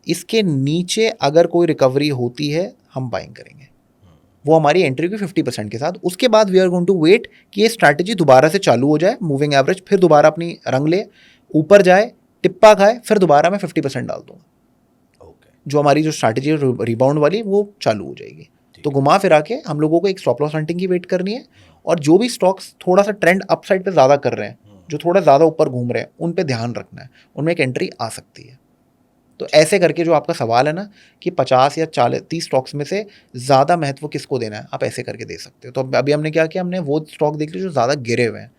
इसके नीचे अगर कोई रिकवरी होती है हम बाइंग करेंगे, वो हमारी एंट्री की 50% के साथ। उसके बाद we are going to wait कि ये स्ट्रैटेजी दोबारा से चालू हो जाए, मूविंग एवरेज फिर दोबारा अपनी रंग ले, ऊपर जाए, टिप्पा खाए, फिर दोबारा मैं 50% डाल दूंगा। जो हमारी जो स्ट्रैटेजी है रिबाउंड वाली, वो चालू हो जाएगी। तो घुमा फिरा के हम लोगों को एक स्टॉप लॉस हंटिंग की वेट करनी है, और जो भी स्टॉक्स थोड़ा सा ट्रेंड अपसाइड पे ज़्यादा कर रहे हैं, जो थोड़ा ज़्यादा ऊपर घूम रहे हैं, उन पे ध्यान रखना है, उनमें एक एंट्री आ सकती है। तो ऐसे करके जो आपका सवाल है ना कि 50 या 30 स्टॉक्स में से ज़्यादा महत्व किसको देना है, आप ऐसे करके दे सकते हो। तो अभी हमने क्या किया, हमने वो स्टॉक देख लिए जो ज़्यादा गिरे हुए हैं,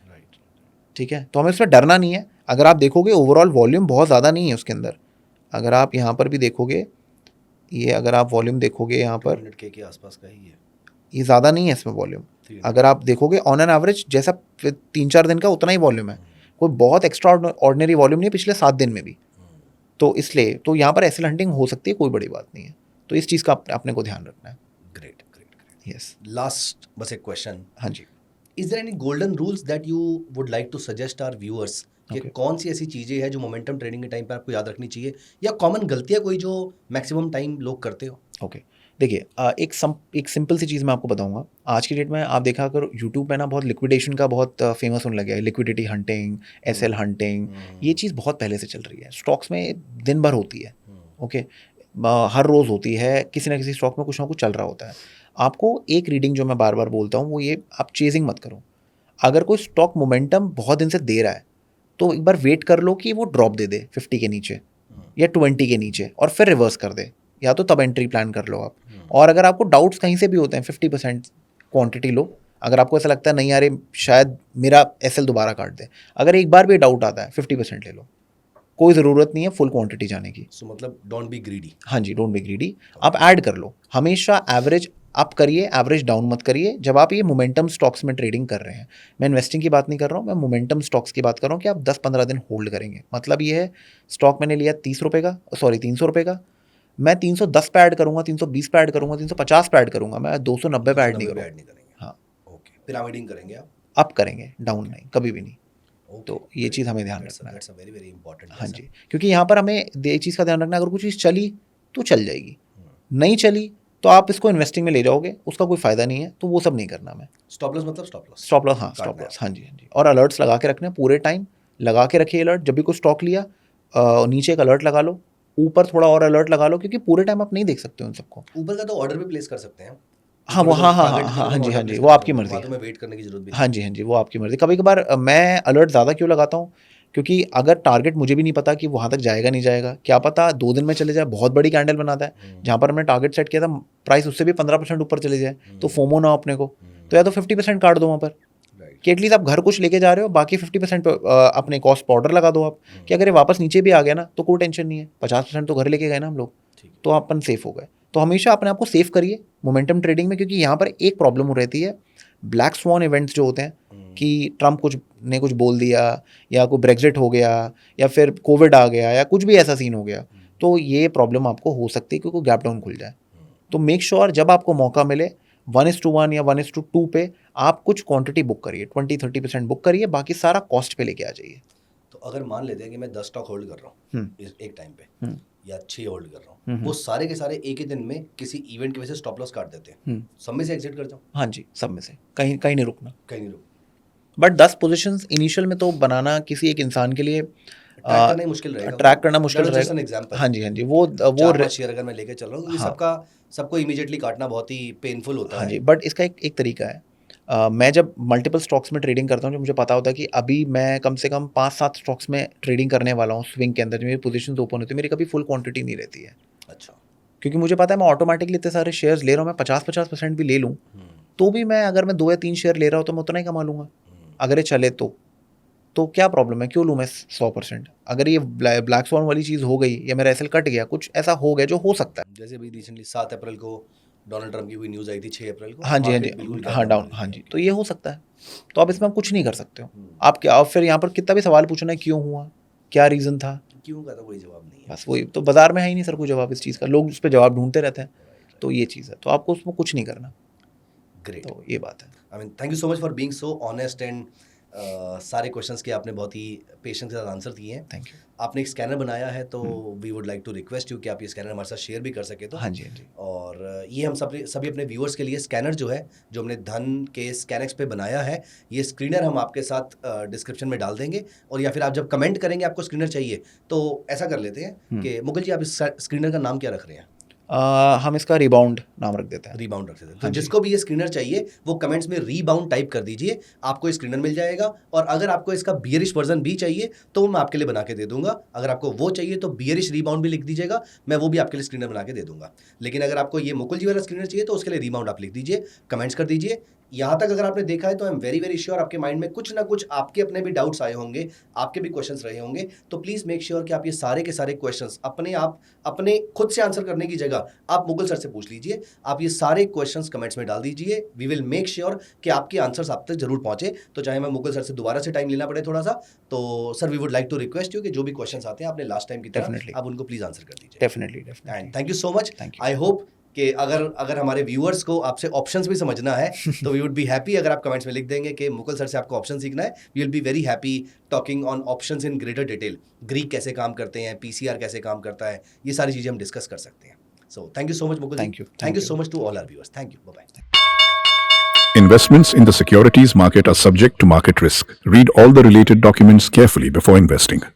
ठीक है। तो हमें उसमें डरना नहीं है। अगर आप देखोगे ओवरऑल वॉल्यूम बहुत ज़्यादा नहीं है उसके अंदर, अगर आप यहाँ पर भी देखोगे, ये अगर आप वॉल्यूम देखोगे यहाँ पर, के आसपास का ही है, ये ज़्यादा नहीं है इसमें वॉल्यूम। अगर आप देखोगे ऑन एन एवरेज जैसा 3-4 दिन का उतना ही वॉल्यूम है, कोई बहुत एक्स्ट्रा ऑर्डिनरी वॉल्यूम नहीं है पिछले 7 दिन में भी। तो इसलिए तो यहाँ पर एसएल हंटिंग हो सकती है, कोई बड़ी बात नहीं है। तो इस चीज़ का अपने को ध्यान रखना है। Great great. यस, लास्ट बस एक क्वेश्चन, हाँ जी। Is there any golden rules that you would like to suggest our viewers कि कौन सी ऐसी चीज़ें हैं जो मोमेंटम ट्रेडिंग के टाइम पे आपको याद रखनी चाहिए, या कॉमन गलतियाँ कोई जो मैक्सिमम टाइम लोग करते हो? ओके, देखिए एक सिंपल सी चीज़ मैं आपको बताऊंगा। आज की डेट में आप देखा अगर यूट्यूब पे ना बहुत लिक्विडेशन का बहुत फेमस होने लगा है, लिक्विडिटी हंटिंग, एसएल हंटिंग, ये चीज़ बहुत पहले से चल रही है। स्टॉक्स में दिन भर होती है, ओके, हर रोज़ होती है, किसी ना किसी स्टॉक में कुछ ना कुछ चल रहा होता है। आपको एक रीडिंग जो मैं बार बार बोलता हूँ वो ये, आप चेजिंग मत करो। अगर कोई स्टॉक मोमेंटम बहुत दिन से दे रहा है तो एक बार वेट कर लो कि वो ड्रॉप दे दे 50 के नीचे या 20 के नीचे, और फिर रिवर्स कर दे, या तो तब एंट्री प्लान कर लो आप। और अगर आपको डाउट्स कहीं से भी होते हैं, 50% क्वांटिटी लो। अगर आपको ऐसा लगता है नहीं यार ये शायद मेरा एसएल दोबारा काट दे, अगर एक बार भी डाउट आता है 50% ले लो, कोई ज़रूरत नहीं है फुल क्वांटिटी जाने की। सो मतलब डोंट बी ग्रीडी। हाँ जी, डोंट बी ग्रीडी। आप ऐड कर लो, हमेशा एवरेज अप करिए, एवरेज डाउन मत करिए जब आप ये मोमेंटम स्टॉक्स में ट्रेडिंग कर रहे हैं। मैं इन्वेस्टिंग की बात नहीं कर रहा हूँ, मैं मोमेंटम स्टॉक्स की बात कर रहा हूँ कि आप 10-15 दिन होल्ड करेंगे। मतलब ये है, स्टॉक मैंने लिया 30 रुपये का, सॉरी 300 रुपये का, मैं 310 पे ऐड करूँगा, 320 पे ऐड करूँगा, 350 पे ऐड करूँगा, मैं 290 पे ऐड नहीं करूँगा। हाँ, ओके, पिरामिडिंग करेंगे आप? अप करेंगे, डाउन नहीं, कभी भी नहीं। तो ये चीज़ हमें ध्यान रखना है। Very very important. हाँ जी, क्योंकि यहाँ पर हमें ये चीज़ का ध्यान रखना है, अगर कुछ चीज़ चली तो चल जाएगी, नहीं चली तो आप इसको इन्वेस्टिंग में ले जाओगे, उसका कोई फ़ायदा नहीं है। तो वो सब नहीं करना हमें। स्टॉप लॉस मतलब स्टॉप लॉस, स्टॉप लॉस, हाँ स्टॉप लॉस, हाँ जी हाँ जी। और अलर्ट्स लगा के रखने पूरे टाइम, लगा के रखिए अलर्ट। जब भी कोई स्टॉक लिया नीचे एक अलर्ट लगा लो ऊपर थोड़ा और अलर्ट लगा लो, क्योंकि पूरे टाइम आप नहीं देख सकते उन सबको। ऊपर का तो ऑर्डर भी प्लेस कर सकते हैं। हाँ वो हाँ हाँ हाँ टारगेट हाँ हाँ जी हाँ जी, प्लेस वो कर आपकी सकते हैं, मर्जी वहाँ है। तो मैं वेट करने की जरूरत भी हाँ जी हाँ जी, वो आपकी मर्जी। कभी कभार मैं अलर्ट ज़्यादा क्यों लगाता हूँ, क्योंकि अगर टारगेट मुझे भी नहीं पता कि वहाँ तक जाएगा नहीं जाएगा, क्या पता 2 दिन में चले जाए, बहुत बड़ी कैंडल बनाता है, नहीं। जहाँ पर हमने टारगेट सेट किया था प्राइस उससे भी 15% ऊपर चले जाए, तो फोमो ना हो अपने को, तो या तो 50% काट दो वहाँ पर, राइट। कि एटलीस्ट आप घर कुछ लेके जा रहे हो, बाकी 50% पे अपने कॉस्ट पर ऑर्डर लगा दो आप, कि अगर ये वापस नीचे भी आ गया ना तो कोई टेंशन नहीं है, 50% तो घर लेके गए ना हम लोग, ठीक है। तो अपन सेफ हो गए। तो हमेशा अपने आप को सेफ करिए मोमेंटम ट्रेडिंग में, क्योंकि यहाँ पर एक प्रॉब्लम रहती है, ब्लैक स्वॉन इवेंट्स जो होते हैं, कि ट्रम्प कुछ बोल दिया, या कोई ब्रेग्जिट हो गया, या फिर कोविड आ गया, या कुछ भी ऐसा सीन हो गया, तो ये प्रॉब्लम आपको हो सकती है क्योंकि गैप डाउन खुल जाए। तो मेक श्योर जब आपको मौका मिले 1:1 या 1:2 पे आप कुछ क्वांटिटी बुक करिए, 20-30% बुक करिए, बाकी सारा कॉस्ट पे लेके आ जाइए। तो अगर मान लेते हैं कि मैं 10 स्टॉक होल्ड कर रहा हूँ एक टाइम पे, या 6 होल्ड कर रहा हूँ, वो सारे के सारे एक ही दिन में किसी इवेंट की वजह से स्टॉप लॉस काट देते हैं, सब में से एग्जिट कर जाऊँ? हाँ जी, सब में से कहीं कहीं नहीं रुकना। कहीं नहीं रुक, बट 10 पोजीशंस इनिशियल में तो बनाना किसी एक इंसान के लिए ट्रैक करना ही मुश्किल रहेगा। ट्रैक करना मुश्किल That was just an रहेगा। example। हाँ जी हाँ जी, वो 4-5 शेयर अगर मैं लेके चल रहा हूँ, क्योंकि हाँ। सबको इमीडिएटली काटना बहुत ही पेनफुल होता हाँ है। जी, बट इसका एक तरीका है। मैं जब मल्टीपल स्टॉक्स में ट्रेडिंग करता हूँ, जो मुझे पता होता है कि अभी मैं कम से कम 5-7 स्टॉक्स में ट्रेडिंग करने वाला हूँ स्विंग के अंदर, जो मेरी पोजीशंस ओपन होती है, मेरी कभी फुल क्वांटिटी नहीं रहती है, अच्छा। क्योंकि मुझे पता है मैं ऑटोमेटिकली इतने सारे शेयर्स ले रहा हूँ, मैं 50-50% भी ले लूँ तो भी मैं, अगर मैं 2 या 3 शेयर ले रहा हूँ तो मैं उतना ही कमा लूँगा, अगर ये चले तो क्या प्रॉब्लम है, क्यों लूँ मैं 100%? अगर ये ब्लैक स्वॉन वाली चीज़ हो गई, या मेरा एसएल कट गया, कुछ ऐसा हो गया जो हो सकता है। जैसे अभी रिसेंटली 7 अप्रैल को डोनाल्ड ट्रम्प की हुई न्यूज़ आई थी, 6 अप्रैल को हाँ जी हाँ जी, मार्केट बिल्कुल हाँ gap डाउन, down हाँ कर जी, गया। तो ये हो सकता है। तो आप इसमें कुछ नहीं कर सकते हो। आप क्या, और फिर यहाँ पर कितना भी सवाल पूछना है, क्यों हुआ, क्या रीज़न था, क्यों का तो कोई जवाब नहीं है। बस वही तो, बाजार में है ही नहीं सर कोई जवाब इस चीज़ का, लोग उस पर जवाब ढूंढते रहते हैं, तो ये चीज़ है, तो आपको उसमें कुछ नहीं करना, ग्रेट। तो ये बात है। I mean thank you so much for being so honest and सारे क्वेश्चंस के आपने बहुत ही पेशेंस के साथ आंसर दिए हैं। Thank you. आपने एक स्कैनर बनाया है, तो we would like to request you कि आप ये स्कैनर हमारे साथ शेयर भी कर सके तो। हाँ जी हाँ जी, और ये हम सभी अपने व्यूअर्स के लिए स्कैनर जो है, जो हमने धन के स्कैनएक्स पे बनाया है, ये स्क्रीनर हम आपके साथ डिस्क्रिप्शन में डाल देंगे, और या फिर आप जब कमेंट करेंगे आपको स्क्रीनर चाहिए, तो ऐसा कर लेते हैं कि मुगल जी, आप इस स्क्रीनर का नाम क्या रख रहे हैं? हम इसका रिबाउंड नाम रख देते हैं। रीबाउंड रख देते हैं। तो हाँ जी। जिसको भी ये स्क्रीनर चाहिए वो कमेंट्स में रीबाउंड टाइप कर दीजिए, आपको स्क्रीनर मिल जाएगा। और अगर आपको इसका बियरिश वर्जन भी चाहिए तो मैं आपके लिए बना के दे दूंगा। अगर आपको वो चाहिए तो बियरिश रीबाउंड भी लिख दीजिएगा, मैं वो भी आपके लिए स्क्रीनर बना के दे दूंगा। लेकिन अगर आपको ये मुकुल जी वाला स्क्रीनर चाहिए तो उसके लिए रीबाउंड आप लिख दीजिए, कमेंट्स कर दीजिए। यहाँ तक अगर आपने देखा है तो I am very very sure आपके माइंड में कुछ ना कुछ आपके अपने भी डाउट्स आए होंगे, आपके भी क्वेश्चंस रहे होंगे। तो प्लीज मेक श्योर कि आप ये सारे के सारे क्वेश्चंस अपने खुद से आंसर करने की जगह आप मुकुल सर से पूछ लीजिए। आप ये सारे क्वेश्चंस कमेंट्स में डाल दीजिए, वी विल मेक श्योर कि आपके आंसर्स आप तक जरूर पहुंचे। तो चाहे मैं मुकुल सर से दोबारा से टाइम लेना पड़े थोड़ा सा, तो sir we would like to request you कि जो भी क्वेश्चंस आते हैं आपने लास्ट टाइम की तरह Definitely. आप उनको प्लीज आंसर कर दीजिए। Definitely and thank you so much. Thank you. I hope कि अगर हमारे व्यूअर्स को आपसे ऑप्शंस भी समझना है तो वी वुड बी हैप्पी अगर आप कमेंट्स में लिख देंगे कि मुकुल सर से आपको ऑप्शन सीखना है। We will be very happy talking on options in greater detail. Greek कैसे काम करते हैं, पीसीआर कैसे काम करता है, ये सारी चीज़ें हम डिस्कस कर सकते हैं। So thank you so much Mukul. Thank you so much to all our viewers. Thank you, bye bye. Investments in the securities market are subject to market risk. Read all the related documents carefully before investing.